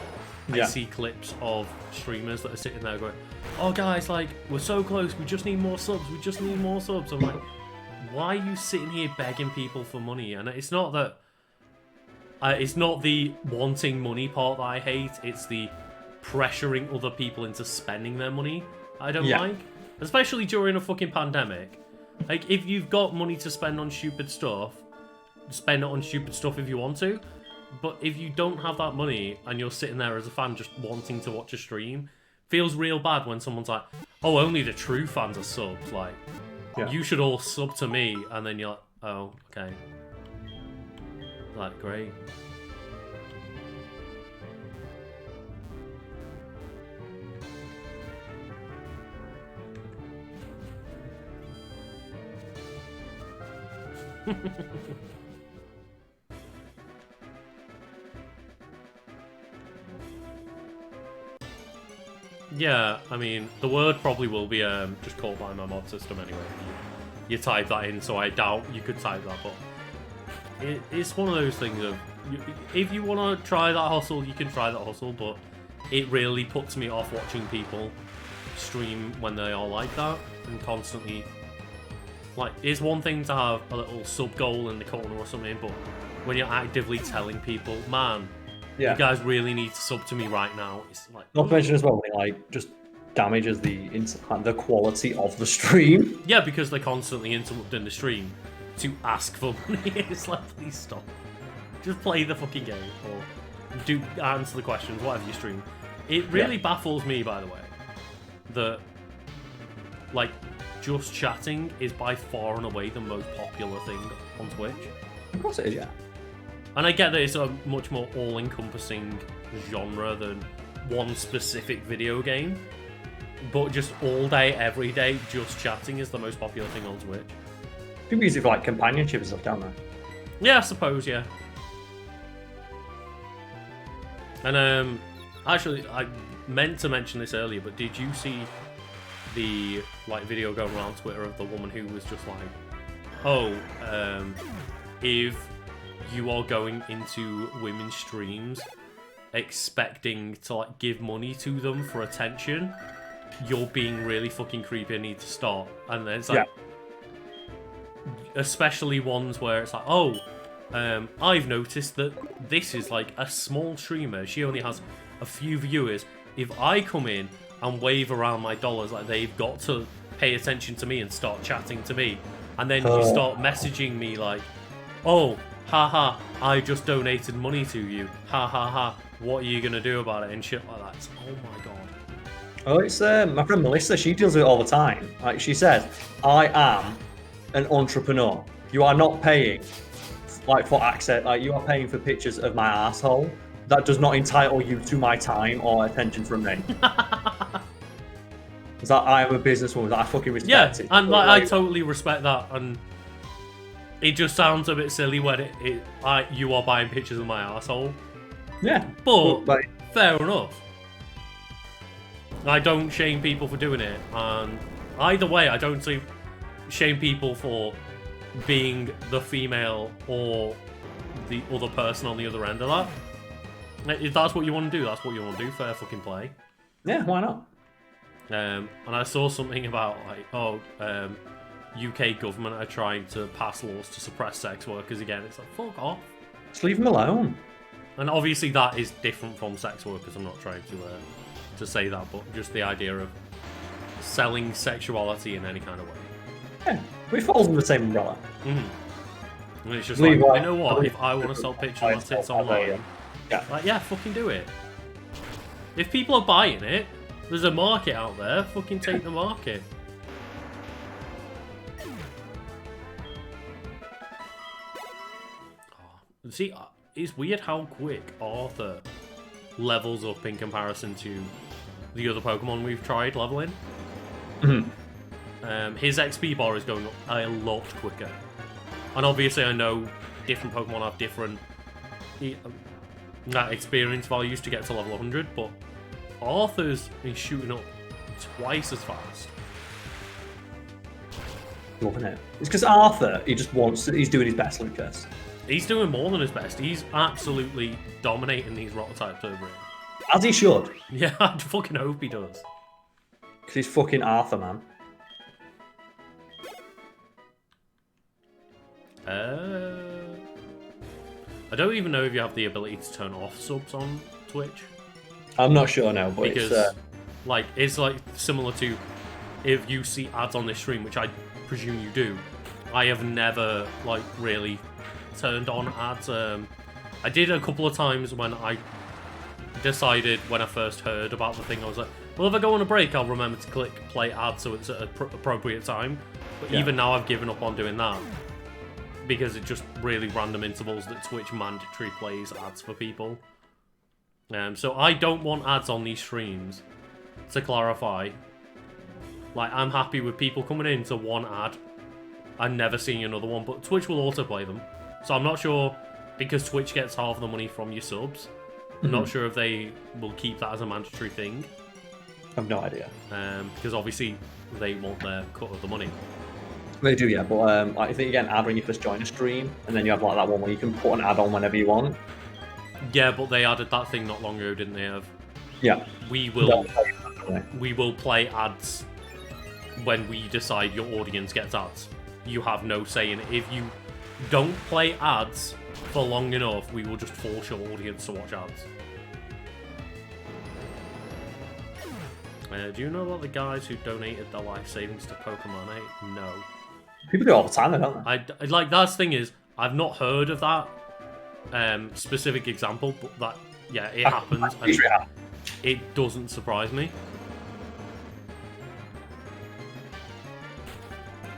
I see clips of streamers that are sitting there going, "Oh, guys, like we're so close. We just need more subs. We just need more subs." I'm like, why are you sitting here begging people for money? And it's not that. It's not the wanting money part that I hate. It's the pressuring other people into spending their money I don't like. Especially during a fucking pandemic. Like, if you've got money to spend on stupid stuff, spend it on stupid stuff if you want to. But if you don't have that money and you're sitting there as a fan just wanting to watch a stream, feels real bad when someone's like, oh, only the true fans are subs. Like, you should all sub to me. And then you're like, oh, okay. Like, great. Yeah, I mean, the word probably will be just called by my mod system anyway. You type that in, so I doubt you could type that, but it's one of those things of, if you want to try that hustle, you can try that hustle, but it really puts me off watching people stream when they are like that and constantly. Like, it's one thing to have a little sub goal in the corner or something, but when you're actively telling people, man, you guys really need to sub to me right now, it's like. Not to mention as well, when it, like, just damages the quality of the stream. Yeah, because they're constantly interrupting the stream to ask for money. It's like, please stop. Just play the fucking game or do answer the questions, whatever you stream. It really baffles me, by the way, that, like, just chatting is by far and away the most popular thing on Twitch. Of course it is, yeah. And I get that it's a much more all-encompassing genre than one specific video game, but just all day, every day, just chatting is the most popular thing on Twitch. People use it for like companionship and stuff, don't they? Yeah, I suppose, yeah. And actually, I meant to mention this earlier, but did you see the like video going around Twitter of the woman who was just like, oh, if you are going into women's streams expecting to like give money to them for attention, you're being really fucking creepy, I need to stop. And then it's like, especially ones where it's like, oh, I've noticed that this is like a small streamer. She only has a few viewers. If I come in and wave around my dollars, like they've got to pay attention to me and start chatting to me. And then you start messaging me like, oh, haha, I just donated money to you. Ha ha ha. What are you going to do about it? And shit like that. It's, oh my god. Oh, it's my friend Melissa. She deals with it all the time. Like she says, I am an entrepreneur. You are not paying like for access. Like you are paying for pictures of my asshole. That does not entitle you to my time or attention from me. It's like I am a businesswoman that I fucking respect. Yeah, and like I totally respect that. And it just sounds a bit silly when you are buying pictures of my asshole. Yeah, but like, fair enough. I don't shame people for doing it, and either way, I don't shame people for being the female or the other person on the other end of that. If that's what you want to do, that's what you want to do. Fair fucking play. Yeah, why not? And I saw something about like, UK government are trying to pass laws to suppress sex workers again. It's like, fuck off. Just leave them alone. And obviously that is different from sex workers. I'm not trying to say that, but just the idea of selling sexuality in any kind of way. Yeah, it falls under the same umbrella. And it's just like, you know what? If I want to sell pictures of my tits online, yeah, fucking do it. If people are buying it, there's a market out there. Fucking take the market. See, it's weird how quick Arthur levels up in comparison to the other Pokemon we've tried leveling. His XP bar is going up a lot quicker. And obviously I know different Pokemon have different experience values to get to level 100, but Arthur's is shooting up twice as fast. Loving it. It's because Arthur, he's doing his best, Lucas. He's doing more than his best. He's absolutely dominating these rock types over here. As he should. Yeah, I fucking hope he does. Because he's fucking Arthur, man. I don't even know if you have the ability to turn off subs on Twitch. I'm not sure now, but because, it's like similar to if you see ads on this stream, which I presume you do. I have never like really turned on ads. I did a couple of times when I decided when I first heard about the thing. I was like, well, if I go on a break, I'll remember to click play ads so it's at an appropriate time. But even now, I've given up on doing that because it's just really random intervals that Twitch mandatory plays ads for people. So I don't want ads on these streams, to clarify. Like, I'm happy with people coming in to one ad and never seeing another one, but Twitch will autoplay them. So I'm not sure, because Twitch gets half the money from your subs, I'm not sure if they will keep that as a mandatory thing. I've no idea. Because obviously they want their cut of the money. They do, yeah, but I think you get an ad when you first join a stream, and then you have like that one where you can put an ad on whenever you want. Yeah, but they added that thing not long ago, didn't they? Yeah. We will play ads when we decide your audience gets ads. You have no say in it. If you don't play ads for long enough, we will just force your audience to watch ads. Do you know about the guys who donated their life savings to Pokemon 8? No. People do it all the time, don't they? Like, that's the thing is, I've not heard of that specific example, but that, yeah, it happens. And it doesn't surprise me.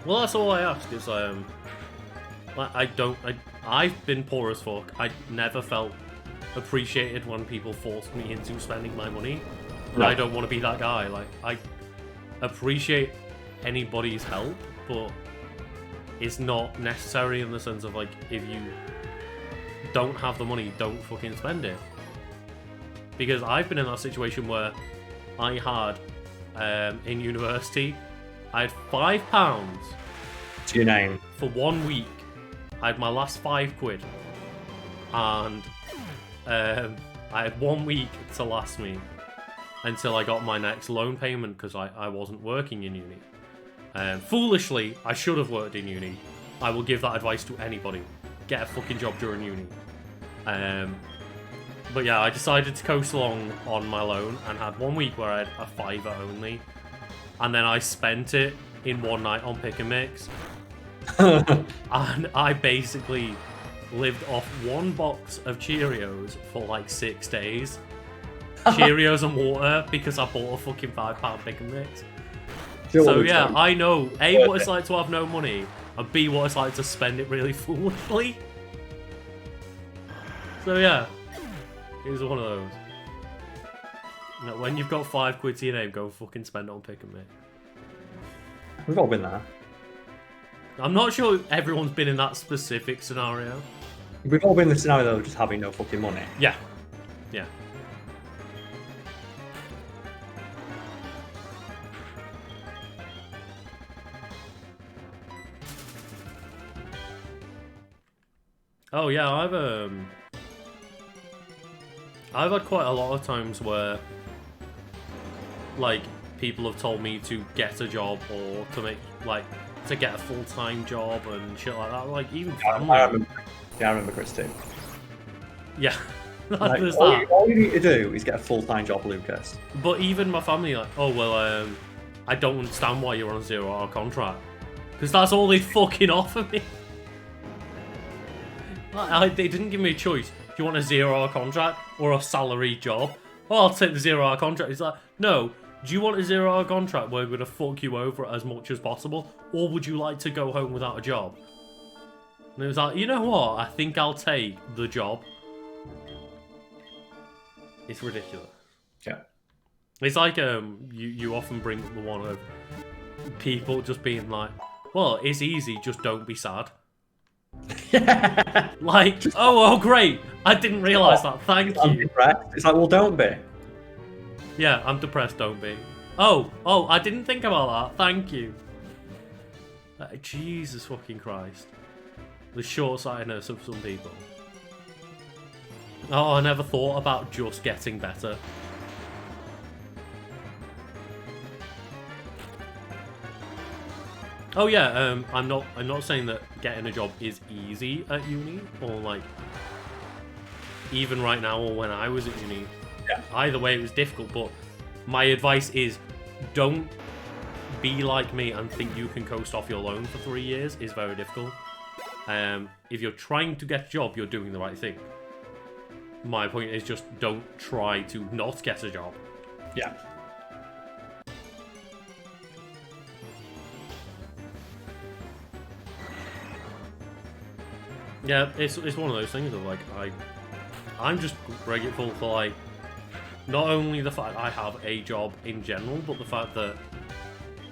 Well, that's all I ask is, I've been poor as fuck. I never felt appreciated when people forced me into spending my money. And I don't want to be that guy. Like, I appreciate anybody's help, but it's not necessary in the sense of, like, if you don't have the money, don't fucking spend it. Because I've been in that situation where I had, in university, I had £5 to your name for 1 week. I had my last £5, and I had 1 week to last me, until I got my next loan payment because I wasn't working in uni. Foolishly, I should have worked in uni. I will give that advice to anybody. Get a fucking job during uni. But yeah, I decided to coast along on my loan and had 1 week where I had a fiver only. And then I spent it in one night on Pick and Mix. And I basically lived off 1 box of Cheerios for like 6 days. Cheerios and water because I bought a fucking £5 Pick and Mix. So yeah, I know A, what it's like to have no money, and B, what it's like to spend it really foolishly. So yeah, it was one of those. You know, when you've got £5 to your name, go fucking spend it on Pick and Mix. We've all been there. I'm not sure everyone's been in that specific scenario. We've all been in the scenario of just having no fucking money. Yeah. Yeah. Oh yeah, I've had quite a lot of times where like people have told me to get a job or to get a full-time job and shit like that. Like even family. I remember Chris too. Yeah. Like, There's all that. all you need to do is get a full-time job, Lucas. But even my family, like, oh well, I don't understand why you're on a 0-hour contract because that's all they fucking offer me. They didn't give me a choice. Do you want a 0-hour contract or a salary job? Oh, I'll take the 0-hour contract. It's like, no. Do you want a 0-hour contract where we're going to fuck you over as much as possible? Or would you like to go home without a job? And it was like, you know what? I think I'll take the job. It's ridiculous. Yeah. It's like you often bring up the one of people just being like, well, it's easy, just don't be sad. Like, oh great, I didn't realise that, thank I'm you. depressed. It's like, well, don't be. Yeah, I'm depressed, don't be. Oh, I didn't think about that, thank you. Jesus fucking Christ. The short-sightedness of some people. Oh, I never thought about just getting better. Oh yeah, I'm not saying that getting a job is easy at uni, or like even right now or when I was at uni. Yeah. Either way, it was difficult. But my advice is, don't be like me and think you can coast off your loan for 3 years. It's very difficult. If you're trying to get a job, you're doing the right thing. My point is just don't try to not get a job. Yeah. Yeah, it's one of those things of like I'm just grateful for like not only the fact I have a job in general, but the fact that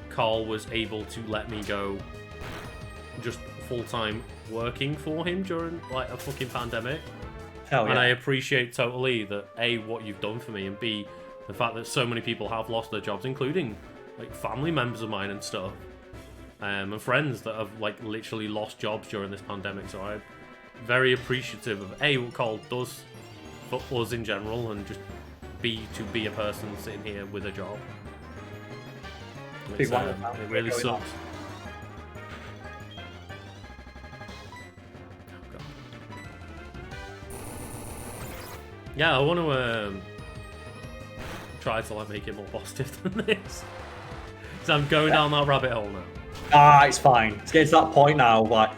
Carl was able to let me go just full-time working for him during like a fucking pandemic. Hell yeah. And I appreciate totally that A, what you've done for me, and B, the fact that so many people have lost their jobs, including like family members of mine and stuff. And friends that have like literally lost jobs during this pandemic. So I'm very appreciative of A, what Carl does for us in general, and just B, to be a person sitting here with a job. It really sucks. Oh, God. Yeah, I want to try to like make it more positive than this. So I'm going down that rabbit hole now. Ah, it's fine. It's getting to that point now, like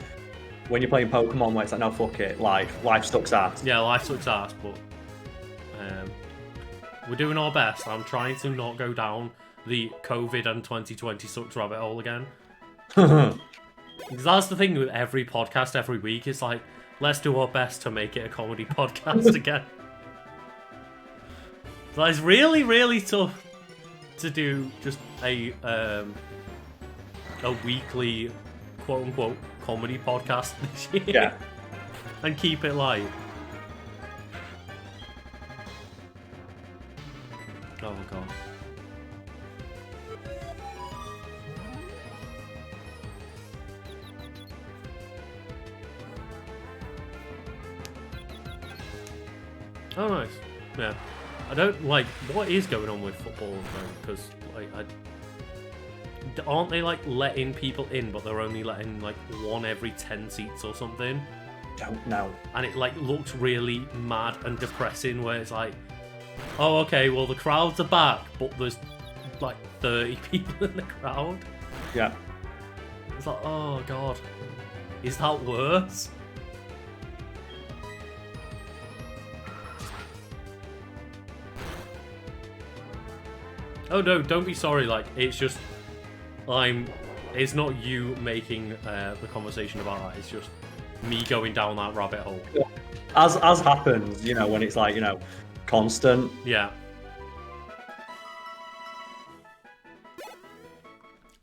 when you're playing Pokemon, where it's like, no, fuck it, life sucks ass. Yeah, life sucks ass, but we're doing our best. I'm trying to not go down the COVID and 2020 sucks rabbit hole again. Because that's the thing with every podcast every week. It's like, let's do our best to make it a comedy podcast again. So it's really, really tough to do just a weekly quote-unquote comedy podcast this year. Yeah. And keep it light. Oh god. Oh nice. Yeah. I don't like what is going on with football because like aren't they like letting people in, but they're only letting like 1 every 10 seats or something? Don't know. And it like looks really mad and depressing where it's like, oh okay, well the crowds are back, but there's like 30 people in the crowd. Yeah. It's like, oh god, is that worse? Oh no, don't be sorry, like, it's just, it's not you making the conversation about that, it's just me going down that rabbit hole. As happens, you know, when it's like, you know, constant. Yeah.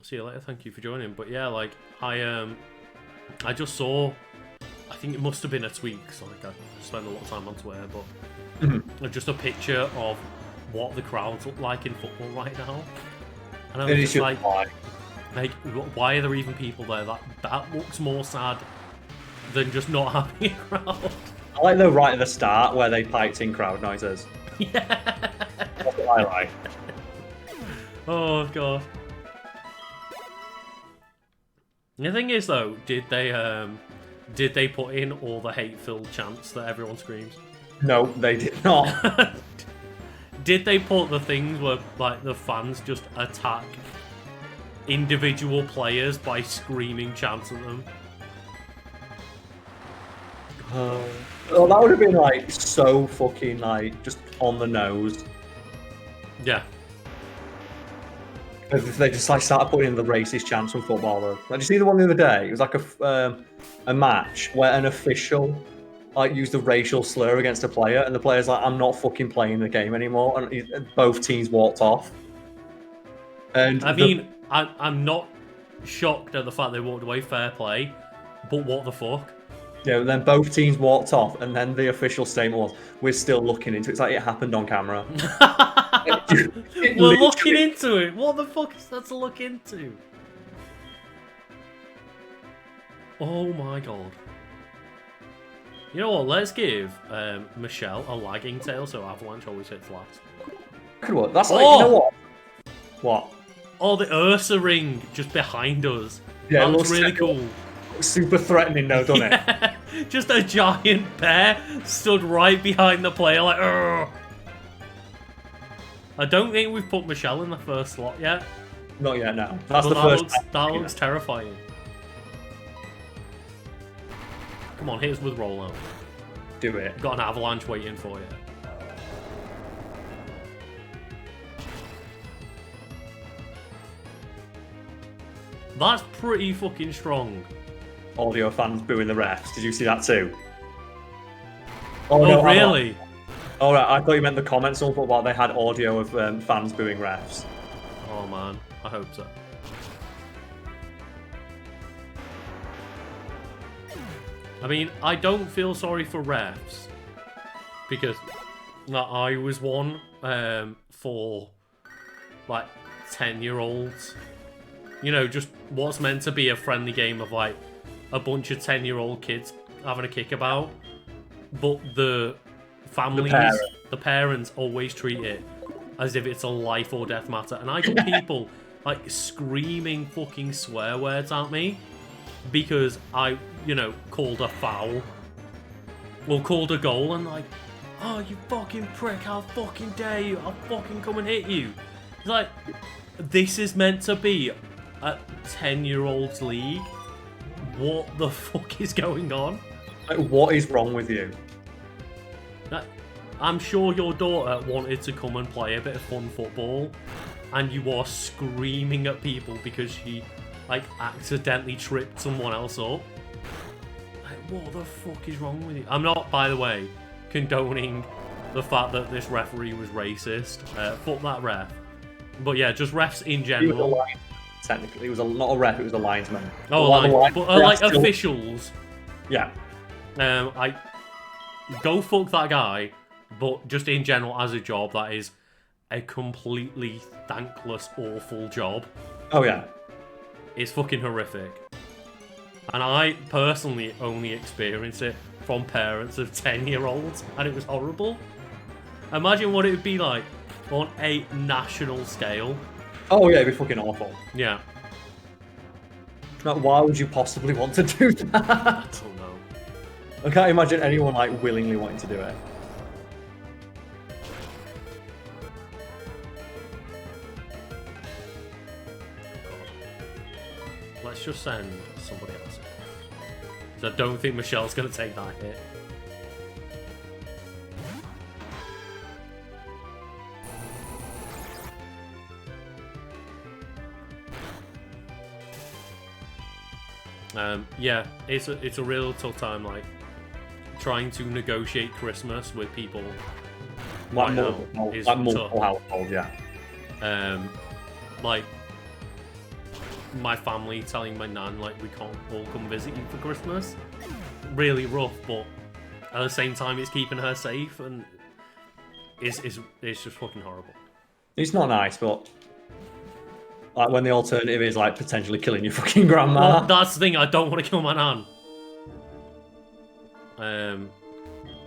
See you later, thank you for joining. But yeah, like, I just saw, I think it must have been a tweet, because like, I spend a lot of time on Twitter, but just a picture of what the crowds look like in football right now. And I was just like, why are there even people there? That looks more sad than just not having a crowd. I like the right at the start where they piped in crowd noises. Yeah. That's what I like. Oh god. The thing is though, did they put in all the hate-filled chants that everyone screams? No, they did not. Did they put the things where like the fans just attack individual players by screaming chants at them? Oh, that would have been like so fucking like just on the nose. Yeah. If they just like started putting in the racist chants from footballers. Like, did you see the one the other day? It was like a match where an official like used a racial slur against a player, and the player's like, "I'm not fucking playing the game anymore," and both teams walked off. And I mean, I'm not shocked at the fact they walked away. Fair play, but what the fuck? Yeah, then both teams walked off, and then the official statement was, "We're still looking into it." It's like it happened on camera. We're looking into it. What the fuck is that to look into? Oh my god. You know what? Let's give Michelle a lagging tail so Avalanche always hits last. That's like, you know what? What? Oh, the Ursa ring just behind us. Yeah, that looks really cool. Super threatening though, doesn't it? Just a giant bear stood right behind the player like, "Urgh." I don't think we've put Michelle in the first slot yet. Not yet, no. That's but the first. That looks terrifying. Come on, hit us with rollout. Do it. Got an avalanche waiting for you. That's pretty fucking strong. Audio fans booing the refs. Did you see that too? Oh, no, really? Oh, right. I thought you meant the comments on football. They had audio of fans booing refs. Oh man, I hope so. I mean, I don't feel sorry for refs because I was one for like 10-year-olds. You know, just what's meant to be a friendly game of like a bunch of 10-year-old kids having a kickabout, but the families, the parents always treat it as if it's a life or death matter. And I got people like screaming fucking swear words at me because I, you know, called a foul or called a goal, and like, "Oh, you fucking prick, how fucking dare you, I'll fucking come and hit you." It's like, this is meant to be a 10-year-olds league. What the fuck is going on? Like, what is wrong with you? I'm sure your daughter wanted to come and play a bit of fun football, and you are screaming at people because she, like, accidentally tripped someone else up. Like, what the fuck is wrong with you? I'm not, by the way, condoning the fact that this referee was racist. Fuck that ref. But yeah, just refs in general. Technically, he was not a ref, it was a linesman. Oh, but like officials. Yeah. I go fuck that guy, but just in general as a job, that is a completely thankless, awful job. Oh yeah. It's fucking horrific. And I personally only experienced it from parents of 10-year-olds, and it was horrible. Imagine what it would be like on a national scale. Oh yeah, it'd be fucking awful. Yeah. Like, why would you possibly want to do that? I don't know. I can't imagine anyone like willingly wanting to do it. Let's just send somebody else. So I don't think Michelle's going to take that hit. Yeah, it's a real tough time, like trying to negotiate Christmas with people. Like right multiple households, yeah. Like my family telling my nan like we can't all come visit you for Christmas. Really rough, but at the same time it's keeping her safe, and it's just fucking horrible. It's not nice, but like when the alternative is like potentially killing your fucking grandma. Well, that's the thing. I don't want to kill my nan.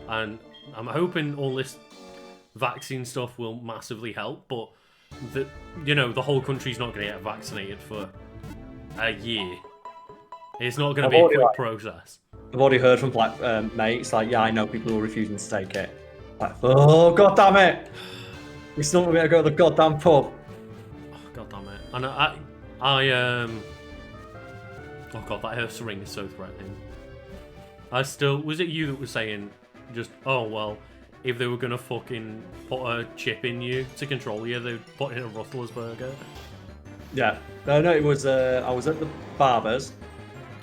And I'm hoping all this vaccine stuff will massively help, but the whole country's not going to get vaccinated for a year. It's not going to be a quick process. I've already heard from mates like, yeah, I know people who are refusing to take it. Like, oh god damn it! We're still not going to go to the goddamn pub. Oh god damn it! And oh god, that Earth's ring is so threatening. Was it you that was saying just, oh well, if they were gonna fucking put a chip in you to control you, they'd put in a Rustler's burger? Yeah. No, it was, I was at the barber's.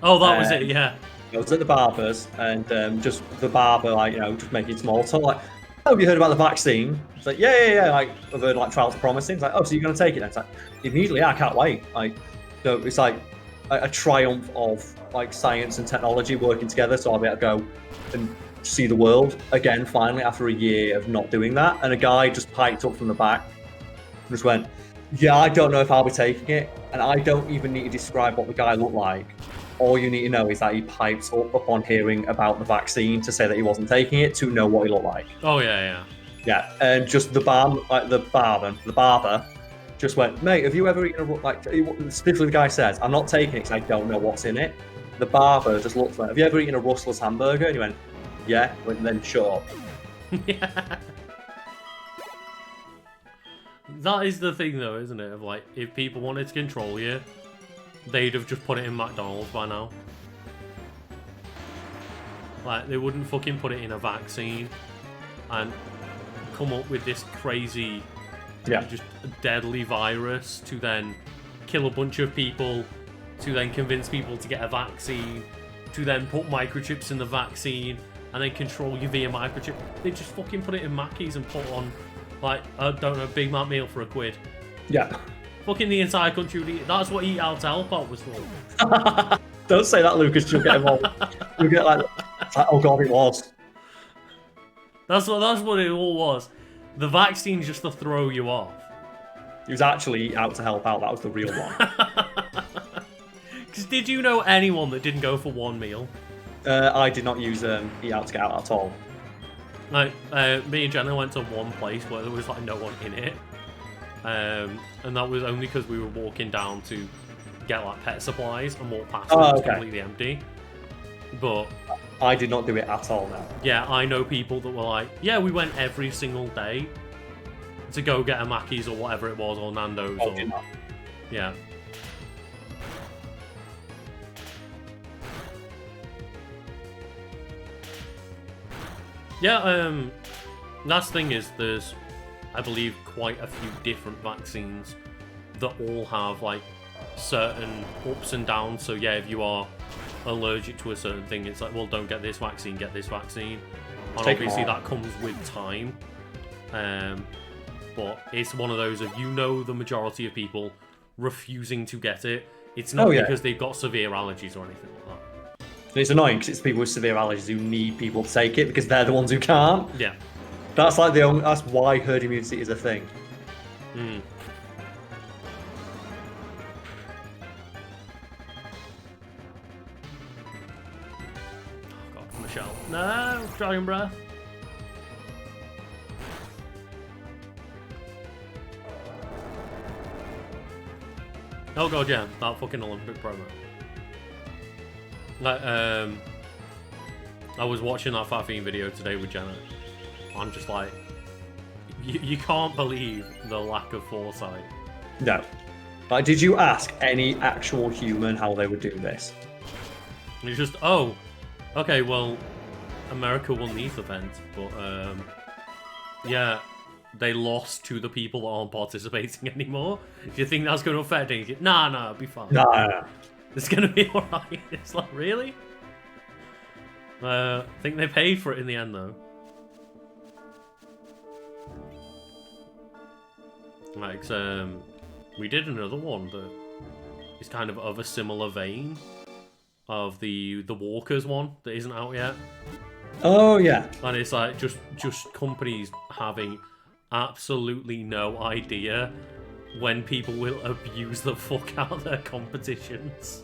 Oh, that was it, yeah. I was at the barber's, and just the barber, like, just making small talk, like, oh, have you heard about the vaccine? It's like, yeah, like, I've heard, like, trials are promising. It's like, oh, so you're gonna take it then? It's like, immediately, I can't wait. Like, so it's like a triumph of, like, science and technology working together, so I'll be able to go and see the world again, finally, after a year of not doing that. And a guy just piped up from the back and just went, yeah, I don't know if I'll be taking it, and I don't even need to describe what the guy looked like. All you need to know is that he piped up upon hearing about the vaccine to say that he wasn't taking it, to know what he looked like. Oh, yeah. Yeah, and just the barber just went, mate, have you ever eaten specifically the guy says, I'm not taking it because I don't know what's in it. The barber just looked like, have you ever eaten a Rustler's hamburger? And he went, yeah, and then shut up. Yeah. That is the thing though, isn't it? Of like, if people wanted to control you, they'd have just put it in McDonald's by now. Like, they wouldn't fucking put it in a vaccine and come up with this crazy, just deadly virus to then kill a bunch of people, to then convince people to get a vaccine, to then put microchips in the vaccine, and then control you via microchip. They just fucking put it in Mackies and put on, like, I don't know, Big Mac meal for £1. Yeah. Fucking the entire country would eat. That's what Eat Out to Help Out was for. Don't say that, Lucas. You'll get involved. You'll get like, oh god, it was. That's what it all was. The vaccine's just to throw you off. It was actually Eat Out to Help Out. That was the real one. Because did you know anyone that didn't go for one meal? I did not use Eat Out to Get Out at all. Like, me and Jenna went to one place where there was like no one in it. And that was only because we were walking down to get like pet supplies and walk past it was completely empty. But I did not do it at all now. Yeah, I know people that were like, yeah, we went every single day to go get a Mackey's or whatever it was, or Nando's. Oh, or yeah. Yeah, last thing is there's, I believe, quite a few different vaccines that all have like certain ups and downs. So yeah, if you are allergic to a certain thing, it's like, well, don't get this vaccine, get this vaccine. And obviously that comes with time. But it's one of those of, the majority of people refusing to get it. It's not because they've got severe allergies or anything like that. It's annoying because it's people with severe allergies who need people to take it because they're the ones who can't. Yeah. That's like that's why herd immunity is a thing. Mm. Oh god, Michelle. No, Dragon Breath. Oh god, yeah, that fucking Olympic promo. Like, I was watching that Fat Fiend video today with Jenna. I'm just like, you can't believe the lack of foresight. No. Like, did you ask any actual human how they would do this? It's just, oh, okay, well, America won these events, but, yeah, they lost to the people that aren't participating anymore. Do you think that's going to affect anything? Nah, it'll be fine. Nah. It's going to be alright. It's like, really? I think they paid for it in the end, though. Like, we did another one that is kind of a similar vein of the Walkers one that isn't out yet. Oh, yeah. And it's like just companies having absolutely no idea when people will abuse the fuck out of their competitions.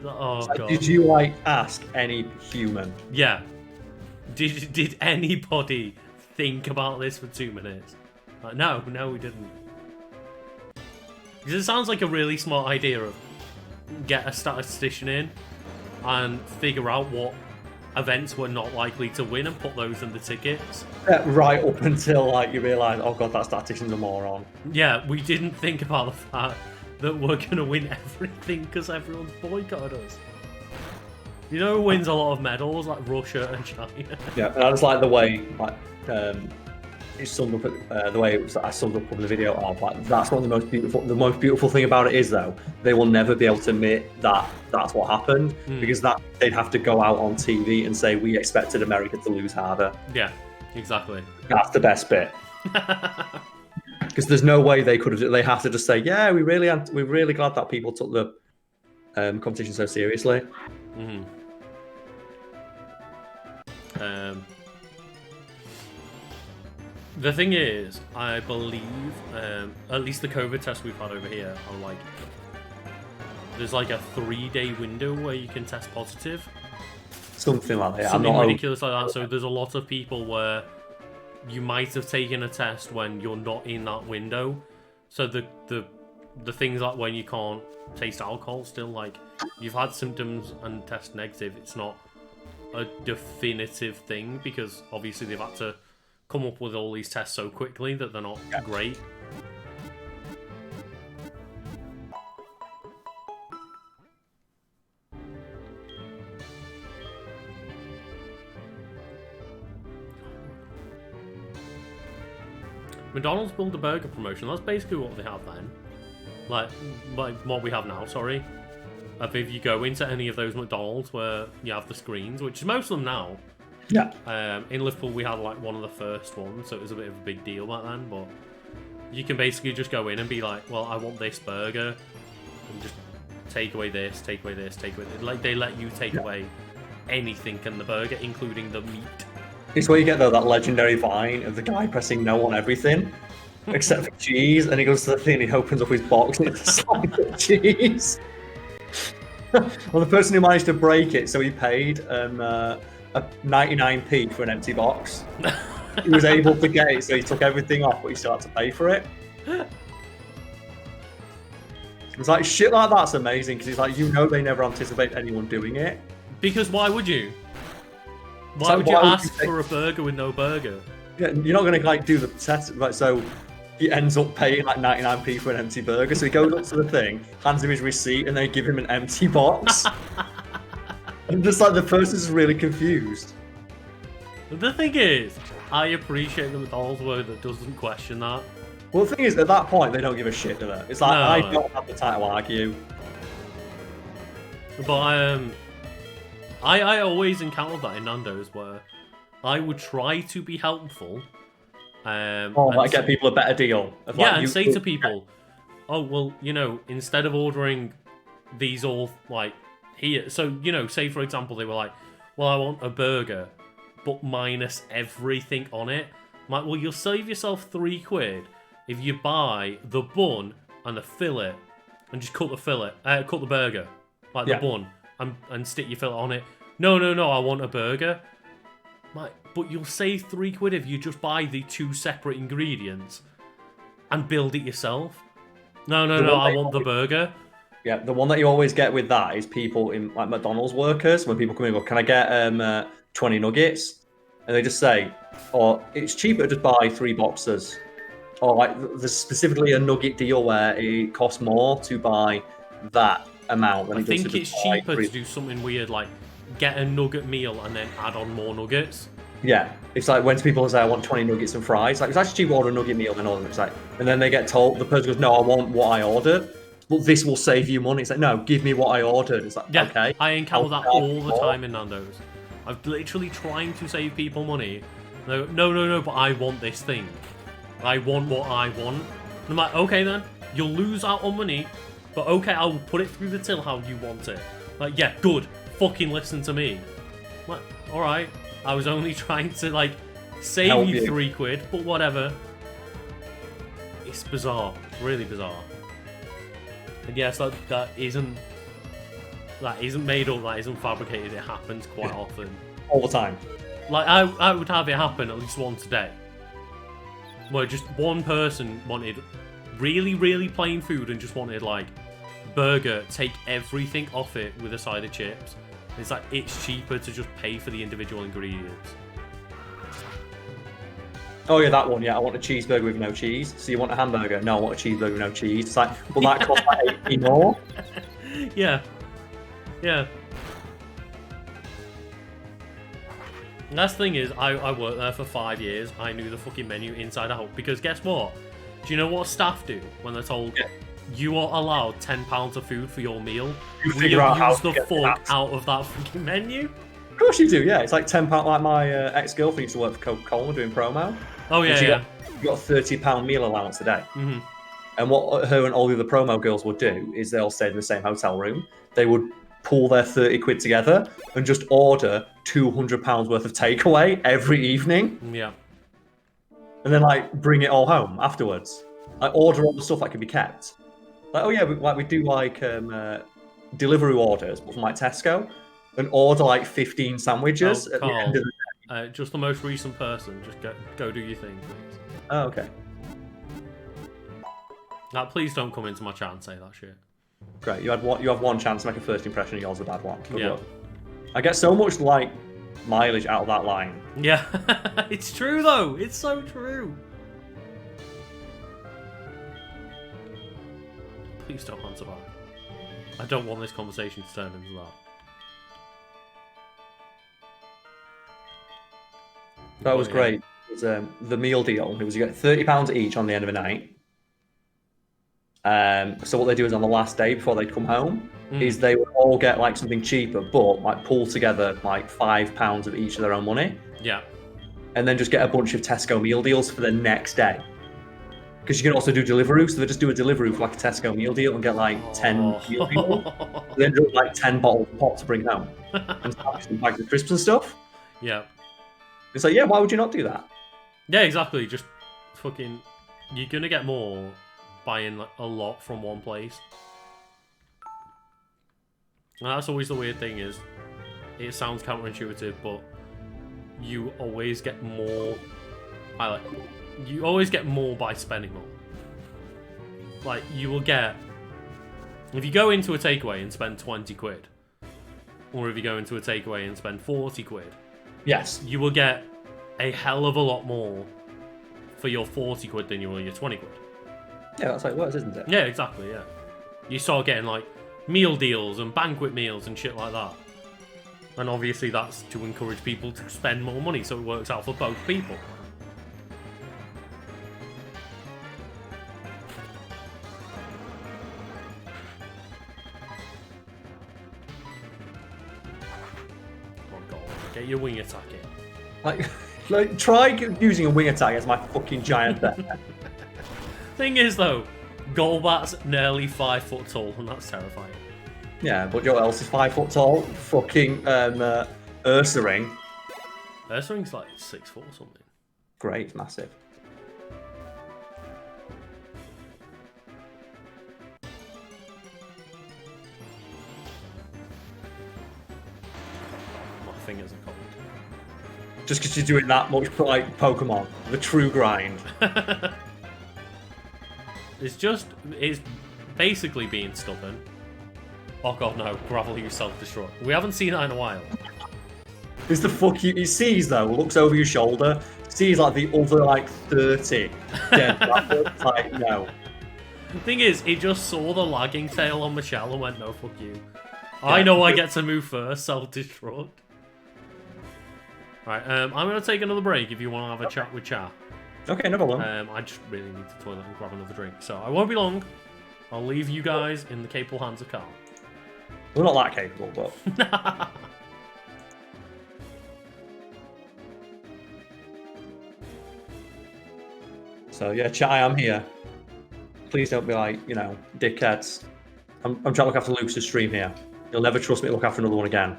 Oh god. Did you like ask any human? Yeah. Did anybody think about this for 2 minutes? Like, no, we didn't. Because it sounds like a really smart idea of get a statistician in and figure out what events we're not likely to win and put those in the tickets. Right up until like you realise, oh god, that statistician's a moron. Yeah, we didn't think about the fact that we're going to win everything because everyone's boycotted us. You know who wins a lot of medals, like Russia and China? Yeah, and I just like the way, like, it summed up the way I summed up the video of, like, that's one of the most beautiful. The most beautiful thing about it is, though, they will never be able to admit that that's what happened because that they'd have to go out on TV and say we expected America to lose harder. Yeah, exactly. That's the best bit. Because there's no way they could have. They have to just say, yeah, we're really glad that people took the competition so seriously. Mm-hmm. The thing is, I believe, at least the COVID tests we've had over here are like, there's like a 3-day window where you can test positive. Something like that. Something ridiculous like that. So there's a lot of people where you might have taken a test when you're not in that window. So the things like when you can't taste alcohol still, like you've had symptoms and test negative, it's not a definitive thing because obviously they've had to come up with all these tests so quickly that they're not great. McDonald's build a burger promotion. That's basically what they have then. Like what we have now, sorry. If you go into any of those McDonald's where you have the screens, which is most of them now. Yeah. In Liverpool, we had like one of the first ones, so it was a bit of a big deal back then. But you can basically just go in and be like, "Well, I want this burger," and just take away this, take away this, take away this. Like they let you take away anything in the burger, including the meat. It's where you get though that legendary vine of the guy pressing no on everything, except for cheese, and he goes to the thing, and he opens up his box, and it's a slice of cheese. Well, the person who managed to break it, so he paid a 99p for an empty box. He was able to get it, so he took everything off, but he still had to pay for it. It's like shit like that's amazing because it's like they never anticipate anyone doing it. Because why would you? Why would you ask for a burger with no burger? Yeah, you're not gonna like do the test, right? So he ends up paying like 99p for an empty burger. So he goes up to the thing, hands him his receipt, and they give him an empty box. And just like the person's really confused. The thing is, I appreciate the McDonald's way that doesn't question that. Well, the thing is, at that point, they don't give a shit, do they? It's like, I don't have the time to argue. But I always encountered that in Nando's where I would try to be helpful. Like get people a better deal. And say to people, oh, well, instead of ordering these all, like, here. So, say, for example, they were like, well, I want a burger, but minus everything on it. I'm like, well, you'll save yourself £3 if you buy the bun and the fillet and just cut the burger, like the bun, and stick your fillet on it. No, I want a burger. Like, but you'll save £3 if you just buy the 2 separate ingredients and build it yourself. No, The one I that want the you- burger. Yeah, the one that you always get with that is people in like McDonald's workers when people come in and go, "Can I get 20 nuggets?" And they just say, "Oh, it's cheaper to just buy 3 boxes." Or like there's specifically a nugget deal where it costs more to buy that amount than I it does to think just it's buy cheaper 3. to do something weird like get a nugget meal and then add on more nuggets. Yeah, it's like when people say I want 20 nuggets and fries, like it's actually cheaper to order a nugget meal than order. It's like, and then they get told, the person goes, "No, I want what I ordered." Well, this will save you money. It's like, no, give me what I ordered. It's like, Yeah, okay. I encounter that I'll all the charge time in Nando's. I'm literally trying to save people money. No, but I want this thing. I want what I want. And I'm like, okay then, you'll lose out on money, but okay, I'll put it through the till how you want it. Like, yeah, good. Fucking listen to me. I'm like, alright, I was only trying to, like, save Help you you. 3 quid, but whatever. It's bizarre. Really bizarre. And yes, that isn't made up, that isn't fabricated, it happens quite often. all the time. Like, I would have it happen at least once a day. Where just one person wanted really, really plain food and just wanted, like, burger, take everything off it with a side of chips. It's like, it's cheaper to just pay for the individual ingredients. Oh yeah, that one. Yeah, I want a cheeseburger with no cheese. So you want a hamburger? No, I want a cheeseburger with no cheese. It's like, well, that costs like 80 more. Yeah. Yeah. And that's the thing is, I worked there for 5 years. I knew the fucking menu inside out. Because guess what? Do you know what staff do when they're told, Yeah. you are allowed £10 of food for your meal? You We figure out how abuse to the get fuck that. out of that fucking menu. Of course you do. Yeah, it's like £10. Like my ex-girlfriend used to work for Coca-Cola doing promo. Oh And yeah, she yeah. got a £30 meal allowance a day. Mhm. And what her and all the other promo girls would do is they all stayed in the same hotel room. They would pool their 30 quid together and just order £200 worth of takeaway every evening, Yeah. and then like bring it all home afterwards. Like order all the stuff that can be kept. Like, oh yeah, we do like delivery orders, but from like Tesco, and order like 15 sandwiches Oh, at the end Carl. of the Just the most recent person. Just go do your thing, please. Oh, okay. Now, please don't come into my chat and say that shit. Great. You have one chance to make a first impression, and yours a bad one. Good Yeah. luck. I get so much like mileage out of that line. Yeah, it's true though. It's so true. Please don't answer that. I don't want this conversation to turn into that. That was great. It was the meal deal. It was you get £30 each on the end of a night. So what they do is on the last day before they come home, is they would all get like something cheaper, but like pull together like £5 of each of their own money, Yeah. and then just get a bunch of Tesco meal deals for the next day. Because you can also do Deliveroo, so they just do a Deliveroo for like a Tesco meal deal and get like 10 meal deals. Then do like 10 bottles of pop to bring home and some bags of crisps and stuff. Yeah. It's like, yeah, why would you not do that? Yeah, exactly. Just fucking, you're gonna get more buying like a lot from one place. And that's always the weird thing is, it sounds counterintuitive, but you always get more. You always get more by spending more. Like, you will get, if you go into a takeaway and spend 20 quid, or if you go into a takeaway and spend 40 quid, Yes. you will get a hell of a lot more for your 40 quid than you will your 20 quid. Yeah, that's how it works, isn't it? Yeah, exactly, yeah. You start getting, like, meal deals and banquet meals and shit like that. And obviously that's to encourage people to spend more money, so it works out for both people. Oh god, get your wing attack in. Like try using a wing attack as my fucking giant bear. Thing is, though, Golbat's nearly 5 foot tall, and that's terrifying. Yeah, but your else is 5 foot tall. Fucking Ursaring. Ursaring's like 6 foot or something. Great, it's massive. My fingers are cold. Just because you're doing that much like Pokemon, the true grind. It's basically being stubborn. Oh god, no. Gravel, you self-destruct. We haven't seen that in a while. It's the fuck you. He sees though, looks over your shoulder, sees like the other like 30 dead rappers. Like, no. The thing is, he just saw the lagging tail on Michelle and went, no, fuck you. I know I get to move first, self-destruct. Right, I'm going to take another break if you want to have a chat with chat. Okay, no problem. I just really need to toilet and grab another drink. So I won't be long. I'll leave you guys in the capable hands of Carl. We're not that capable, but... So yeah, chat, I'm here. Please don't be like, you know, dickheads. I'm trying to look after Luke's stream here. You'll never trust me to look after another one again.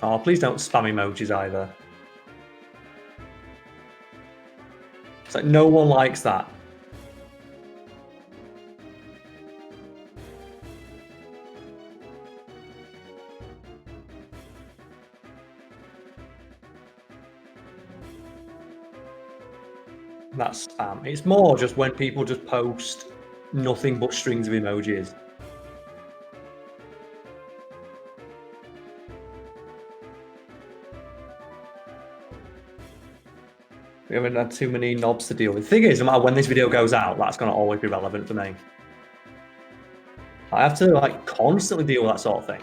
Oh, please don't spam emojis either. It's like no one likes that. That's spam. It's more just when people just post nothing but strings of emojis. We haven't had too many knobs to deal with. The thing is, no matter when this video goes out, that's going to always be relevant for me. I have to like constantly deal with that sort of thing.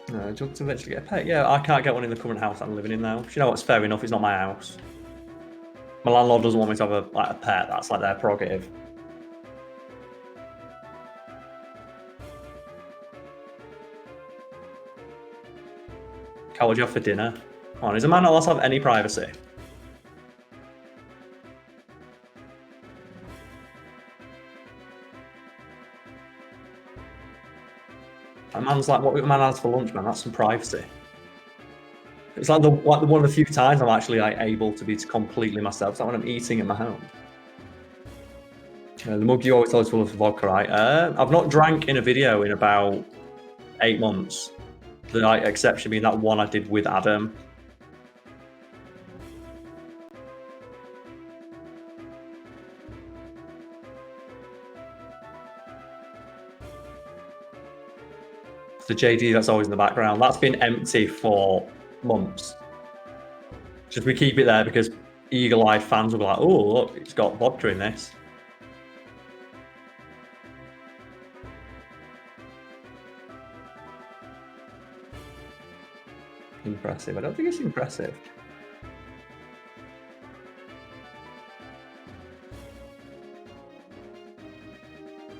No, do you want to eventually get a pet? Yeah, I can't get one in the current house I'm living in now. You know what's fair enough, it's not my house. My landlord doesn't want me to have a pet, that's like their prerogative. What would you have for dinner? Come on, is a man not allowed to have any privacy? A man's like, what a man has for lunch, man, that's some privacy. It's like one of the few times I'm actually like able to be completely myself. It's like when I'm eating at my home. The mug you always tell is full of vodka, right? I've not drank in a video in about 8 months. The like, exception being that one I did with Adam. The JD that's always in the background, that's been empty for months. Just we keep it there because eagle-eyed fans will be like, oh look, it's got vodka in this. Impressive. I don't think it's impressive.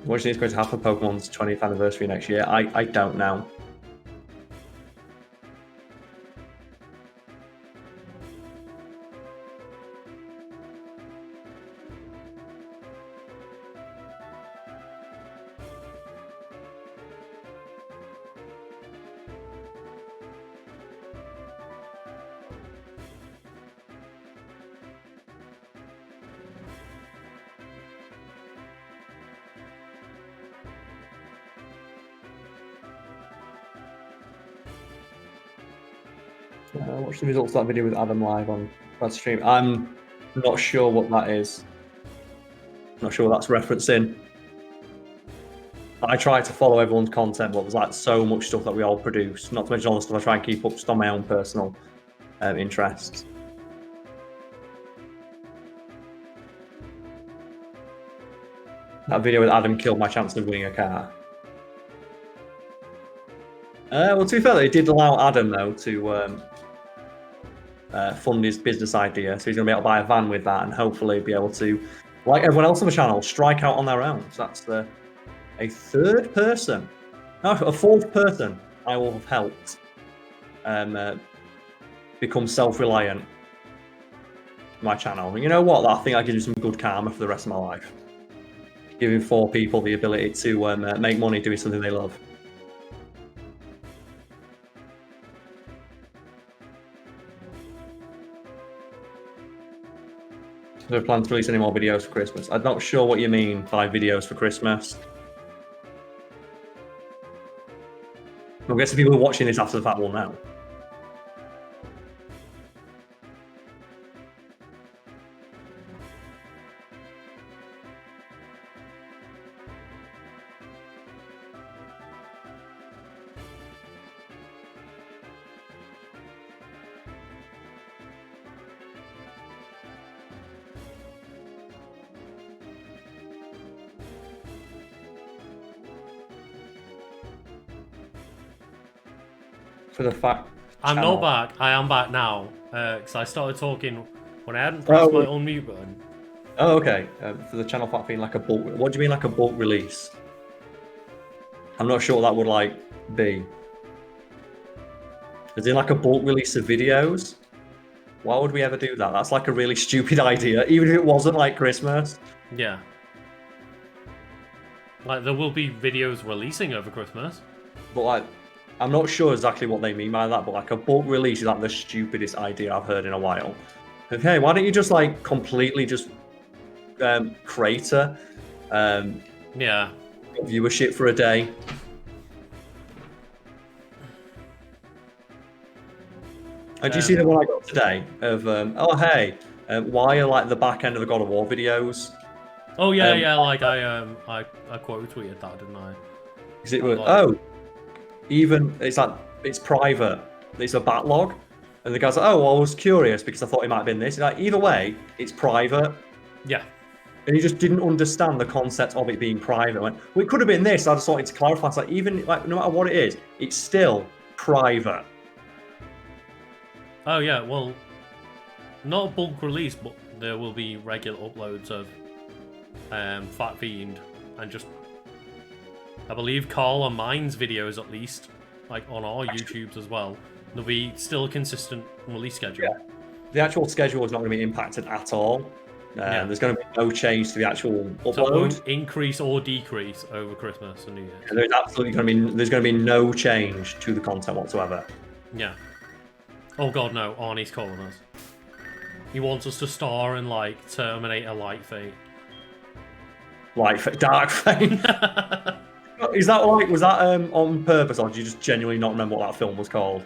What do you think is going to happen for Pokemon's 20th anniversary next year? I don't know. Watch the results of that video with Adam live on that stream. I'm not sure what that is. Not sure what that's referencing. I try to follow everyone's content, but there's like so much stuff that we all produce. Not to mention all the stuff I try and keep up just on my own personal interests. That video with Adam killed my chance of winning a car. Well, to be fair, it did allow Adam though to fund his business idea, so he's going to be able to buy a van with that and hopefully be able to, like everyone else on the channel, strike out on their own. So that's a third person, no, a fourth person I will have helped become self-reliant. My channel. And you know what? I think I can do some good karma for the rest of my life. Giving 4 people the ability to make money doing something they love. Do you plan to release any more videos for Christmas? I'm not sure what you mean by videos for Christmas. I guess the people watching this after the fact will know. For the fact I'm channel. not back. I am back now because I started talking when I hadn't pressed my unmute button. Oh, okay. For the channel fact being like a bulk. What do you mean like a bulk release? I'm not sure what that would like be. Is it like a bulk release of videos? Why would we ever do that? That's like a really stupid idea, even if it wasn't like Christmas. Yeah. Like there will be videos releasing over Christmas. But like, I'm not sure exactly what they mean by that, but like a bulk release is like the stupidest idea I've heard in a while. Okay, why don't you just like completely just crater Yeah. viewership for a day? Did you see the one I got today of oh hey, why are like the back end of the God of War videos? Oh yeah, yeah. Like I quote tweeted that, didn't I? Is it oh, even it's like it's private. It's a backlog, and the guy's like, oh, well, I was curious because I thought it might have been this. Like either way, it's private. Yeah. And he just didn't understand the concept of it being private. Went, well, it could have been this. I just wanted to clarify. It's like even like no matter what it is, it's still private. Oh yeah, well, not a bulk release, but there will be regular uploads of Fat Fiend and just, I believe, Carl and mine's videos at least, like on our YouTubes as well. There'll be still a consistent release schedule. Yeah. The actual schedule is not going to be impacted at all. Yeah. There's going to be no change to the actual upload. So it won't increase or decrease over Christmas and New Year. And there's absolutely going to be no change to the content whatsoever. Yeah. Oh god, no! Arnie's calling us. He wants us to star in like Terminator Light Fate. Dark Fate. Is that like was that on purpose, or did you just genuinely not remember what that film was called?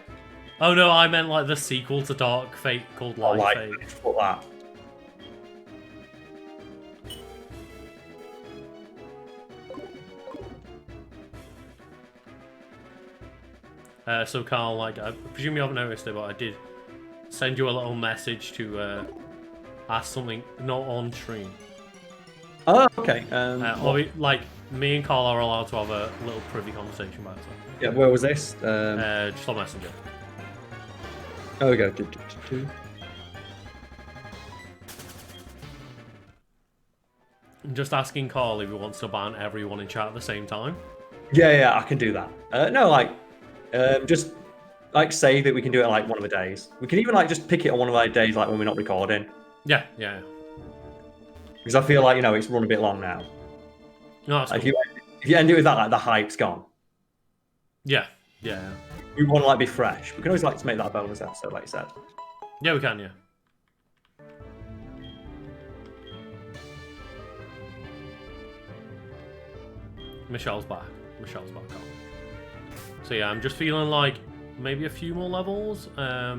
Oh no, I meant like the sequel to Dark Fate called Light Fate. Fuck that. So Carl, like, I presume you haven't noticed it, but I did send you a little message to ask something not on stream. Oh, okay. Like, me and Carl are allowed to have a little privy conversation about something. Yeah, where was this? Just on Messenger. Oh, we go. I'm just asking Carl if he wants to ban everyone in chat at the same time. Yeah, I can do that. No, like, just like say that we can do it like one of the days. We can even like just pick it on one of our days, like when we're not recording. Yeah. Because I feel like it's run a bit long now. No, that's like, cool. if you end it with that, like the hype's gone. Yeah. We want to like be fresh. We can always like to make that a bonus episode, like you said. Yeah, we can. Yeah. Michelle's back. Carl. So yeah, I'm just feeling like maybe a few more levels. I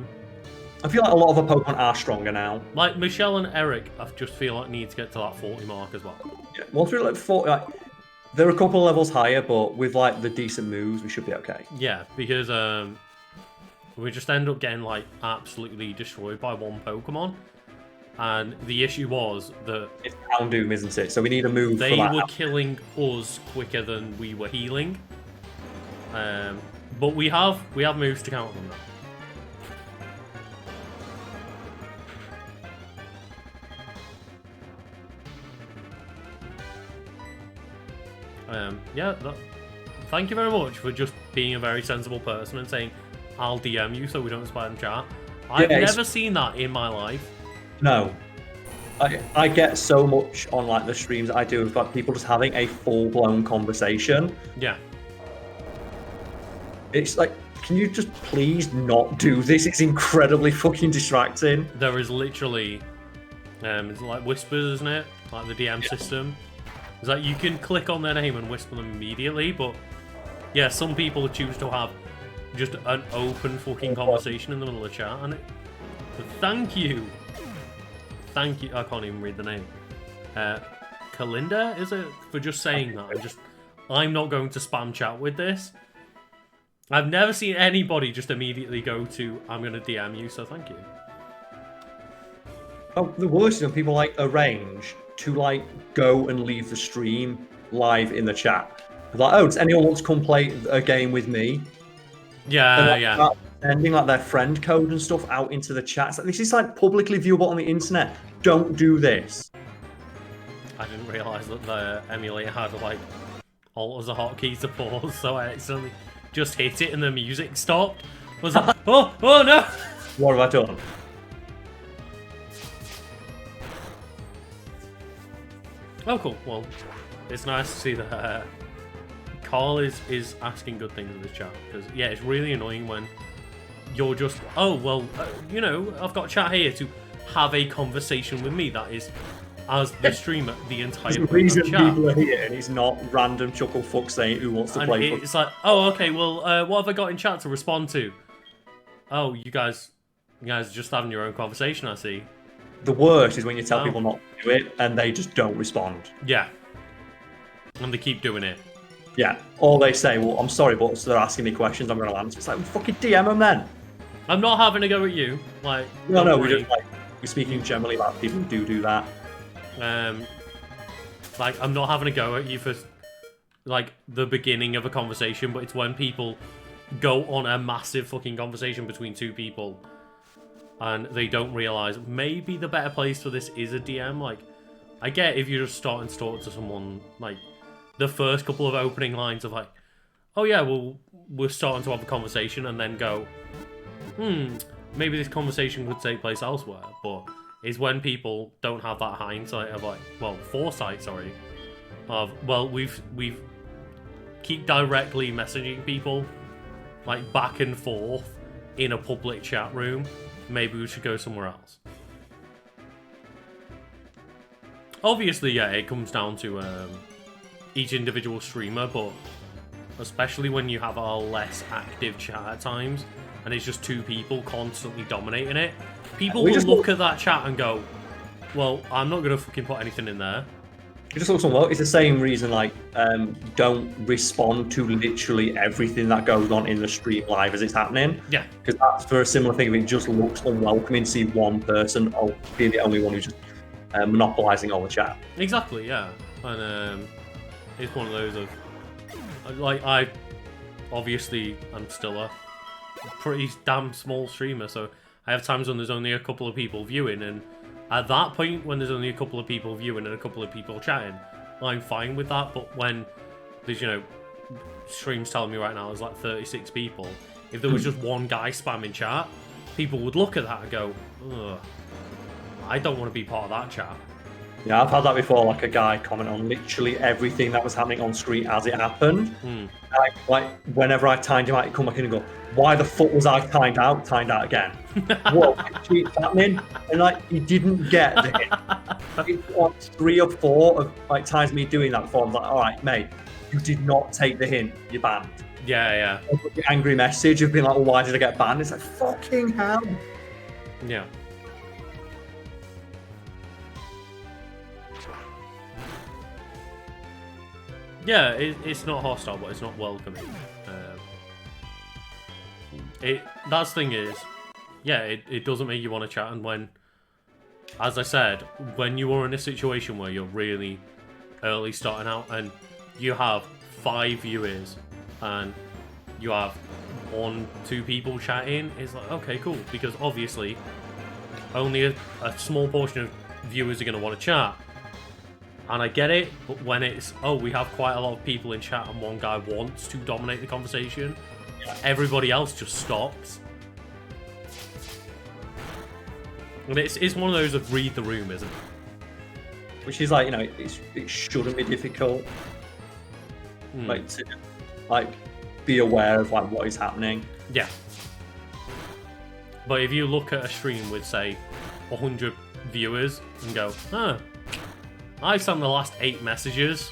feel like a lot of the Pokemon are stronger now. Like Michelle and Eric, I just feel like need to get to that 40 mark as well. Yeah, once we're like 40, like, there are a couple of levels higher, but with like the decent moves, we should be okay. Yeah, because we just end up getting like absolutely destroyed by one Pokemon, and the issue was that it's Houndoom, isn't it? So we need a move. They for that. were killing us quicker than we were healing. But we have moves to counter them now. Thank you very much for just being a very sensible person and saying, I'll DM you so we don't spam chat. I've never seen that in my life. No. I get so much on like the streams I do about people just having a full-blown conversation. Yeah. It's like, can you just please not do this? It's incredibly fucking distracting. There is literally, it's like whispers, isn't it? Like the DM system. It's like you can click on their name and whisper them immediately, but yeah, some people choose to have just an open fucking conversation in the middle of the chat, and thank you. Thank you. I can't even read the name. Kalinda, is it? For just saying that. I'm not going to spam chat with this. I've never seen anybody just immediately go to, I'm going to DM you, so thank you. Oh, the worst is when people like arrange to like go and leave the stream live in the chat. Like, oh, does anyone want to come play a game with me? Yeah, like, yeah. Sending like their friend code and stuff out into the chat. Like, this is like publicly viewable on the internet. Don't do this. I didn't realise that the emulator had like alt as a hotkey to pause, so I accidentally just hit it and the music stopped. I was like, oh no! What have I done? Oh, cool. Well, it's nice to see that Carl is asking good things in this chat, because yeah, it's really annoying when you're just, oh well, you know, I've got chat here to have a conversation with me that is, as the streamer, the entire the reason people are here, and it's not random chuckle fuck saying who wants to play. It's like, oh okay, well, what have I got in chat to respond to? Oh, you guys just having your own conversation, I see. The worst is when you tell people not to do it and they just don't respond. Yeah. And they keep doing it. Yeah. Or they say, well, I'm sorry, but they're asking me questions, I'm going to answer. It's like, well, fucking DM them then. I'm not having a go at you. Like, no, we're just like, we're speaking generally about people who do that. Like, I'm not having a go at you for, like, the beginning of a conversation, but it's when people go on a massive fucking conversation between two people and they don't realise maybe the better place for this is a DM. Like, I get if you're just starting to talk to someone, like, the first couple of opening lines of like, oh yeah, well, we're starting to have a conversation, and then go, maybe this conversation could take place elsewhere. But it's when people don't have that hindsight of like, well, foresight, sorry, of, well, we've keep directly messaging people like back and forth in a public chat room. Maybe we should go somewhere else. Obviously, yeah, it comes down to each individual streamer, but especially when you have a less active chat at times, and it's just two people constantly dominating it, people will look at that chat and go, well, I'm not going to fucking put anything in there. It just looks unwell. It's the same reason, like, don't respond to literally everything that goes on in the stream live as it's happening. Yeah. Because that's for a similar thing. It just looks unwelcoming to see one person being the only one who's just monopolising all the chat. Exactly, yeah. And it's one of those of, like, I obviously am still a pretty damn small streamer, so I have times when there's only a couple of people viewing, and at that point, when there's only a couple of people viewing and a couple of people chatting, I'm fine with that. But when there's, you know, streams telling me right now there's like 36 people, if there was just one guy spamming chat, people would look at that and go, ugh, I don't want to be part of that chat. Yeah, I've had that before, like a guy comment on literally everything that was happening on screen as it happened. Like, whenever I timed him out, he'd come back in and go, why the fuck was I timed out? Timed out again. What keeps happening? And like, he didn't get the hit. It's like 3 or 4 of like times me doing that before. I'm like, all right, mate, you did not take the hint. You're banned. Yeah. The angry message of being like, well, why did I get banned? It's like, fucking hell. Yeah. Yeah, it's not hostile, but it's not welcoming. That's the thing is, yeah, it doesn't make you want to chat, and when, as I said, when you are in a situation where you're really early starting out and you have 5 viewers and you have 1-2 people chatting, it's like, okay, cool, because obviously only a small portion of viewers are going to want to chat. And I get it, but when it's, oh, we have quite a lot of people in chat and one guy wants to dominate the conversation, everybody else just stops. And it's one of those of read the room, isn't it? Which is like, it shouldn't be difficult. Like to be aware of like what is happening. Yeah. But if you look at a stream with say 100 viewers and go, I sent the last 8 messages,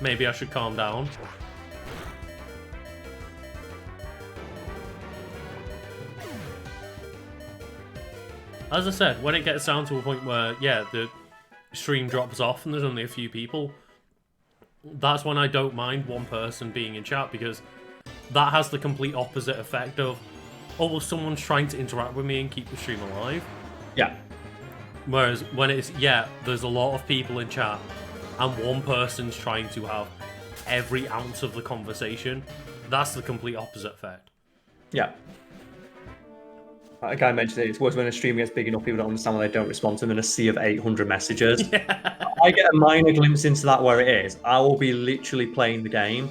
maybe I should calm down. As I said, when it gets down to a point where, yeah, the stream drops off and there's only a few people, that's when I don't mind one person being in chat, because that has the complete opposite effect of, oh, well, someone's trying to interact with me and keep the stream alive. Yeah. Whereas when it's, yeah, there's a lot of people in chat and one person's trying to have every ounce of the conversation, that's the complete opposite effect. Yeah. Like I mentioned, it's worse when a stream gets big enough, people don't understand why they don't respond to them in a sea of 800 messages. Yeah. I get a minor glimpse into that where it is. I will be literally playing the game.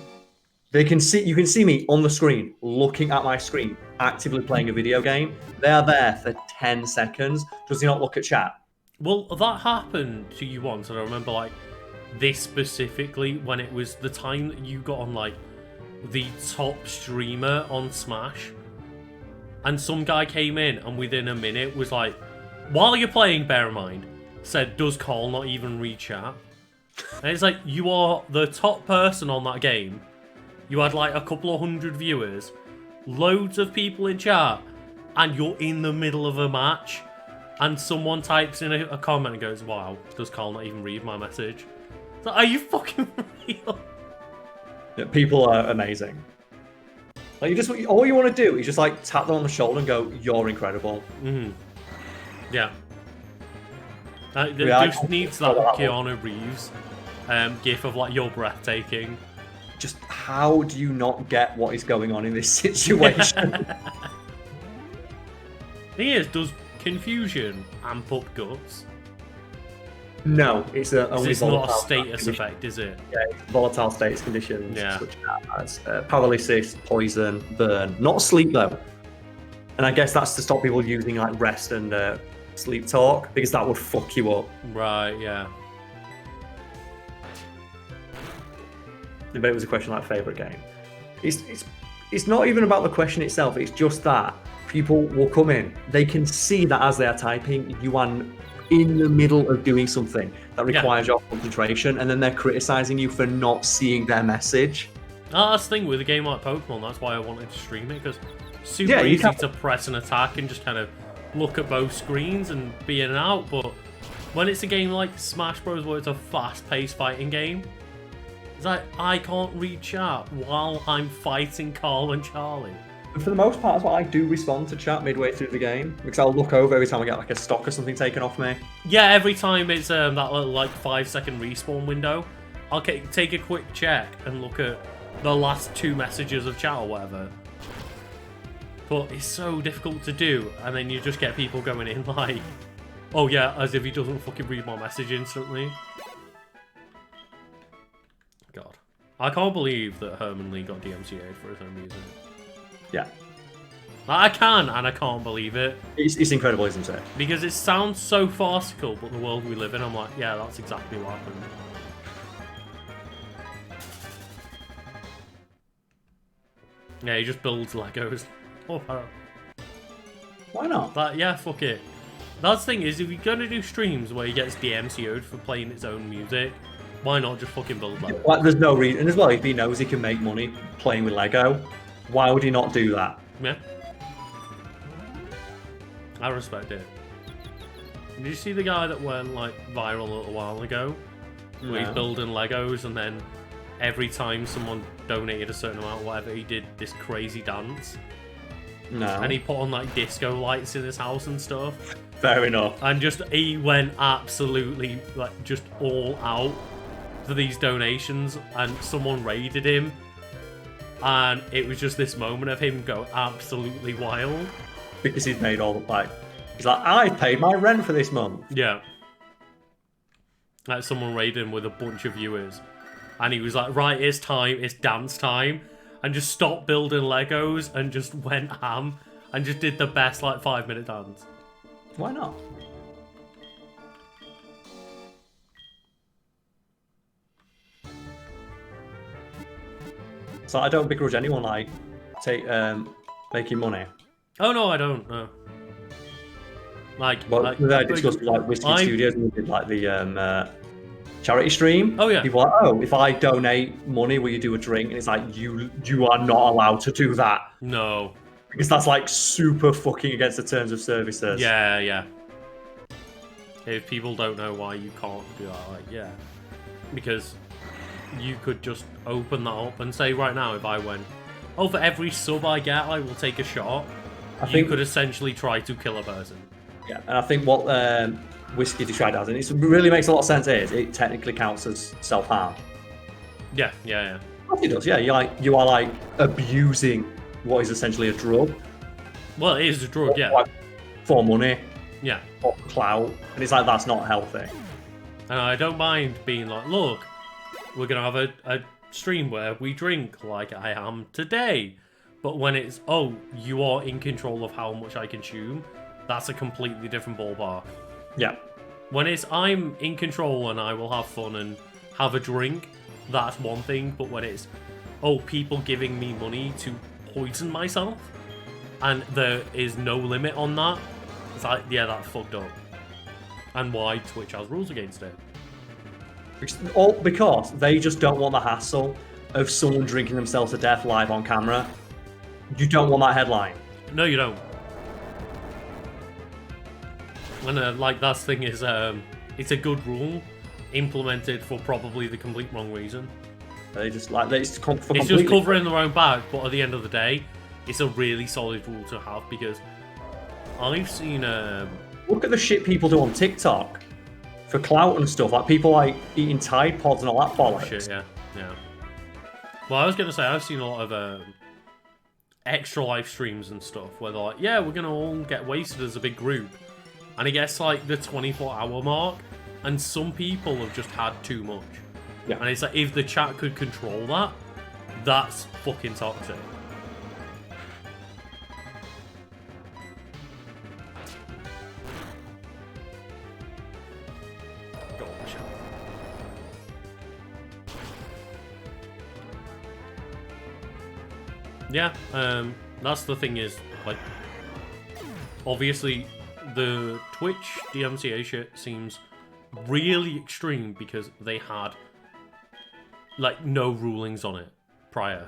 You can see me on the screen, looking at my screen, actively playing a video game. They are there for 10 seconds. Does he not look at chat? Well, that happened to you once, and I remember, like, this specifically, when it was the time that you got on, like, the top streamer on Smash, and some guy came in and within a minute was like, while you're playing, bear in mind, said, does Carl not even read chat? And it's like, you are the top person on that game. You had like a couple of 100 viewers, loads of people in chat, and you're in the middle of a match, and someone types in a comment and goes, wow, does Carl not even read my message? It's like, are you fucking real? Yeah, people are amazing. Like all you want to do is just like tap them on the shoulder and go, "You're incredible." Mm-hmm. Yeah. It Yeah, just needs that Keanu Reeves gif of like, "You're breathtaking." Just how do you not get what is going on in this situation? Thing is, does confusion amp up guts? No, it's only it's not a status effect, is it? Yeah, it's volatile status conditions. Yeah. Such as paralysis, poison, burn. Not sleep though. And I guess that's to stop people using like rest and sleep talk, because that would fuck you up. Right. Yeah. But it was a question like favorite game. It's not even about the question itself. It's just that people will come in. They can see that as they are typing, you are in the middle of doing something that requires your concentration, and then they're criticizing you for not seeing their message. That's the thing with a game like Pokemon. That's why I wanted to stream it, because it's super easy to press and attack and just kind of look at both screens and be in and out. But when it's a game like Smash Bros, where it's a fast-paced fighting game, it's like, I can't read chat while I'm fighting Carl and Charlie. And for the most part, that's what I do respond to chat midway through the game, because I'll look over every time I get like a stock or something taken off me. Yeah, every time it's that little like 5-second respawn window, I'll take a quick check and look at the last 2 messages of chat or whatever. But it's so difficult to do, and then you just get people going in like, oh yeah, as if he doesn't fucking read my message instantly. God. I can't believe that Herman Lee got DMCA'd for his own music. Yeah. I can, and I can't believe it. It's incredible, isn't it? Because it sounds so farcical, but the world we live in, I'm like, yeah, that's exactly what happened. Yeah, he just builds Legos. Oh, why not? Yeah, fuck it. That's the thing is, if you're gonna do streams where he gets DMCA'd for playing his own music, why not just fucking build Lego? Like, there's no reason. And as well, if he knows he can make money playing with Lego, why would he not do that? Yeah. I respect it. Did you see the guy that went like viral a little while ago? No. Where he's building Legos, and then every time someone donated a certain amount, whatever, he did this crazy dance. No. And he put on like disco lights in his house and stuff. Fair enough. And he went absolutely like just all out for these donations, and someone raided him. And it was just this moment of him go absolutely wild. Because he's made all like, he's like, I paid my rent for this month. Yeah. Like someone raided him with a bunch of viewers. And he was like, right, it's time, it's dance time. And just stopped building Legos and just went ham. And just did the best like 5-minute dance. Why not? So I don't begrudge anyone like making money. Oh no, I don't. No. But I discussed with like Whiskey Studios and we did like the charity stream. Oh yeah. People are like, oh, if I donate money, will you do a drink? And it's like you are not allowed to do that. No. Because that's like super fucking against the terms of services. Yeah, yeah. If people don't know why you can't do that, like, yeah. Because you could just open that up and say right now, if I went, oh, for every sub I get, I will take a shot. You could essentially try to kill a person. Yeah, and I think what Whiskey Destroy does, and it really makes a lot of sense, is it technically counts as self-harm. Yeah, yeah, yeah. It does, yeah. You are like abusing what is essentially a drug. Well, it is a drug, yeah. Like, for money. Yeah. For clout. And it's like, that's not healthy. And I don't mind being like, look, we're going to have a stream where we drink like I am today. But when it's, oh, you are in control of how much I consume, that's a completely different ballpark. Yeah. When it's, I'm in control and I will have fun and have a drink, that's one thing. But when it's, oh, people giving me money to poison myself, and there is no limit on that, it's like, yeah, that's fucked up. And why Twitch has rules against it. Because they just don't want the hassle of someone drinking themselves to death live on camera. You don't want that headline. No, you don't. And like that thing is, it's a good rule implemented for probably the complete wrong reason. They just like it's just covering their own back, but at the end of the day, it's a really solid rule to have because I've seen. Look at the shit people do on TikTok for clout and stuff. Like people like eating Tide Pods and all that bollocks. Shit, yeah, yeah. Well, I was gonna say I've seen a lot of extra live streams and stuff where they're like, yeah, we're gonna all get wasted as a big group, and it gets like the 24-hour mark, and some people have just had too much. Yeah. And it's like if the chat could control that, that's fucking toxic. Yeah, that's the thing is, like, obviously the Twitch DMCA shit seems really extreme because they had, like, no rulings on it prior.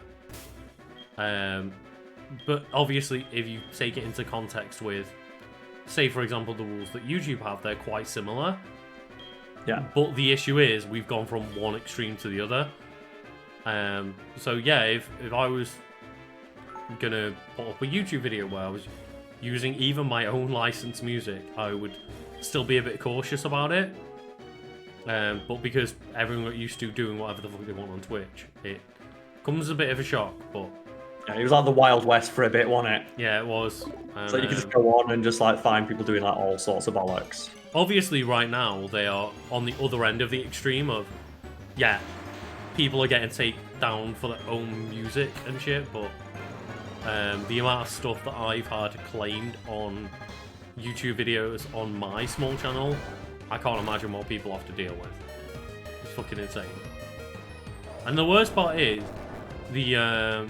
But obviously, if you take it into context with, say, for example, the rules that YouTube have, they're quite similar. Yeah. But the issue is, we've gone from one extreme to the other. So yeah, if I was gonna put up a YouTube video where I was using even my own licensed music, I would still be a bit cautious about it. But because everyone got used to doing whatever the fuck they want on Twitch, it comes as a bit of a shock. But yeah, it was like the Wild West for a bit, wasn't it? Yeah, it was. So you could just go on and just like find people doing like all sorts of bollocks. Obviously, right now they are on the other end of the extreme of, yeah, people are getting taken down for their own music and shit, but the amount of stuff that I've had claimed on YouTube videos on my small channel, I can't imagine what people have to deal with. It's fucking insane. And the worst part is, for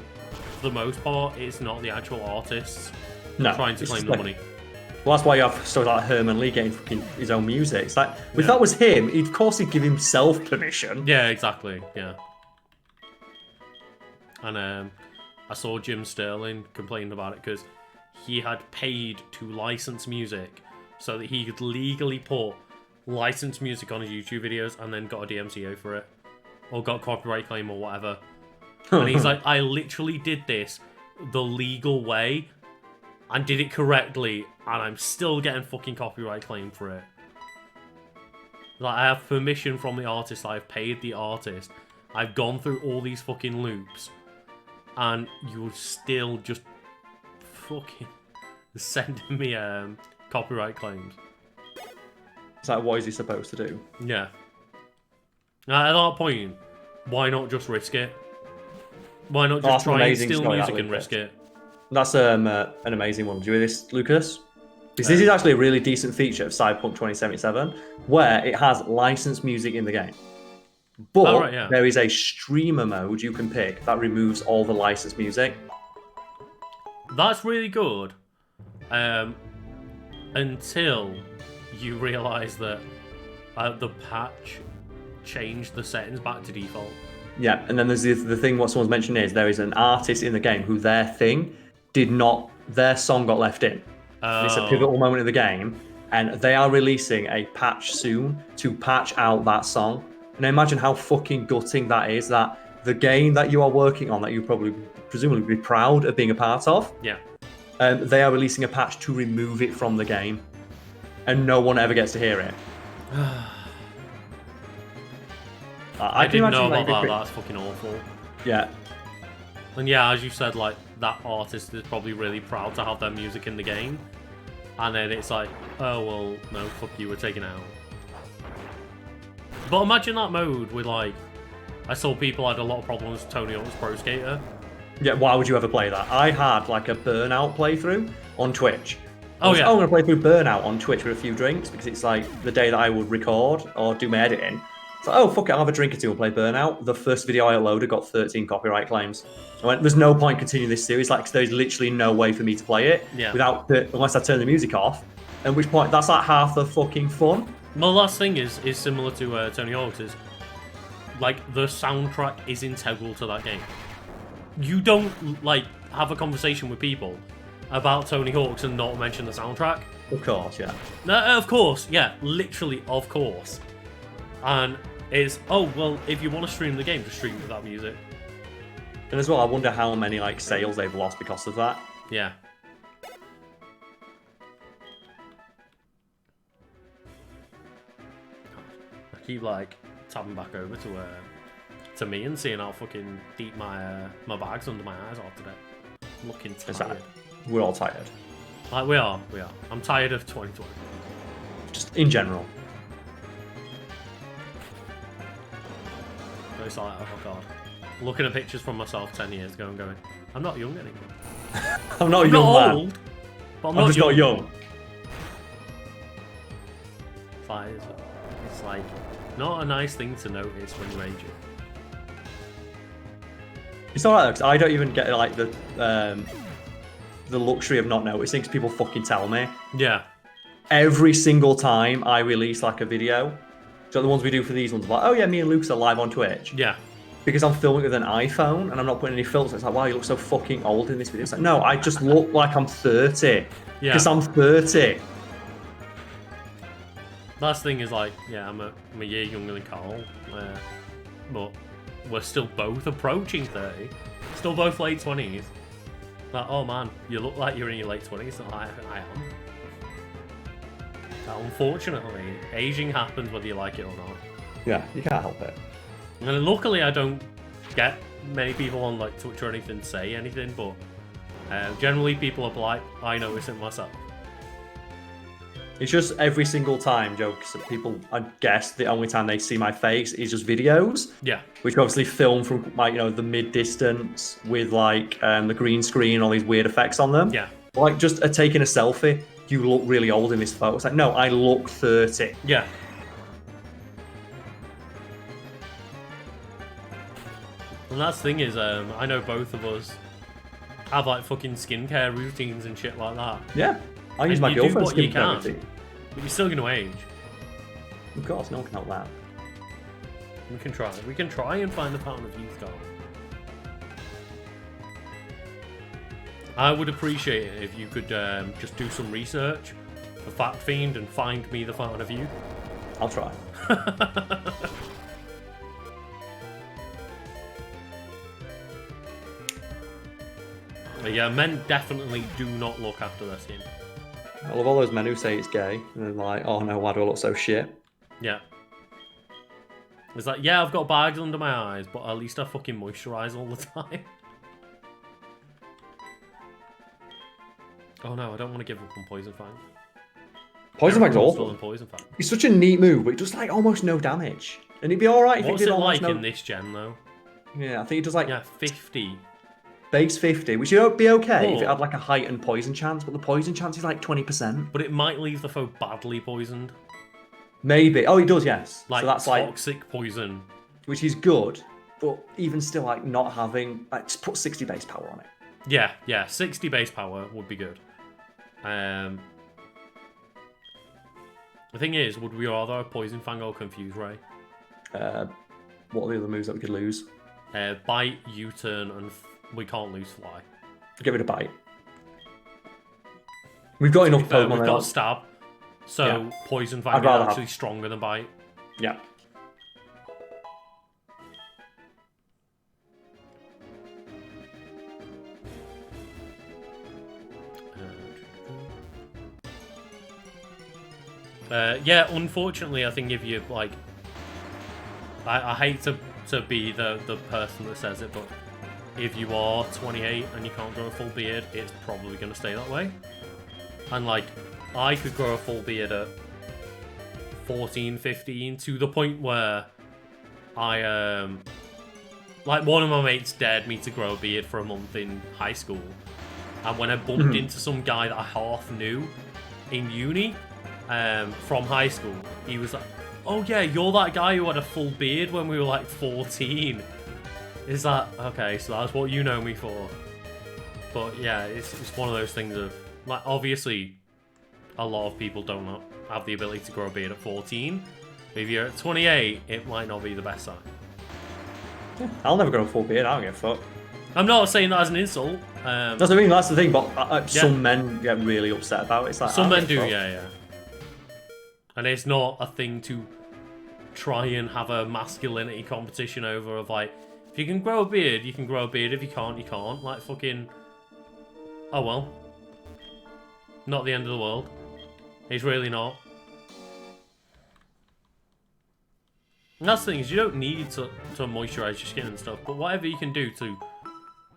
the most part, it's not the actual artists trying to claim the money. Well, that's why you have stories like Herman Lee getting fucking his own music. It's like, if that was him, of course he'd give himself permission. Yeah, exactly, yeah. And I saw Jim Sterling complain about it because he had paid to license music so that he could legally put licensed music on his YouTube videos and then got a DMCA for it. Or got a copyright claim or whatever. And he's like, I literally did this the legal way and did it correctly and I'm still getting fucking copyright claim for it. Like, I have permission from the artist, I've paid the artist, I've gone through all these fucking loops, and you're still just fucking sending me copyright claims. It's like, what is he supposed to do? Yeah. At that point, why not just risk it? Why not just try and steal music and risk it? That's an amazing one. Do you hear this, Lucas? Because this is actually a really decent feature of Cyberpunk 2077, where it has licensed music in the game. But there is a streamer mode you can pick that removes all the licensed music. That's really good. Until you realise that the patch changed the settings back to default. Yeah, and then there's the thing what someone's mentioned is there is an artist in the game who their song got left in. It's a pivotal moment in the game, and they are releasing a patch soon to patch out that song. And imagine how fucking gutting that is, that the game that you are working on, that you presumably be proud of being a part of, they are releasing a patch to remove it from the game, and no one ever gets to hear it. I didn't know about that. That's fucking awful. Yeah. And yeah, as you said, like, that artist is probably really proud to have their music in the game. And then it's like, oh, well, no, fuck you, we're taking it out. But imagine that mode with, like, I saw people had a lot of problems with Tony Hawk's Pro Skater. Yeah, why would you ever play that? I had, like, a Burnout playthrough on Twitch. I'm going to play through Burnout on Twitch with a few drinks, because it's, like, the day that I would record or do my editing. So, oh, fuck it, I'll have a drink or two and play Burnout. The first video I uploaded got 13 copyright claims. I went, there's no point continuing this series, like, 'cause there's literally no way for me to play it unless I turn the music off. At which point, that's like half the fucking fun. My last thing is similar to Tony Hawk's, is, like, the soundtrack is integral to that game. You don't, like, have a conversation with people about Tony Hawk's and not mention the soundtrack. Of course, yeah. No, of course, yeah, literally, of course. And it's, oh, well, if you want to stream the game, just stream with that music. And as well, I wonder how many, like, sales they've lost because of that. Yeah. I keep, like, tabbing back over to me and seeing how fucking deep my bags under my eyes are today. I'm looking tired. We're all tired. Like, we are. I'm tired of 2020. Just in general. It's like, oh my god. Looking at pictures from myself 10 years ago and going, I'm not young anymore. I'm not a young man. Old, but I'm just not young. It's like not a nice thing to notice when you're aging. It's alright because I don't even get, like, the luxury of not noticing, because people fucking tell me. Yeah. Every single time I release, like, a video, so the ones we do for these ones, like, oh yeah, me and Luke's are live on Twitch. Yeah. Because I'm filming with an iPhone and I'm not putting any filters. It's like, wow, you look so fucking old in this video. It's like, no, I just look like I'm 30. Yeah. Because I'm 30. Last thing is, like, yeah, I'm a year younger than Carl, but we're still both approaching 30. Still both late 20s. Like, oh man, you look like you're in your late 20s. I am. Unfortunately, aging happens whether you like it or not. Yeah, you can't help it. And luckily, I don't get many people on, like, Twitch or anything say anything, but generally people are polite. I notice it myself. It's just every single time, jokes that people, I guess, the only time they see my face is just videos. Yeah. Which obviously film from, like, you know, the mid-distance with, like, the green screen, all these weird effects on them. Yeah. Like, just taking a selfie. You look really old in this photo. It's like, no, I look 30. Yeah. And that's the thing is, I know both of us have, like, fucking skincare routines and shit like that. Yeah. I use my girlfriend's skincare routine. But you're still going to age. Of course, no one can help that. We can try. We can try and find the fountain of youth, Carl. I would appreciate it if you could just do some research for Fact Fiend and find me the fountain of youth. I'll try. But yeah, men definitely do not look after their skin. I love all those men who say it's gay, and they're like, oh no, why do I look so shit? Yeah. It's like, yeah, I've got bags under my eyes, but at least I fucking moisturise all the time. Oh no, I don't want to give up on Poison Fang. Poison Fang's awful. Poison Fang. It's such a neat move, but it does, like, almost no damage. And it'd be alright if What's it did it almost like in this gen, though? Yeah, I think it does, like... Yeah, 50. base 50, which would be okay if it But- had like a heightened poison chance, but the poison chance is like 20%. But it might leave the foe badly poisoned. Maybe. Oh, it does, yes. Like So that's toxic poison. which is good, but even still, like not having, like, just put 60 base power on it. Yeah, 60 base power would be good. The thing is, would we rather have Poison Fang or Confuse Ray? What are the other moves that we could lose? Bite, U-turn, and we can't lose Fly. Get rid of Bite. We've got enough Pokemon. We've there. got Stab, so Yeah. Poison Fang I'd is rather actually have- stronger than Bite. Yeah. Yeah, unfortunately, I think if you like, I hate to be the person that says it, but if you are 28 and you can't grow a full beard, it's probably going to stay that way. And like, I could grow a full beard at 14, 15 to the point where I like one of my mates dared me to grow a beard for a month in high school, and when I bumped into some guy that I half knew in uni from high school, he was like, "Oh yeah, you're that guy who had a full beard when we were like 14." Is that okay? So that's what you know me for. But yeah, it's one of those things of like, obviously, a lot of people don't have the ability to grow a beard at 14. If you're at 28, it might not be the best time. I'll never grow a full beard. I don't give a fuck. I'm not saying that as an insult. That's what I mean. That's the thing. But some men get really upset about it. It's like, Some I men don't do, give a fuck. yeah. And it's not a thing to try and have a masculinity competition over of like, if you can grow a beard, you can grow a beard. If you can't, you can't. Like fucking, oh well. Not the end of the world. It's really not. And that's the thing, is you don't need to moisturize your skin and stuff, but whatever you can do to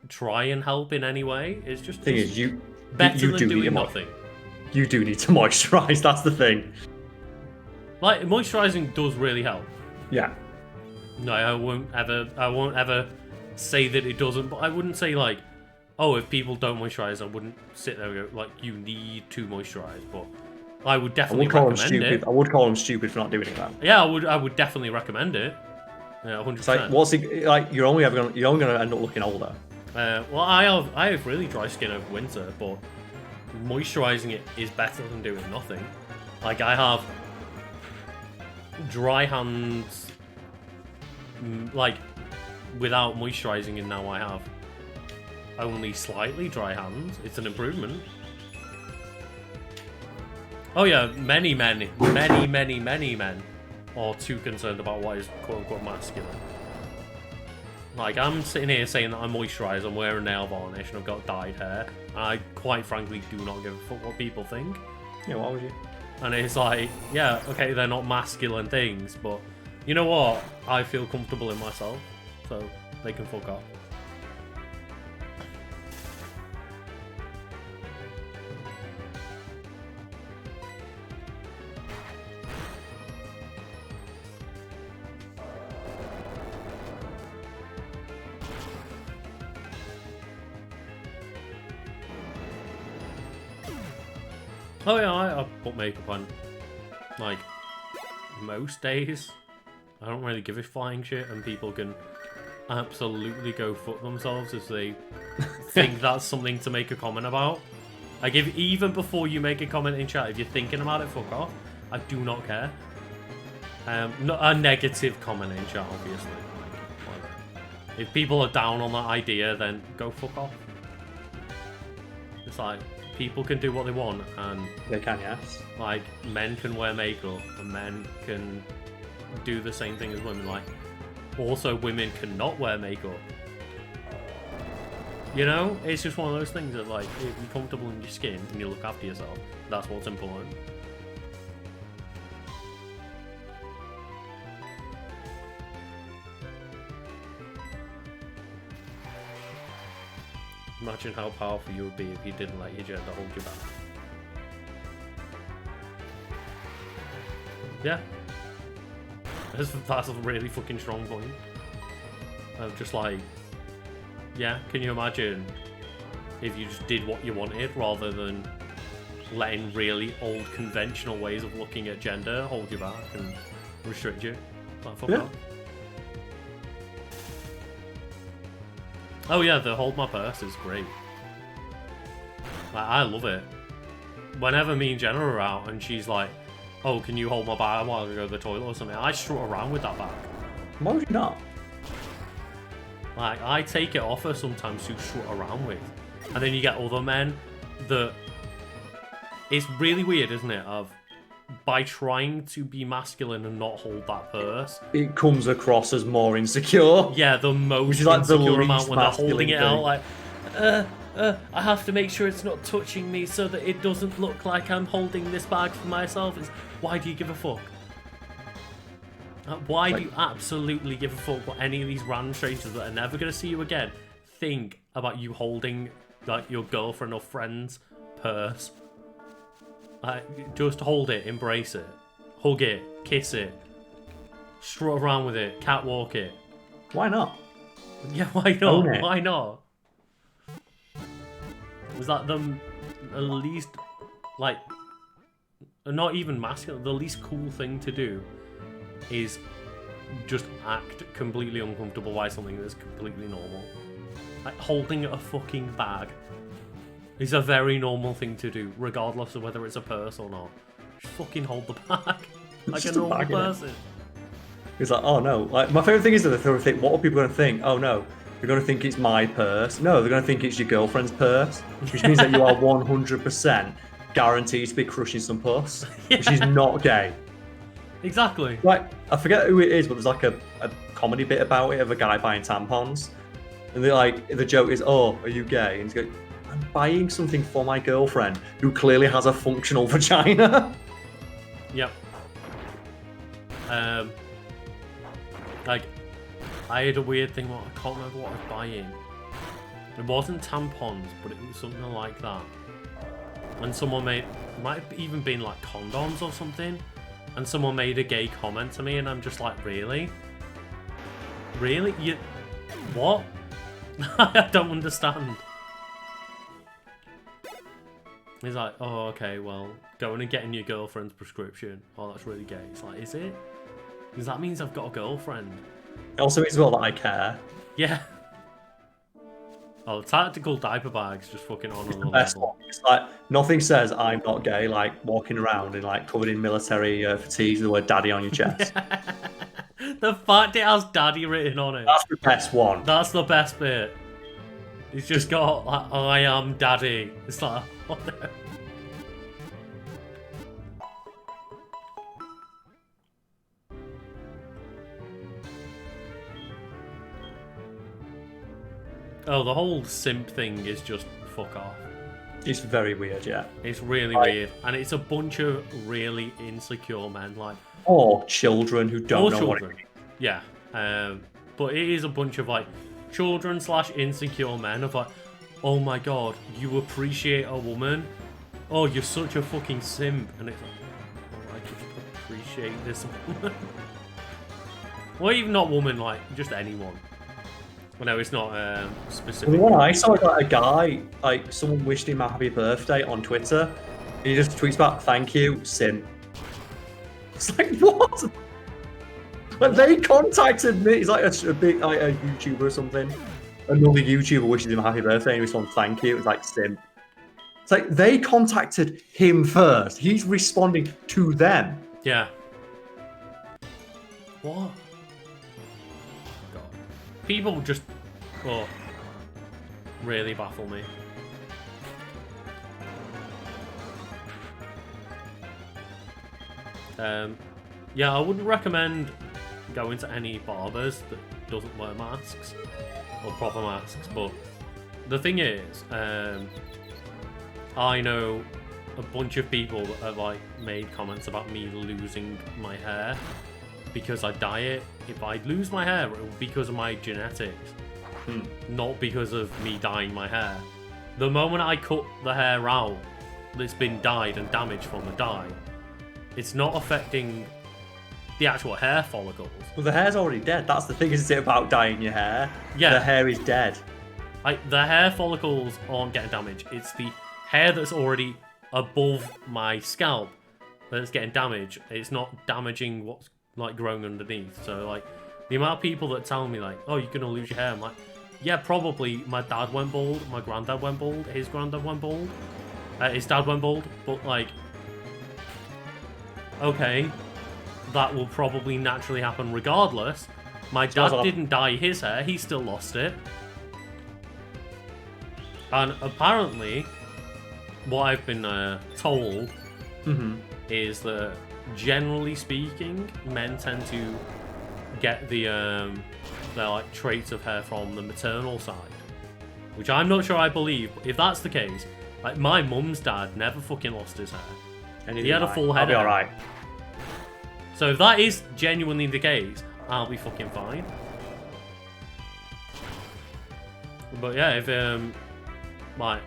try and help in any way is just Thing is, you better you than do need doing to nothing. You do need to moisturize. That's the thing. Like, moisturizing does really help. Yeah. No, I won't ever say that it doesn't, but I wouldn't say like, oh, if people don't moisturize, I wouldn't sit there and go, like, you need to moisturize, but I would I definitely would call them recommend stupid. it. I would call them stupid for not doing it. Then. Yeah, I would definitely recommend it. Yeah, 100%. It's like, what's it like? You're only gonna end up looking older. Well, I have really dry skin over winter, but moisturizing it is better than doing nothing. Like, I have dry hands, like, without moisturizing, and now I have only slightly dry hands. It's an improvement. Oh yeah, many men are too concerned about what is quote-unquote masculine. Like, I'm sitting here saying that I'm moisturised, I'm wearing nail varnish, and I've got dyed hair, and I quite frankly do not give a fuck what people think. Yeah, why would you? And it's like, yeah, okay, they're not masculine things, but you know what? I feel comfortable in myself, so they can fuck off. Oh yeah, I put makeup on, like, most days. I don't really give a flying shit, and people can absolutely go fuck themselves if they think that's something to make a comment about. Like, even before you make a comment in chat, if you're thinking about it, fuck off. I do not care. Not a negative comment in chat, obviously. Like, if people are down on that idea, then go fuck off. It's like, people can do what they want, and They can, yes. like, men can wear makeup, and men can do the same thing as women. Like, also women cannot wear makeup. You know, it's just one of those things that, like, if you're comfortable in your skin and you look after yourself, that's what's important. Imagine how powerful you would be if you didn't let your gender hold you back. Yeah. That's a really fucking strong point. Of just like, Yeah, can you imagine if you just did what you wanted rather than letting really old conventional ways of looking at gender hold you back and restrict you? Like, fuck off. Oh yeah, the hold my purse is great. Like, I love it. Whenever me and Jenna are out and she's like, oh, can you hold my bag while I go to the toilet or something, I strut around with that bag. Why would you not? Like, I take it off her sometimes to strut around with. And then you get other men that... It's really weird, isn't it? By trying to be masculine and not hold that purse, it comes across as more insecure. Yeah, the most insecure amount when they're holding it out, like, I have to make sure it's not touching me so that it doesn't look like I'm holding this bag for myself. It's, why do you give a fuck? Why do you absolutely give a fuck what any of these random strangers that are never going to see you again think about you holding, like, your girlfriend or friend's purse? Just hold it, embrace it, hug it, kiss it, strut around with it, catwalk it. Why not? Yeah, why not? Why not? Was that the least, like, not even masculine, the least cool thing to do is just act completely uncomfortable by something that's completely normal. Like, holding a fucking bag is a very normal thing to do, regardless of whether it's a purse or not. Just fucking hold the bag like a normal person. It's like, oh no. Like, my favourite thing is that they're going to think, what are people going to think? Oh no, they're going to think it's my purse. No, they're going to think it's your girlfriend's purse, which means that you are 100% guaranteed to be crushing some puss, which is not gay. Exactly. Like, I forget who it is, but there's like a comedy bit about it of a guy buying tampons. And they're like, the joke is, oh, are you gay? And he's going, I'm buying something for my girlfriend who clearly has a functional vagina. Yep. Like, I had a weird thing, I can't remember what I was buying. It wasn't tampons, but it was something like that. And someone it might have even been like condoms or something. And someone made a gay comment to me, and I'm just like, really? Really? You... What? I don't understand. He's like, oh, okay, well, going and getting your girlfriend's prescription. Oh, that's really gay. It's like, is it? Because that means I've got a girlfriend. It also means as well that I care. Yeah. Oh, tactical diaper bags just fucking on another level. It's like, nothing says I'm not gay, like walking around and like covered in military fatigues with the word daddy on your chest. The fact it has daddy written on it. That's the best one. That's the best bit. He's just got, like, I am daddy. It's like, what the... Oh, the whole simp thing is just fuck off. It's very weird, yeah. It's really weird. And it's a bunch of really insecure men, like... Or children who don't know what it is. Yeah. But it is a bunch of, like, children / insecure men of like, oh my god, you appreciate a woman? Oh, you're such a fucking simp. And it's like, oh, I just appreciate this woman. Well, even not woman, like, just anyone. Well, no, it's not specific. The one I saw, like, a guy, like, someone wished him a happy birthday on Twitter. And he just tweets back, thank you, simp. It's like, what? Like, they contacted me. He's like a big, like, a YouTuber or something. Another YouTuber wishes him a happy birthday and he responds, thank you. It's like, simp. It's like, they contacted him first. He's responding to them. Yeah. What? God. People just, oh, really baffle me. Yeah, I wouldn't recommend going to any barbers that doesn't wear masks or proper masks, but the thing is, I know a bunch of people that have like made comments about me losing my hair because I dye it. If I lose my hair, it will be because of my genetics, not because of me dyeing my hair. The moment I cut the hair out that's been dyed and damaged from the dye, it's not affecting the actual hair follicles. Well, the hair's already dead. That's the thing, isn't it, about dyeing your hair? Yeah. The hair is dead. Like, the hair follicles aren't getting damaged. It's the hair that's already above my scalp that's getting damaged. It's not damaging what's, like, growing underneath. So, like, the amount of people that tell me, like, oh, you're gonna lose your hair. I'm like, yeah, probably. My dad went bald. My granddad went bald. His granddad went bald. His dad went bald. But, like, okay, that will probably naturally happen regardless. My dad didn't dye his hair. He still lost it. And apparently, what I've been told is that, generally speaking, men tend to get their like traits of hair from the maternal side, which I'm not sure I believe. But if that's the case, like my mum's dad never fucking lost his hair, and he had a full head. I'll be all right. So if that is genuinely the case, I'll be fucking fine. But yeah, if like,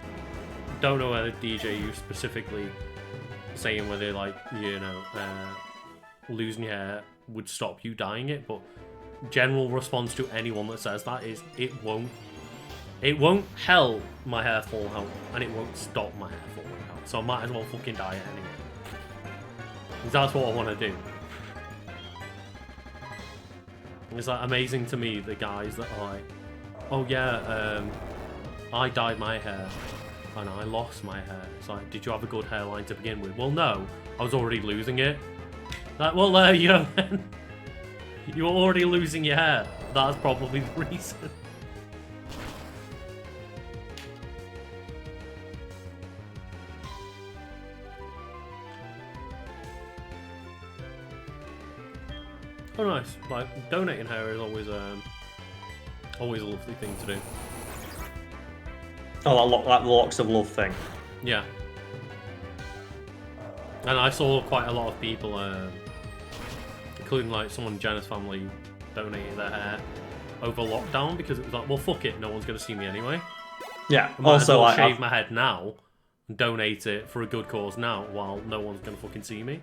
don't know whether DJ you specifically saying whether, like, you know, losing your hair would stop you dyeing it, but general response to anyone that says that is it won't help my hair fall out, and it won't stop my hair falling out. So I might as well fucking dye it anyway. Because that's what I want to do. It's like amazing to me, the guys that are like, oh yeah, I dyed my hair and I lost my hair. It's like, did you have a good hairline to begin with? Well, no, I was already losing it. Like, well, there you go, then. You were already losing your hair. That's probably the reason. Oh, nice. Like, donating hair is always a lovely thing to do. Oh, that locks of love thing. Yeah. And I saw quite a lot of people, including like someone in Jenna's family, donating their hair over lockdown because it was like, well, fuck it, no one's gonna see me anyway. Yeah. I might Also, as well like, shave my head now and donate it for a good cause now, while no one's gonna fucking see me.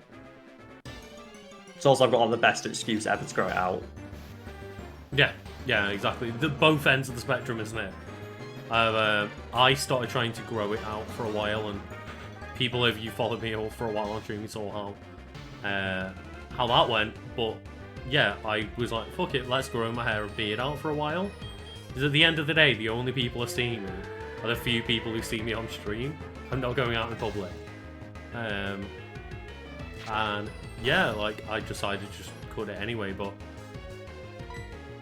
it's also got the best excuse ever to grow it out. Yeah, yeah, exactly. The both ends of the spectrum, isn't it? I started trying to grow it out for a while, and people, if you followed me for a while on stream, you saw how that went. But yeah, I was like, fuck it, let's grow my hair and beard out for a while. Because at the end of the day, the only people who are seeing me are the few people who see me on stream. I'm not going out in public. And yeah, like, I decided to just cut it anyway, but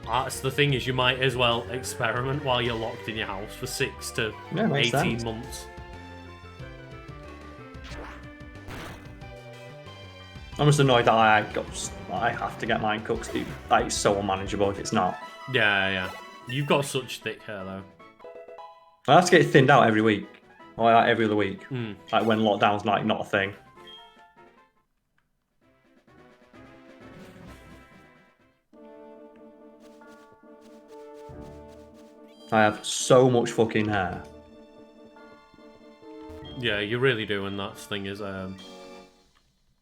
that's the thing, is you might as well experiment while you're locked in your house for 6 to 18 months. I'm just annoyed that I have to get mine cut because it's so unmanageable if it's not. Yeah, yeah. You've got such thick hair, though. I have to get it thinned out every week. Or like every other week. Mm. Like when lockdown's like not a thing. I have so much fucking hair. Yeah, you really do, and that's the thing is,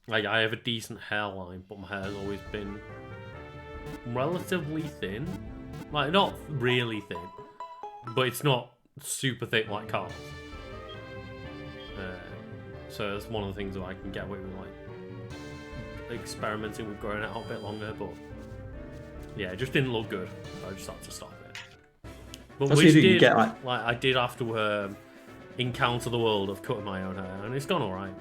like, I have a decent hairline, but my hair's always been relatively thin. Like, not really thin, but it's not super thick like Carl's. So it's one of the things that I can get away with, like, experimenting with growing it out a bit longer, but yeah, it just didn't look good, so I just had to stop it. But That's which what you did, get, like, I did have to encounter the world of cutting my own hair, and it's gone alright.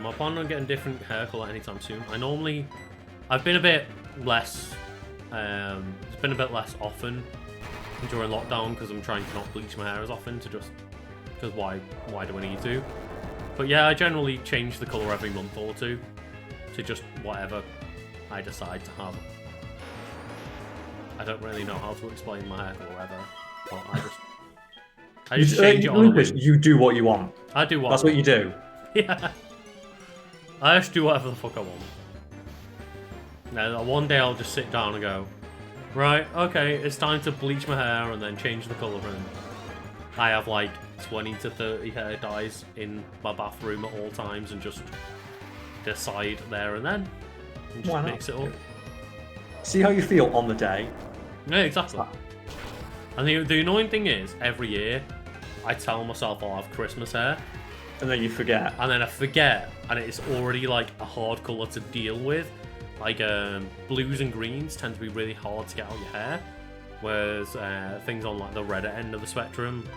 My plan on getting a different hair colour anytime soon. I've been a bit less, it's been a bit less often during lockdown because I'm trying to not bleach my hair as often, because why do I need to? But yeah, I generally change the colour every month or two to just whatever I decide to have. I don't really know how to explain my hair colour ever, but I just change it on a whim. You do what you want. I do what That's what you do. Yeah. I just do whatever the fuck I want. Now, one day I'll just sit down and go, right, okay, it's time to bleach my hair and then change the colour and I have like 20 to 30 hair dyes in my bathroom at all times and just decide there and then. And just mix it up. See how you feel on the day. Yeah, exactly. And the annoying thing is, every year, I tell myself I'll have Christmas hair. And then you forget. And then I forget, and it's already like a hard colour to deal with. Like blues and greens tend to be really hard to get out your hair. Whereas things on like the redder end of the spectrum,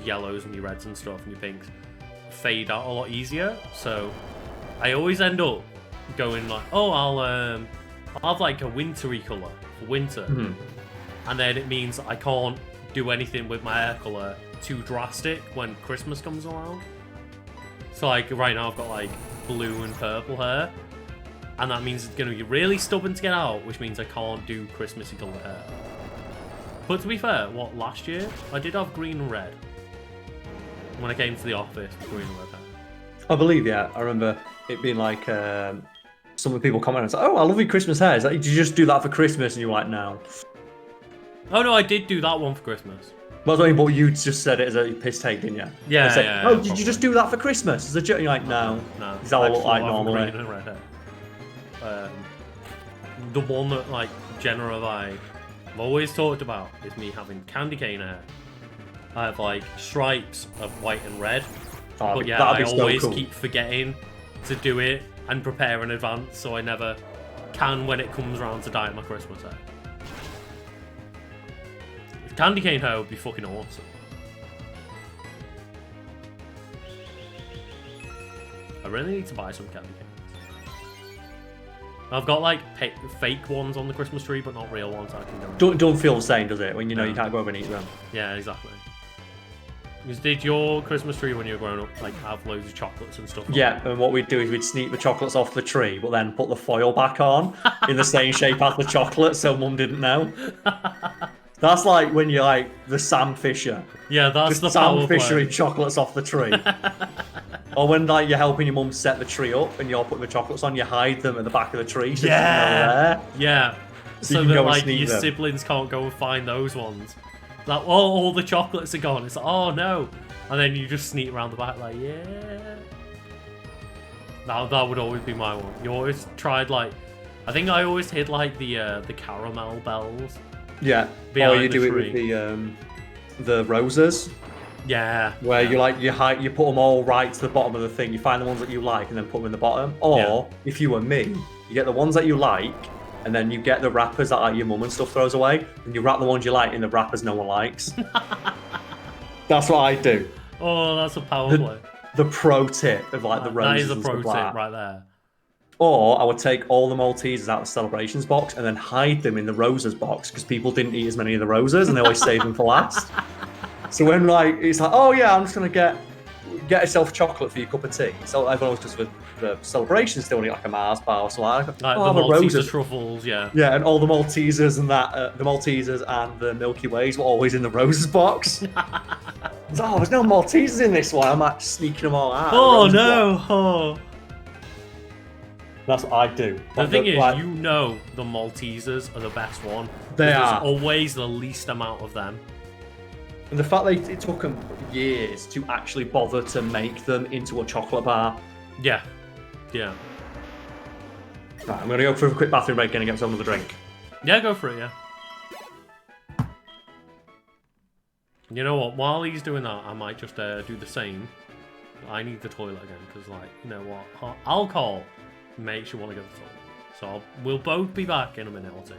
yellows and your reds and stuff and your pinks, fade out a lot easier. So I always end up going like, oh, I'll have like a wintry colour for winter. And then it means I can't do anything with my hair colour too drastic when Christmas comes around. So like right now I've got like blue and purple hair. And that means it's going to be really stubborn to get out, which means I can't do Christmassy coloured hair. But to be fair, last year? I did have green and red. When I came to the office, green and red hair. I believe, yeah. I remember it being like, some of the people commenting, like, oh, I love your Christmas hair. Did you just do that for Christmas? And you're like, no. Oh no, I did do that one for Christmas. But you just said it as a piss take, didn't you? Yeah, say, yeah, oh, did probably. You just do that for Christmas? As a joke? You're like, no. No. Is that what I look like normally? Green and red hair. The one that like Jenna and I've always talked about is me having candy cane hair. I have like stripes of white and red. But yeah, I always keep forgetting to do it and prepare in advance, so I never can when it comes around to dye my Christmas hair. Candy cane hair would be fucking awesome. I really need to buy some candy canes. I've got like fake ones on the Christmas tree, but not real ones I can go. Don't feel the same, does it? When you know you can't go over and eat them. Yeah, exactly. Did your Christmas tree when you were growing up like have loads of chocolates and stuff? Yeah, and what we'd do is we'd sneak the chocolates off the tree, but then put the foil back on in the same shape as the chocolate, so Mum didn't know. That's like when you're like the Sam Fisher. Yeah, that's just the Sam Fishering chocolates off the tree. Or when like you're helping your mum set the tree up and you're putting the chocolates on, you hide them at the back of the tree. So yeah, yeah. So that like your them. siblings can't go and find those ones. Like, oh, all the chocolates are gone. It's like, oh no, and then you just sneak around the back like, yeah. That would always be my one. You always tried like, I think I always hid like the caramel bells. Yeah. Or you do it with the roses. Yeah. Where you put them all right to the bottom of the thing. You find the ones that you like and then put them in the bottom. Or if you were me, you get the ones that you like, and then you get the wrappers that like your mum and stuff throws away, and you wrap the ones you like in the wrappers no one likes. That's what I do. Oh, that's a power play. The pro tip of like the roses. That is a pro tip right there. Or I would take all the Maltesers out of the celebrations box and then hide them in the roses box because people didn't eat as many of the roses and they always save them for last. So when like it's like, oh yeah, I'm just gonna get yourself chocolate for your cup of tea. So everyone was just for the celebration still need like a Mars bar or something like the Malteser truffles, yeah. Yeah, and all the Maltesers and that the Maltesers and the Milky Ways were always in the roses box. Oh, there's no Maltesers in this one. I'm like sneaking them all out. Oh no! Oh. That's what I do. The thing is, like, you know the Maltesers are the best one. They are. There's always the least amount of them. And the fact that it took them years to actually bother to make them into a chocolate bar. Yeah. Yeah. Right, I'm going to go for a quick bathroom break and get some of the drink. Yeah, go for it, yeah. You know what? While he's doing that, I might just do the same. I need the toilet again, because, like, you know what? Alcohol makes you want to go to the toilet. So we'll both be back in a minute or two.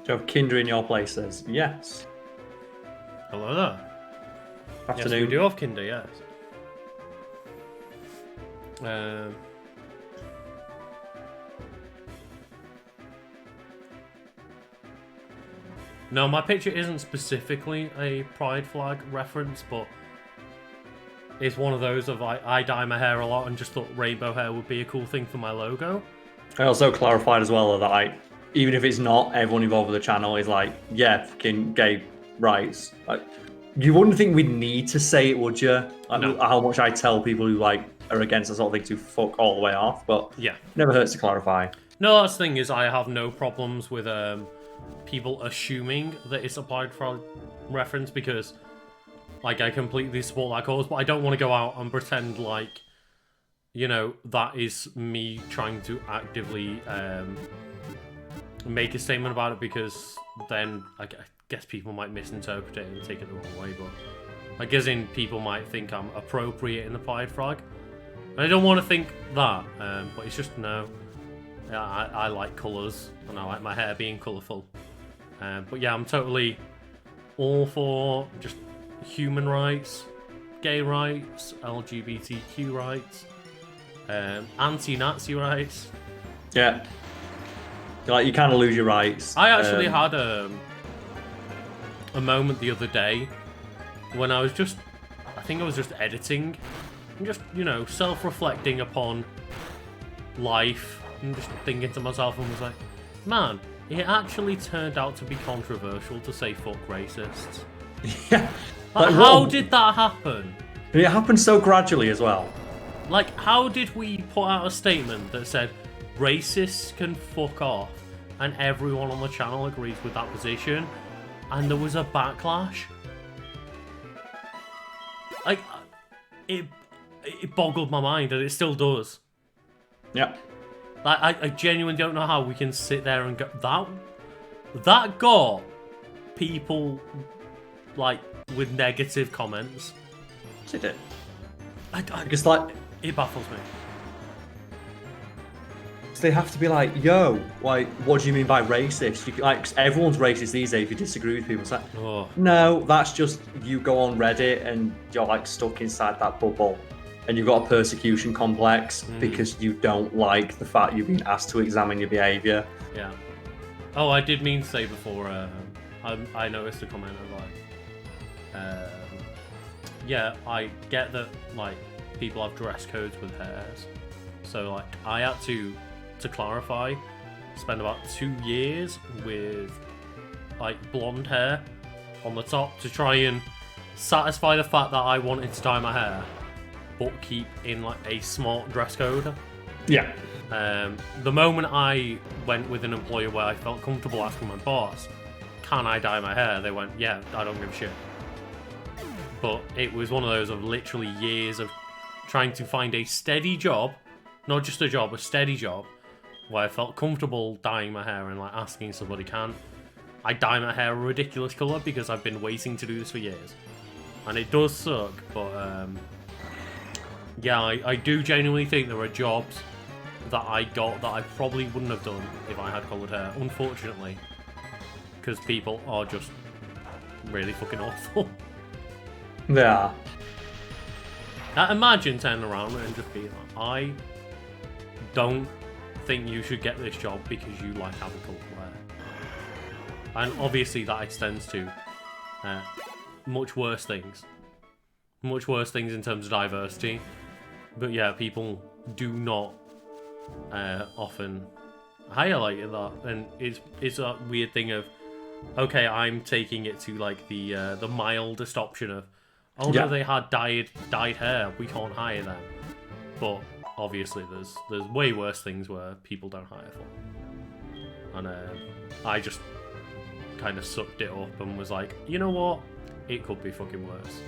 Do you have Kinder in your places? Yes. Hello there. Afternoon. Yes, we do have Kinder, yes. No, my picture isn't specifically a pride flag reference, but it's one of those of I dye my hair a lot and just thought rainbow hair would be a cool thing for my logo. I also clarified as well that even if it's not, everyone involved with the channel is like, yeah, fucking gay rights. Like, you wouldn't think we'd need to say it, would you? Like, No. How much I tell people who like are against that sort of thing to fuck all the way off, but Yeah. never hurts to clarify. No, that's the thing is I have no problems with people assuming that it's a pride flag reference because, like, I completely support that cause, but I don't want to go out and pretend like, you know, that is me trying to actively make a statement about it, because then I guess people might misinterpret it and take it the wrong way, but I guess people might think I'm appropriate in the pride flag. And I don't want to think that, but it's just no. Yeah, I like colours and I like my hair being colourful. But yeah, I'm totally all for just human rights, gay rights, LGBTQ rights, anti-Nazi rights. Yeah. Like, you kind of lose your rights. I actually had a moment the other day when I was just, I think I was just editing and just, you know, self-reflecting upon life and just thinking to myself and was like, man, it actually turned out to be controversial to say fuck racists. Yeah. Like, how did that happen? It happened so gradually as well. Like, how did we put out a statement that said racists can fuck off and everyone on the channel agrees with that position, and there was a backlash? Like, it boggled my mind, and it still does. Yeah. Like, I genuinely don't know how we can sit there and go, that got people, like, with negative comments. Yes, it did. Because, like, it baffles me. They have to be like, yo, like, what do you mean by racist? Like, everyone's racist these days if you disagree with people. It's like, no, that's just you go on Reddit and you're like stuck inside that bubble and you've got a persecution complex because you don't like the fact you've been asked to examine your behaviour. Yeah. Oh, I did mean to say before, I noticed a comment of like, yeah, I get that, like, people have dress codes with hairs. So, like, I had to clarify, spend about 2 years with, like, blonde hair on the top to try and satisfy the fact that I wanted to dye my hair, but keep in, like, a smart dress code. Yeah. The moment I went with an employer where I felt comfortable asking my boss, can I dye my hair? They went, yeah, I don't give a shit. But it was one of those of literally years of trying to find a steady job, not just a job, a steady job, where I felt comfortable dyeing my hair and like asking somebody, can I dye my hair a ridiculous colour, because I've been waiting to do this for years. And it does suck, but yeah, I do genuinely think there are jobs that I got that I probably wouldn't have done if I had coloured hair, unfortunately. Because people are just really fucking awful. Yeah. Now, imagine turning around and just being like, I don't think you should get this job because you like having coloured hair. And obviously that extends to much worse things. Much worse things in terms of diversity. But yeah, people do not often highlight that. And it's a weird thing of, okay, I'm taking it to like the mildest option of, oh no, they had dyed hair, we can't hire them. But obviously there's way worse things where people don't hire for. And I just kind of sucked it up and was like, you know what? It could be fucking worse.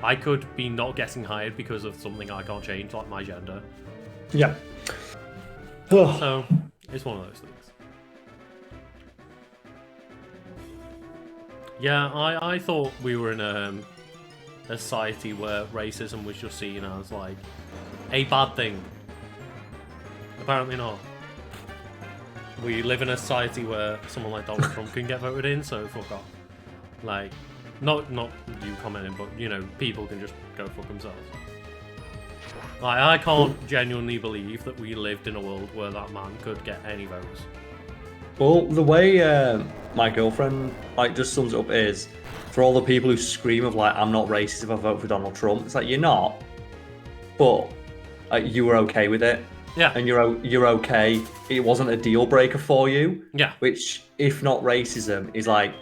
I could be not getting hired because of something I can't change, like my gender. Yeah. So, it's one of those things. Yeah, I thought we were in a society where racism was just seen as, like, a bad thing. Apparently not. We live in a society where someone like Donald Trump can get voted in, so fuck off. Like, not you commenting, but, you know, people can just go fuck themselves. Like, I can't genuinely believe that we lived in a world where that man could get any votes. Well, the way my girlfriend like just sums it up is, for all the people who scream of like, I'm not racist if I vote for Donald Trump, it's like, you're not, but you were okay with it. Yeah. And you're okay. It wasn't a deal breaker for you. Yeah. Which, if not racism, is like,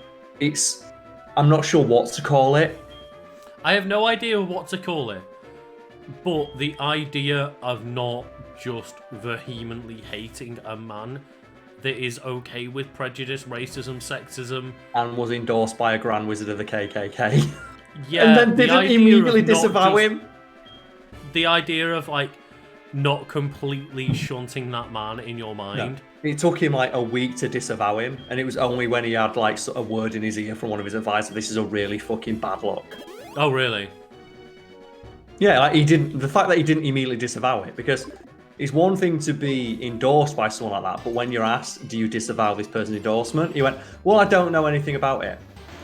I'm not sure what to call it. I have no idea what to call it. But the idea of not just vehemently hating a man that is okay with prejudice, racism, sexism, and was endorsed by a Grand Wizard of the KKK. Yeah, and then didn't immediately disavow him. The idea of like not completely shunting that man in your mind. No. It took him like a week to disavow him, and it was only when he had like a word in his ear from one of his advisors, this is a really fucking bad look. Oh, really? Yeah, like the fact that he didn't immediately disavow it, because it's one thing to be endorsed by someone like that, but when you're asked, do you disavow this person's endorsement? He went, well, I don't know anything about it.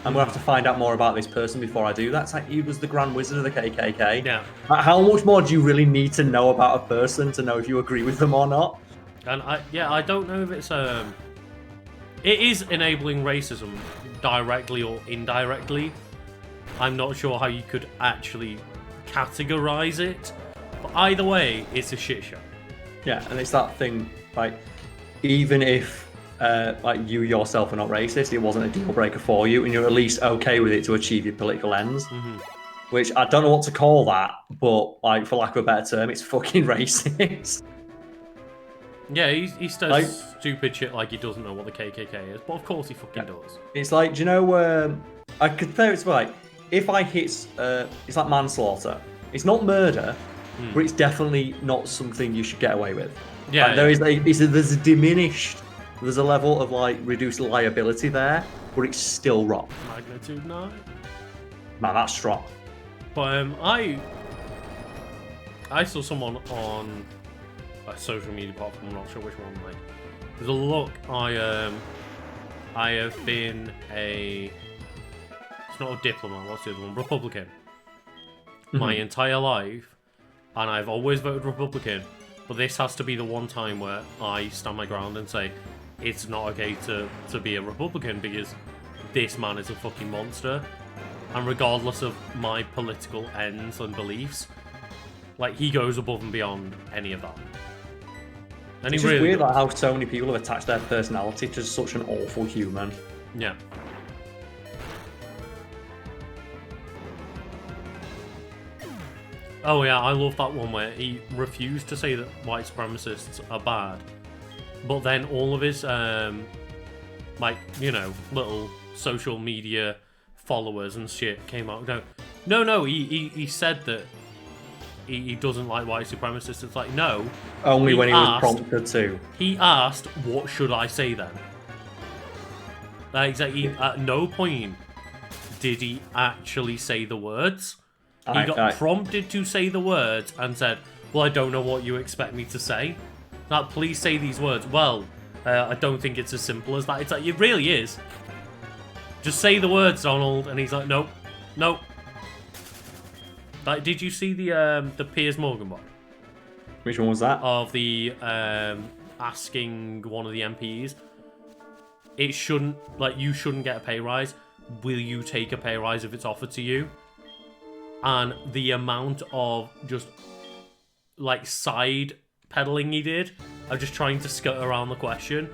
I'm going to have to find out more about this person before I do that. It's like, he was the Grand Wizard of the KKK. Yeah. How much more do you really need to know about a person to know if you agree with them or not? And I don't know if it's it is enabling racism directly or indirectly. I'm not sure how you could actually categorize it, but either way, it's a shit show. Yeah, and it's that thing, like, even if like you yourself are not racist, it wasn't a deal breaker for you, and you're at least okay with it to achieve your political ends. Mm-hmm. Which I don't know what to call that, but like, for lack of a better term, it's fucking racist. Yeah, he says like, stupid shit like he doesn't know what the KKK is, but of course he fucking does. It's like, do you know, I could compare it to like, if I hit, it's like manslaughter. It's not murder, but it's definitely not something you should get away with. Yeah, like, there's a level of like reduced liability there, but it's still wrong. Magnitude 9. Man, that's strong. But I saw someone on a social media platform, I'm not sure which one. Like, there's a look. I have been it's not a diplomat. What's the other one? Republican. My entire life, and I've always voted Republican. But this has to be the one time where I stand my ground and say it's not okay to be a Republican because this man is a fucking monster. And regardless of my political ends and beliefs, like, he goes above and beyond any of that. And it's just really weird, like, how so many people have attached their personality to such an awful human. Yeah. Oh yeah, I love that one where he refused to say that white supremacists are bad, but then all of his, like, you know, little social media followers and shit came out. No, he said that he doesn't like white supremacists. It's like, no. Only when he was asked- prompted to. He asked, what should I say then? Like, at no point did he actually say the words. He got prompted to say the words and said, well, I don't know what you expect me to say. Now, please say these words. Well, I don't think it's as simple as that. It's like, it really is. Just say the words, Donald. And he's like, nope, nope. Like, did you see the Piers Morgan one? Which one was that? Of the asking one of the MPs, it shouldn't, like, you shouldn't get a pay rise. Will you take a pay rise if it's offered to you? And the amount of just, like, side peddling he did, of just trying to skirt around the question.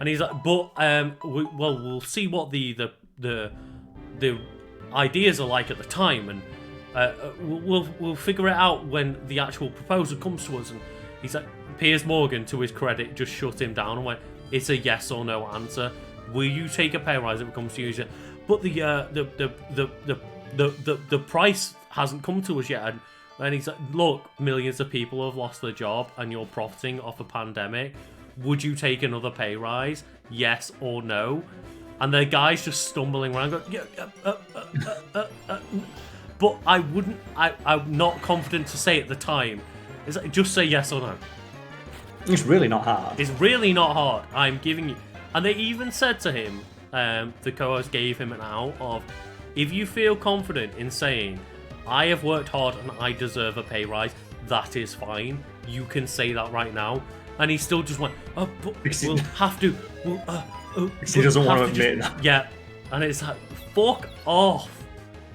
And he's like, but, we'll see what the ideas are like at the time, and we'll figure it out when the actual proposal comes to us. And he's like, Piers Morgan, to his credit, just shut him down and went, it's a yes or no answer. Will you take a pay rise if it comes to you? He said, but the price hasn't come to us yet. And he's like, look, millions of people have lost their job and you're profiting off a pandemic. Would you take another pay rise? Yes or no? And the guy's just stumbling around going, yeah, but I wouldn't, I'm not confident to say at the time. It's like, just say yes or no. It's really not hard. It's really not hard. I'm giving you... And they even said to him, the co-host gave him an out of, if you feel confident in saying, I have worked hard and I deserve a pay rise, that is fine. You can say that right now. And he still just went, oh, but we'll have to... he doesn't want to admit that. Yeah. And it's like, fuck off.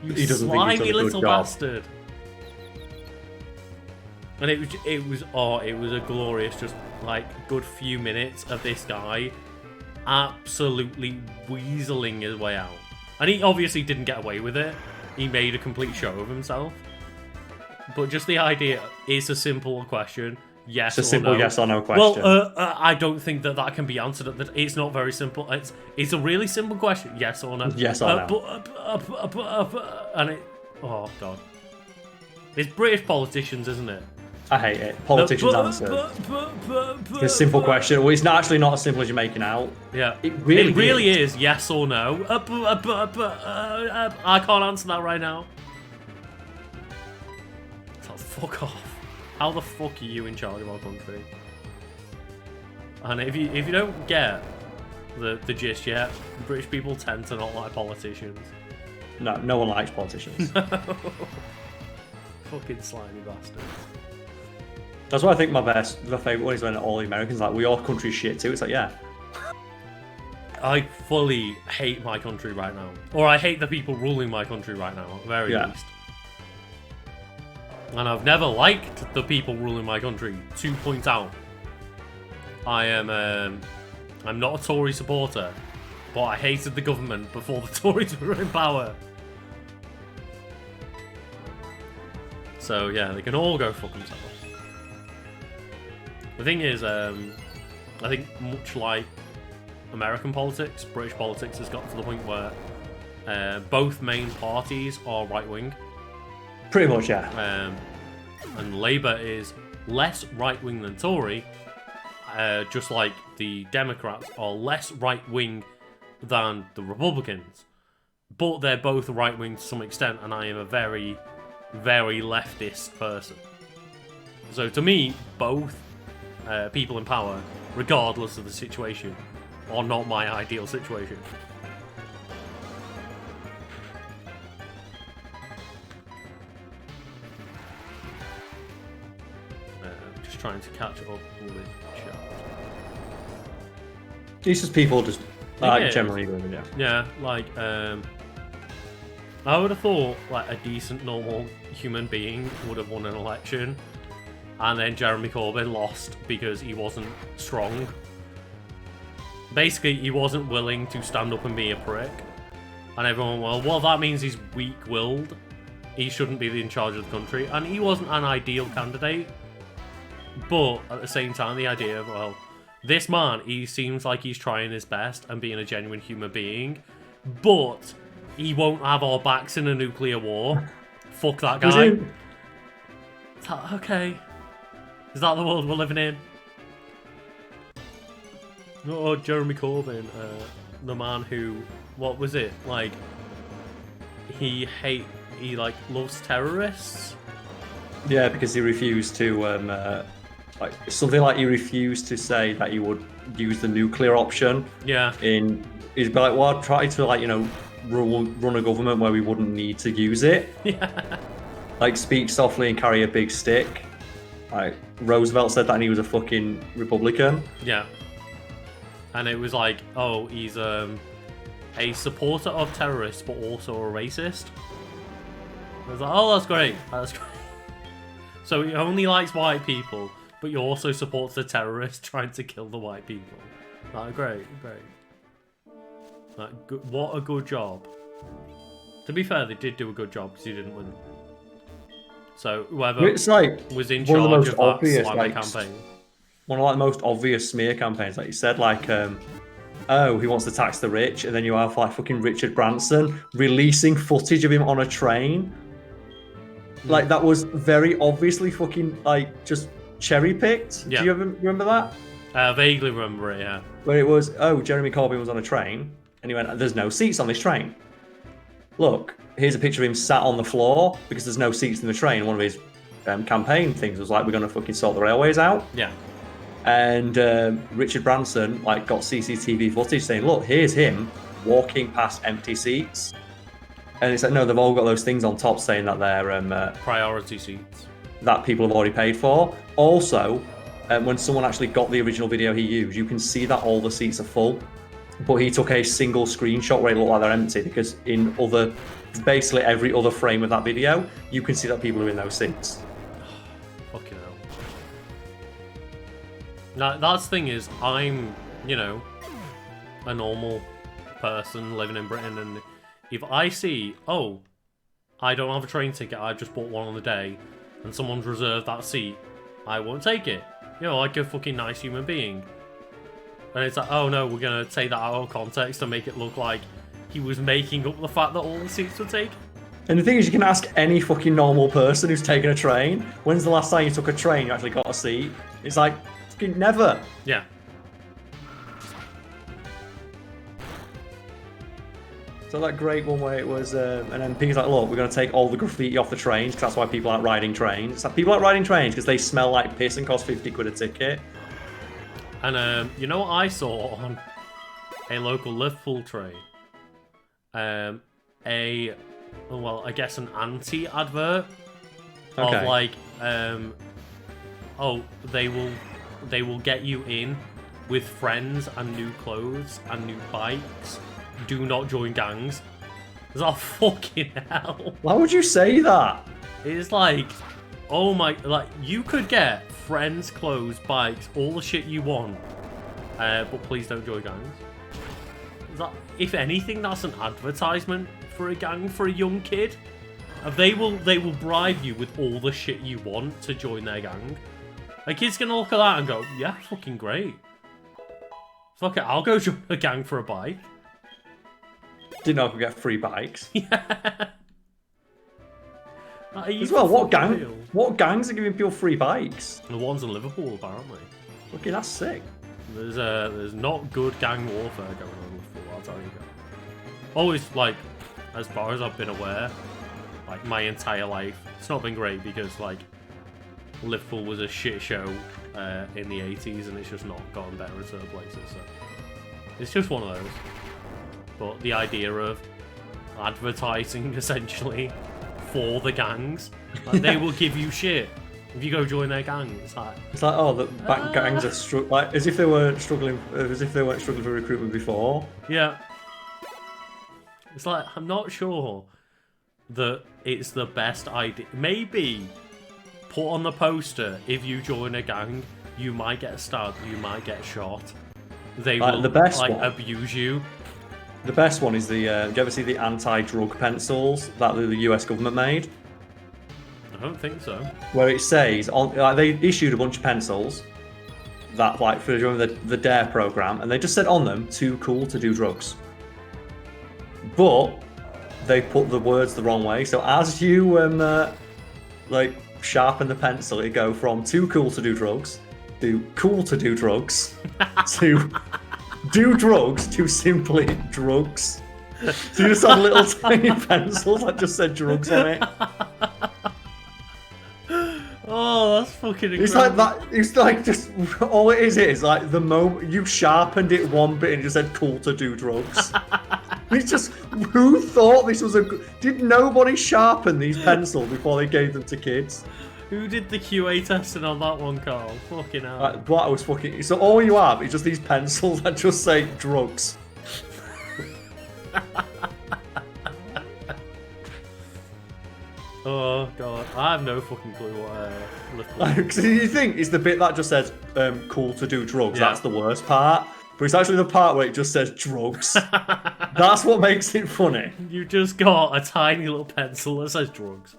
You slimy little bastard. And it was a glorious, just like good few minutes of this guy absolutely weaseling his way out. And he obviously didn't get away with it. He made a complete show of himself. But just the idea, it's a simple question. Yes or no. It's a simple yes or no question. Well, I don't think that can be answered. It's not very simple. It's a really simple question. Yes or no. Yes or no. And it... Oh, God. It's British politicians, isn't it? I hate it. Politicians answer. It's a simple question. Well, it's actually not as simple as you're making out. Yeah. It really is yes or no. I can't answer that right now. So fuck off. How the fuck are you in charge of our country? And if you don't get the gist yet, British people tend to not like politicians. No one likes politicians. Fucking slimy bastards. That's why I think my favourite one is when all the Americans are like, well, your country's shit too. It's like, yeah. I fully hate my country right now. Or I hate the people ruling my country right now, at the very least. And I've never liked the people ruling my country. To point out, I'm not a Tory supporter, but I hated the government before the Tories were in power. So yeah, they can all go fuck themselves. The thing is, I think much like American politics, British politics has got to the point where both main parties are right-wing. Pretty much, yeah. And Labour is less right-wing than Tory, just like the Democrats are less right-wing than the Republicans. But they're both right-wing to some extent, and I am a very, very leftist person. So to me, both people in power, regardless of the situation, are not my ideal situation. Just trying to catch up with chat. It's just people just generally doing it. Yeah, like I would have thought like a decent, normal human being would have won an election, and then Jeremy Corbyn lost because he wasn't strong. Basically, he wasn't willing to stand up and be a prick. And everyone, well, that means he's weak-willed. He shouldn't be in charge of the country. And he wasn't an ideal candidate. But at the same time, the idea of, well, this man, he seems like he's trying his best and being a genuine human being. But he won't have our backs in a nuclear war. Fuck that guy. that okay? Is that the world we're living in? Oh, Jeremy Corbyn, the man who, what was it? Like, he like loves terrorists. Yeah, because he refused to, like something like he refused to say that he would use the nuclear option. Yeah. He'd be like, well, I'd try to, like, you know, run a government where we wouldn't need to use it. Yeah. Like, speak softly and carry a big stick. Like, Roosevelt said that, and he was a fucking Republican. Yeah. And it was like, oh, he's a supporter of terrorists, but also a racist. I was like, oh, that's great. That's great. So he only likes white people, but he also supports the terrorists trying to kill the white people. Like, great. Like, what a good job. To be fair, they did do a good job because he didn't win. So whoever It's like was in one of the charge most of that obvious, slimy like, campaign. one of like the most obvious smear campaigns, like you said, like, oh, he wants to tax the rich, and then you have like fucking Richard Branson releasing footage of him on a train. Like, that was very obviously fucking like just cherry picked. Yeah. Do you ever remember that? I vaguely remember it, yeah. Where it was, oh, Jeremy Corbyn was on a train, and he went, there's no seats on this train. Look, here's a picture of him sat on the floor because there's no seats in the train. One of his campaign things was like, we're going to fucking sort the railways out. Yeah. And Richard Branson like got CCTV footage saying, look, here's him walking past empty seats. And it's like, no, they've all got those things on top saying that they're priority seats that people have already paid for. Also, when someone actually got the original video he used, you can see that all the seats are full. But he took a single screenshot where it looked like they're empty, because in basically every other frame of that video, you can see that people are in those seats. Fucking hell. Now, that's the thing is, I'm, you know, a normal person living in Britain, and if I see, oh, I don't have a train ticket, I just bought one on the day, and someone's reserved that seat, I won't take it. You know, like a fucking nice human being. And it's like, oh no, we're going to take that out of context and make it look like he was making up the fact that all the seats were taken. And the thing is, you can ask any fucking normal person who's taken a train, when's the last time you took a train you actually got a seat? It's like, fucking never. Yeah. So that great one where it was an MP's like, look, we're going to take all the graffiti off the trains, because that's why people aren't riding trains. It's like, people aren't riding trains because they smell like piss and cost 50 quid a ticket. And you know what I saw on a local Liverpool train? Well, I guess an anti-advert of like, oh, they will get you in with friends and new clothes and new bikes. Do not join gangs. It's like, fucking hell. Why would you say that? It's like, oh my, like, you could get friends, clothes, bikes, all the shit you want, but please don't join gangs. Is that, if anything, that's an advertisement for a gang for a young kid. They will bribe you with all the shit you want to join their gang. A kid's gonna look at that and go, yeah, fucking great. Fuck it, I'll go join a gang for a bike. Didn't know I could get free bikes. Yeah. As well, what gangs are giving people free bikes? The ones in Liverpool, apparently. Okay, that's sick. There's not good gang warfare going on in Liverpool, I'll tell you. Always, like, as far as I've been aware, like, my entire life, it's not been great because, like, Liverpool was a shit show in the 80s, and it's just not gotten better in certain places, so it's just one of those. But the idea of advertising, essentially, for the gangs, like, they will give you shit if you go join their gang. It's like, oh, the gangs are like as if they weren't struggling for recruitment before. Yeah. It's like, I'm not sure that it's the best idea. Maybe put on the poster, if you join a gang, you might get stabbed, you might get shot. They will abuse you. The best one is the. Do you ever see the anti-drug pencils that the US government made? I don't think so. Where it says they issued a bunch of pencils that, like, for the DARE program, and they just said on them, "Too cool to do drugs." But they put the words the wrong way. So as you like sharpen the pencil, it'd go from too cool to do drugs, to cool to do drugs, to do drugs, to simply drugs. So you just had little tiny pencils that just said drugs on it. Oh, that's fucking incredible. It's like that. It's like just all it is like the moment you sharpened it one bit and it just said "cool to do drugs." It's just who thought this was a? Did nobody sharpen these pencils before they gave them to kids? Who did the QA testing on that one, Carl? Fucking hell. That was fucking. So all you have is just these pencils that just say drugs. Oh god, I have no fucking clue what. Like, so you think it's the bit that just says "cool to do drugs"? Yeah. That's the worst part. But it's actually the part where it just says drugs. That's what makes it funny. You just got a tiny little pencil that says drugs.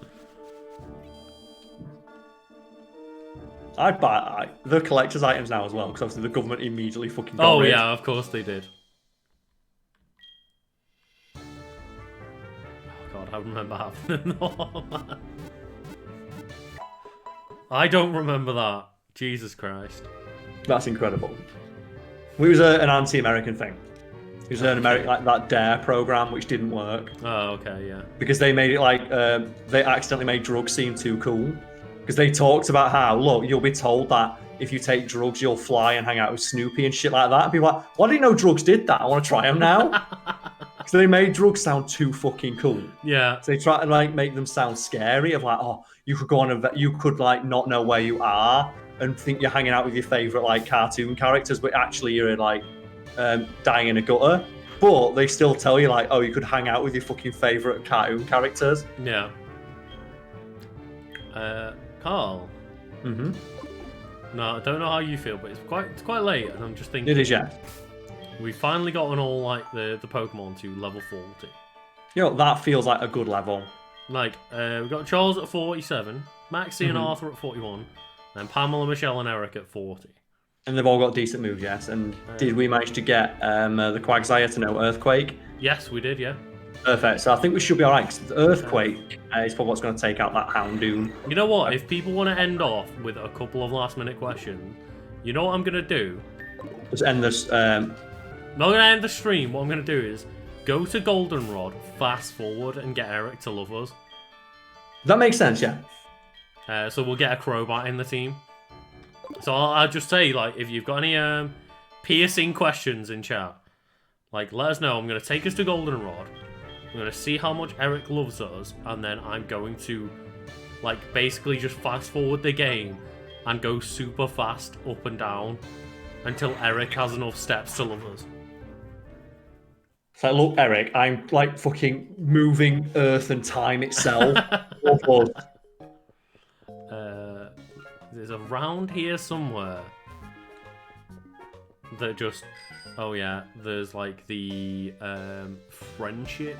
I'd buy the collector's items now as well, because obviously the government immediately fucking got rid. Yeah, of course they did. Oh god, I remember having them. I don't remember that. Jesus Christ. That's incredible. It was an anti-American thing. It was an American, like that DARE program, which didn't work. Oh, okay, yeah. Because they made it like, they accidentally made drugs seem too cool. Because they talked about how, look, you'll be told that if you take drugs, you'll fly and hang out with Snoopy and shit like that. And people are like, well, I didn't know drugs did that. I want to try them now. So they made drugs sound too fucking cool. Yeah. So they try to like make them sound scary of like, oh, you could go on you could like not know where you are and think you're hanging out with your favorite like cartoon characters, but actually you're like dying in a gutter. But they still tell you like, oh, you could hang out with your fucking favorite cartoon characters. Yeah. Carl. Mm-hmm. No, I don't know how you feel, but it's quite late, and I'm just thinking. It is, yeah. We finally got on all like the Pokemon to level 40. You know, that feels like a good level. Like, we got Charles at 47, Maxie and Arthur at 41, and Pamela, Michelle, and Eric at 40. And they've all got decent moves, yes. And did we manage to get the Quagsire to know Earthquake? Yes, we did, yeah. Perfect. So I think we should be alright, because the Earthquake is probably what's going to take out that Houndoom. You know what? If people want to end off with a couple of last-minute questions, you know what I'm going to do? Just end this. I'm not going to end the stream. What I'm going to do is go to Goldenrod, fast forward, and get Eric to love us. That makes sense, yeah. So we'll get a Crobat in the team. So I'll just say, like, if you've got any piercing questions in chat, like, let us know. I'm going to take us to Goldenrod. I'm going to see how much Eric loves us, and then I'm going to, like, basically just fast forward the game and go super fast up and down until Eric has enough steps to love us. So look, Eric, I'm like fucking moving Earth and time itself. There's around here somewhere that just... Oh yeah, there's like the friendship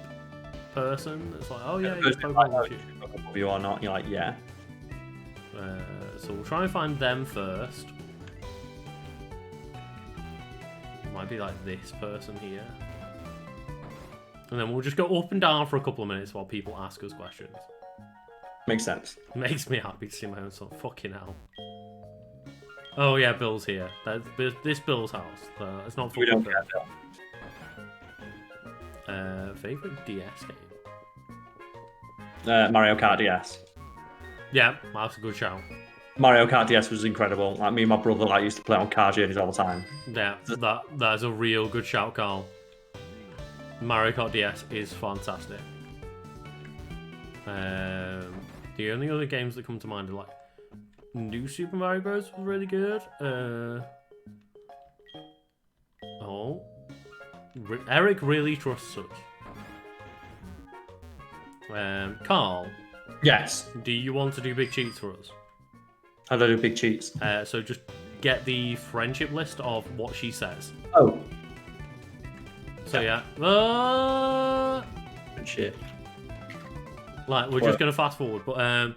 person that's like, oh yeah, you're Pokemon. You are not, you're like, yeah. So we'll try and find them first. Might be like this person here. And then we'll just go up and down for a couple of minutes while people ask us questions. Makes sense. Makes me happy to see my own son. Fucking hell. Oh yeah, Bill's here. This Bill's house. It's not. We don't care, Bill. Favorite DS game? Mario Kart DS. Yeah, that's a good shout. Mario Kart DS was incredible. Like me and my brother, like used to play on car journeys all the time. Yeah, that's a real good shout, Carl. Mario Kart DS is fantastic. The only other games that come to mind are like New Super Mario Bros. Was really good. Eric really trusts us. Carl. Yes. Do you want to do big cheats for us? How do I do big cheats? So just get the friendship list of what she says. Oh. So yeah. Shit. Like, we're just going to fast forward. But,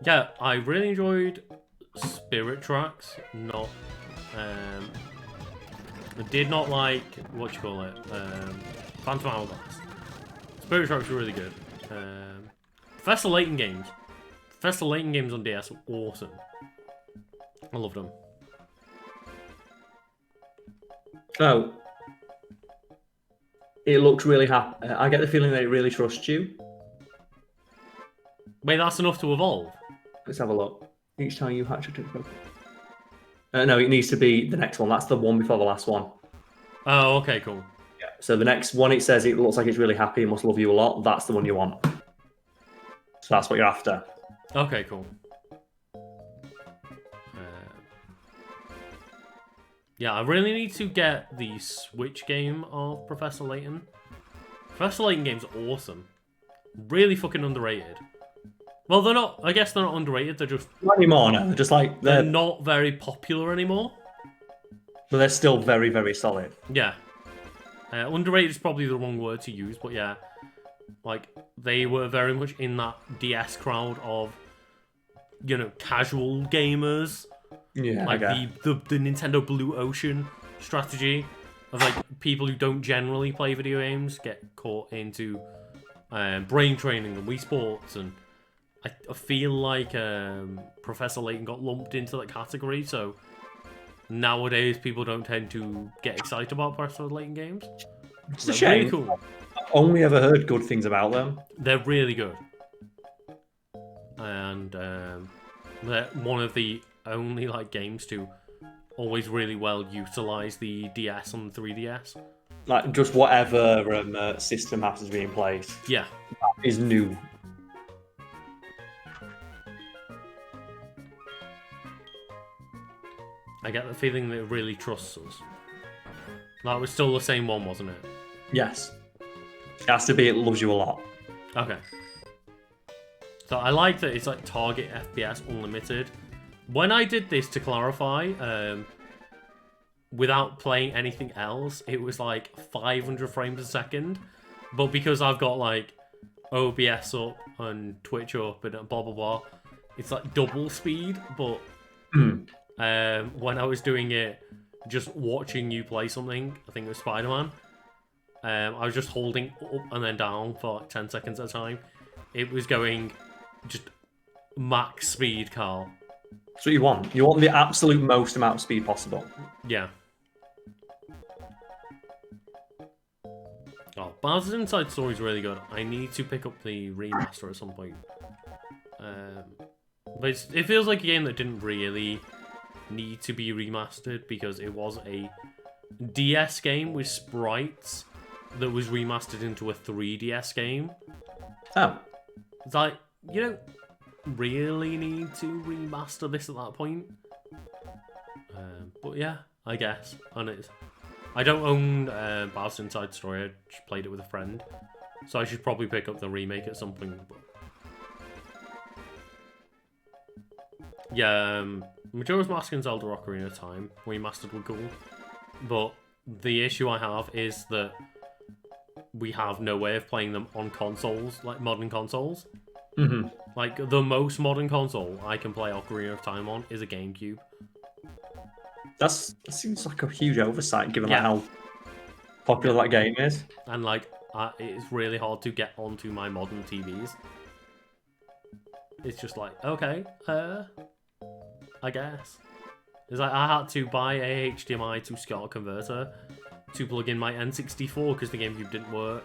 yeah, I really enjoyed Spirit Tracks. Not, I did not like, what you call it, Phantom Hourglass. Spirit Tracks were really good. Professor Layton games. Professor Layton games on DS were awesome. I loved them. So, it looks really happy. I get the feeling that it really trusts you. Wait, that's enough to evolve? Let's have a look. Each time you hatch a Pokemon. No, it needs to be the next one. That's the one before the last one. Oh, okay, cool. Yeah. So the next one, it says it looks like it's really happy and must love you a lot. That's the one you want. So that's what you're after. Okay, cool. Yeah, I really need to get the Switch game of Professor Layton. Professor Layton game's awesome. Really fucking underrated. Well, they're not. I guess they're not underrated. They're just Not anymore. No, they're just like they're not very popular anymore. But they're still very, very solid. Yeah. Underrated is probably the wrong word to use, but yeah, like they were very much in that DS crowd of, you know, casual gamers. Yeah, like the Nintendo Blue Ocean strategy of like people who don't generally play video games get caught into brain training and Wii Sports, and I feel like Professor Layton got lumped into that category. So nowadays people don't tend to get excited about Professor Layton games. It's a shame. Really cool. I've only ever heard good things about them. They're really good, and they're one of the only like games to always really well utilize the DS on the 3DS. Like just whatever system happens to be in place. Yeah, is new. I get the feeling that it really trusts us. That was still the same one, wasn't it? Yes. It has to be. It loves you a lot. Okay. So I like that it's like target FPS unlimited. When I did this, to clarify, without playing anything else, it was like 500 frames a second. But because I've got like OBS up and Twitch up and blah blah blah, it's like double speed. But when I was doing it, just watching you play something, I think it was Spider-Man, I was just holding up and then down for like 10 seconds at a time. It was going just max speed, Carl. That's what you want. You want the absolute most amount of speed possible. Yeah. Oh, Bowser's Inside Story is really good. I need to pick up the remaster at some point. But it feels like a game that didn't really need to be remastered because it was a DS game with sprites that was remastered into a 3DS game. Oh. It's like, you don't really need to remaster this at that point. But yeah, I guess. And I don't own Bowser's Inside Story. I just played it with a friend, so I should probably pick up the remake at some point. But yeah, Majora's Mask and Zelda Ocarina of Time remastered were cool, but the issue I have is that we have no way of playing them on consoles, like modern consoles. Mm-hmm. Like, the most modern console I can play Ocarina of Time on is a GameCube. That seems like a huge oversight, given like how popular that game is. And, like, it's really hard to get onto my modern TVs. It's just like, okay, I guess. It's like, I had to buy a HDMI to SCART converter to plug in my N64 because the GameCube didn't work,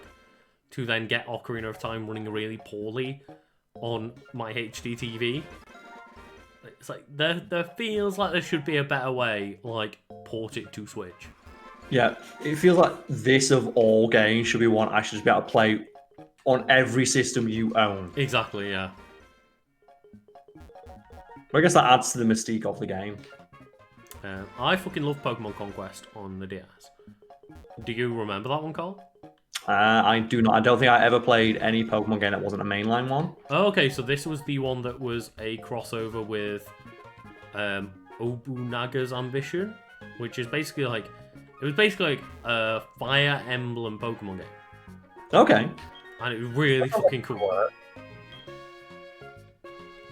to then get Ocarina of Time running really poorly on my HD TV. It's like there feels like there should be a better way, like port it to Switch. Yeah, it feels like this of all games should be one I should just be able to play on every system you own. Exactly, yeah. But I guess that adds to the mystique of the game. I fucking love Pokemon Conquest on the DS. Do you remember that one, Carl? I do not. I don't think I ever played any Pokemon game that wasn't a mainline one. Oh, okay, so this was the one that was a crossover with Obunaga's Ambition, which is basically like, it was basically like a Fire Emblem Pokemon game. Okay. And it was really fucking cool.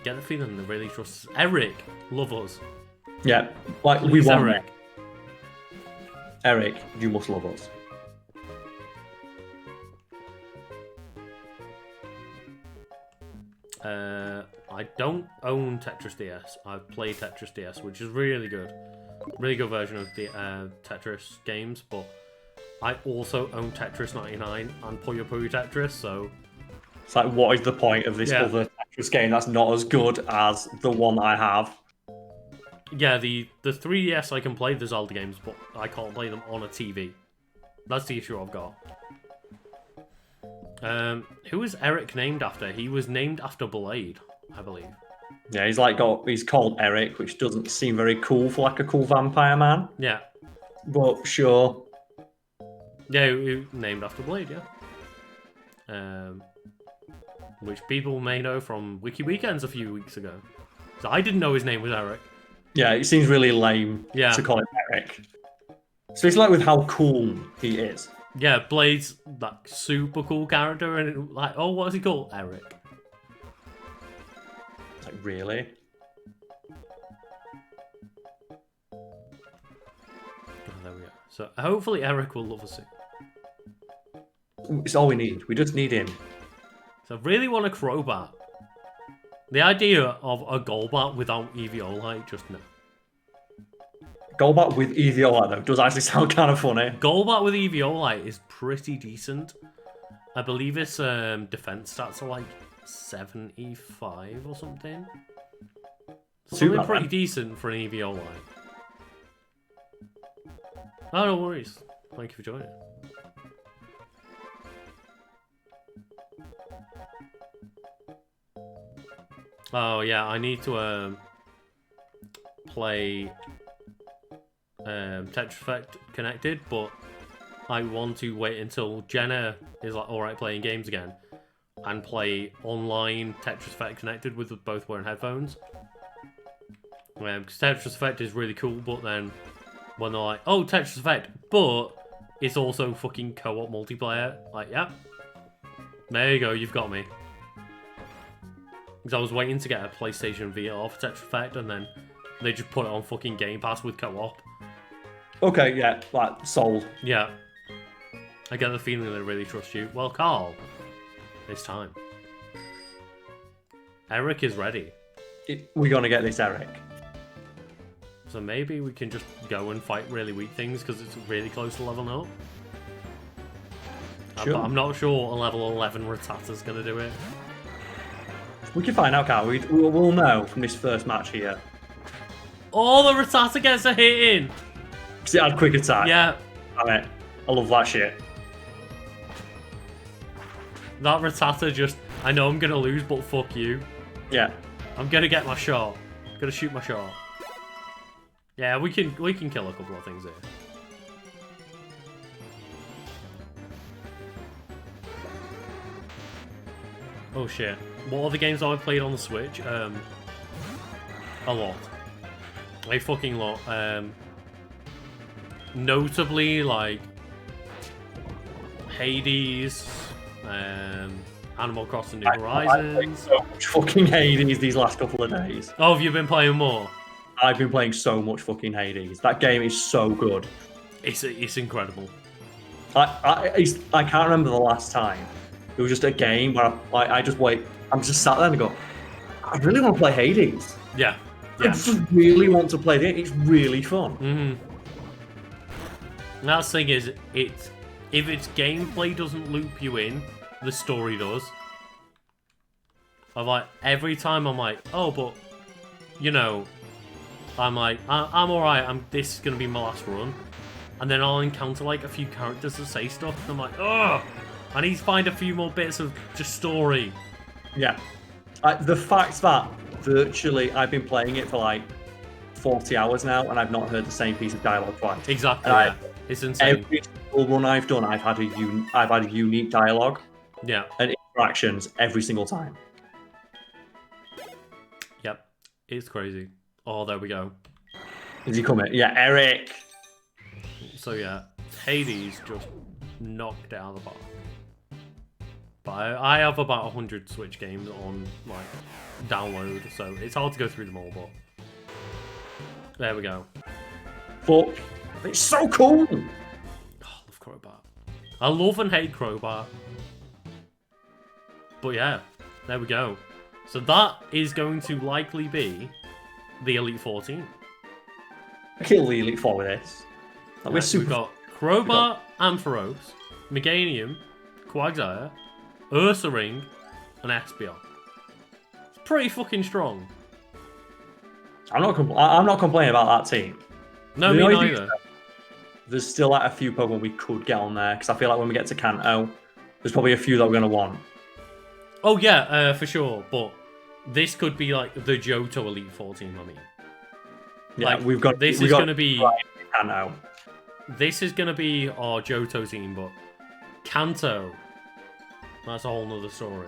Get the feeling that really trusts Eric. Love us. Yeah, like Please, we want Eric. Eric, you must love us. I don't own Tetris DS. I've played Tetris DS, which is really good. Really good version of the Tetris games, but I also own Tetris 99 and Puyo Puyo Tetris, so... It's like, what is the point of this other Tetris game that's not as good as the one that I have? Yeah, the 3DS I can play the Zelda games, but I can't play them on a TV. That's the issue I've got. Who was Eric named after? He was named after Blade, I believe. Yeah, he's called Eric, which doesn't seem very cool for like a cool vampire man. Yeah. But sure. Yeah, he named after Blade, yeah. Which people may know from Wiki Weekends a few weeks ago. So I didn't know his name was Eric. Yeah, it seems really lame to call it Eric. So it's like with how cool he is. Yeah, Blade's like super cool character, and like, oh, what is he called? Eric. It's like, really? Oh, there we go. So hopefully Eric will love us soon. It's all we need. We just need him. So I really want a Crobat. The idea of a Golbat without Eviolite, just no. Golbat with Eviolite, though, does actually sound kind of funny. Golbat with Eviolite is pretty decent. I believe its defense stats are like 75 or something. Something pretty decent for an Eviolite. Oh, no worries. Thank you for joining. Oh yeah, I need to play Tetris Effect connected, but I want to wait until Jenna is like alright playing games again and play online Tetris Effect connected with both wearing headphones. Because Tetris Effect is really cool, but then when they're like, oh, Tetris Effect, but it's also fucking co-op multiplayer, like, yeah, there you go, you've got me. Because I was waiting to get a PlayStation VR for Tetris Effect, and then they just put it on fucking Game Pass with co-op. Okay, yeah, like, sold. Yeah. I get the feeling they really trust you. Well, Carl, it's time. Eric is ready. We're gonna get this, Eric. So maybe we can just go and fight really weak things, because it's really close to level up. Sure. But I'm not sure a level 11 Rattata's going to do it. We can find out, Carl. We'll know from this first match here. Oh, the Rattata gets a hit in! Because it had quick attack. Yeah. Damn it. I love that shit. That Rattata just... I know I'm going to lose, but fuck you. Yeah. I'm going to get my shot. I'm going to shoot my shot. Yeah, we can kill a couple of things here. Oh shit. What other games have I played on the Switch? A lot. A fucking lot. Notably, like... Hades, Animal Crossing New Horizons. I've played so much fucking Hades these last couple of days. Oh, have you been playing more? I've been playing so much fucking Hades. That game is so good. It's incredible. I can't remember the last time. It was just a game where I just wait. I'm just sat there and go, I really want to play Hades. Yeah. I just really want to play it. It's really fun. Mm-hmm. Now the thing is, if its gameplay doesn't loop you in, the story does. Every time I'm like, oh, but you know, I'm like, I'm alright. This is gonna be my last run, and then I'll encounter like a few characters that say stuff, and I'm like, oh, I need to find a few more bits of just story. Yeah. The fact that virtually I've been playing it for like 40 hours now, and I've not heard the same piece of dialogue twice. Exactly. Yeah. It's insane. Every single run I've done, I've had a unique dialogue. Yeah. And interactions every single time. Yep. It's crazy. Oh, there we go. Is he coming? Yeah, Eric. So yeah, Hades just knocked it out of the park. But I have about 100 Switch games on like download, so it's hard to go through them all. But there we go. But it's so cool. Oh, I love Crobat. I love and hate Crobat. But yeah, there we go. So that is going to likely be the Elite 14. Kill the Elite Four with this. Like, we're super. We've got Crobat, Ampharos, Meganium, Quagsire, Ursaring, and Espeon. It's pretty fucking strong. I'm not complaining about that team. No, me neither. There's still like a few Pokemon we could get on there because I feel like when we get to Kanto, there's probably a few that we're gonna want. Oh yeah, for sure. But this could be like the Johto Elite 14. I mean, Yeah, like, we've got. This is going to be. Kanto. This is going to be our Johto team, but Kanto, that's a whole nother story.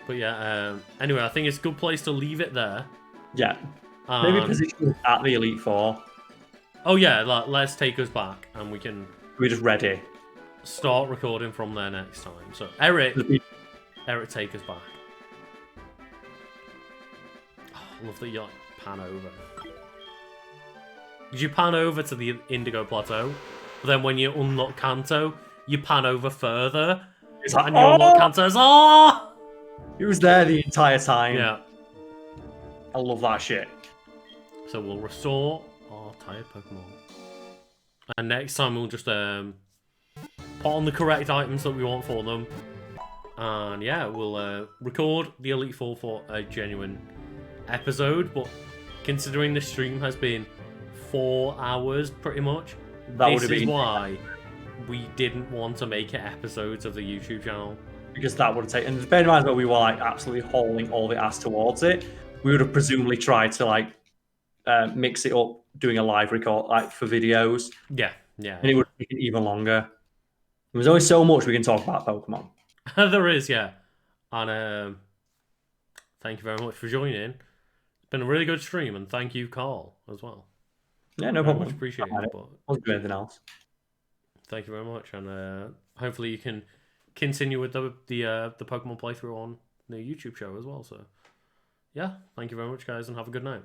But yeah, anyway, I think it's a good place to leave it there. Yeah. Maybe position at the Elite Four. Oh yeah, let's take us back, and we can. We're just ready. Start recording from there next time. So Eric, take us back. Oh, I love that you like pan over. Did you pan over to the Indigo Plateau? But then when you unlock Kanto, you pan over further, and you unlock Kanto's. Oh! He was there the entire time. Yeah. I love that shit. So we'll restore our tired Pokemon. And next time we'll just put on the correct items that we want for them. And yeah, we'll record the Elite Four for a genuine episode. But considering the stream has been 4 hours pretty much, this is why we didn't want to make it episodes of the YouTube channel. Because that would have taken, and bear in mind that we were like absolutely hauling all the ass towards it, we would have presumably tried to like mix it up, doing a live record like for videos. Yeah. And it would take it even longer. There's only so much we can talk about Pokemon. There is, yeah. And thank you very much for joining. It's been a really good stream, and thank you, Carl, as well. Yeah, no problem. Much appreciated. But I'll do anything else. Thank you very much, and hopefully you can continue with the Pokemon playthrough on the YouTube show as well. So, yeah, thank you very much, guys, and have a good night.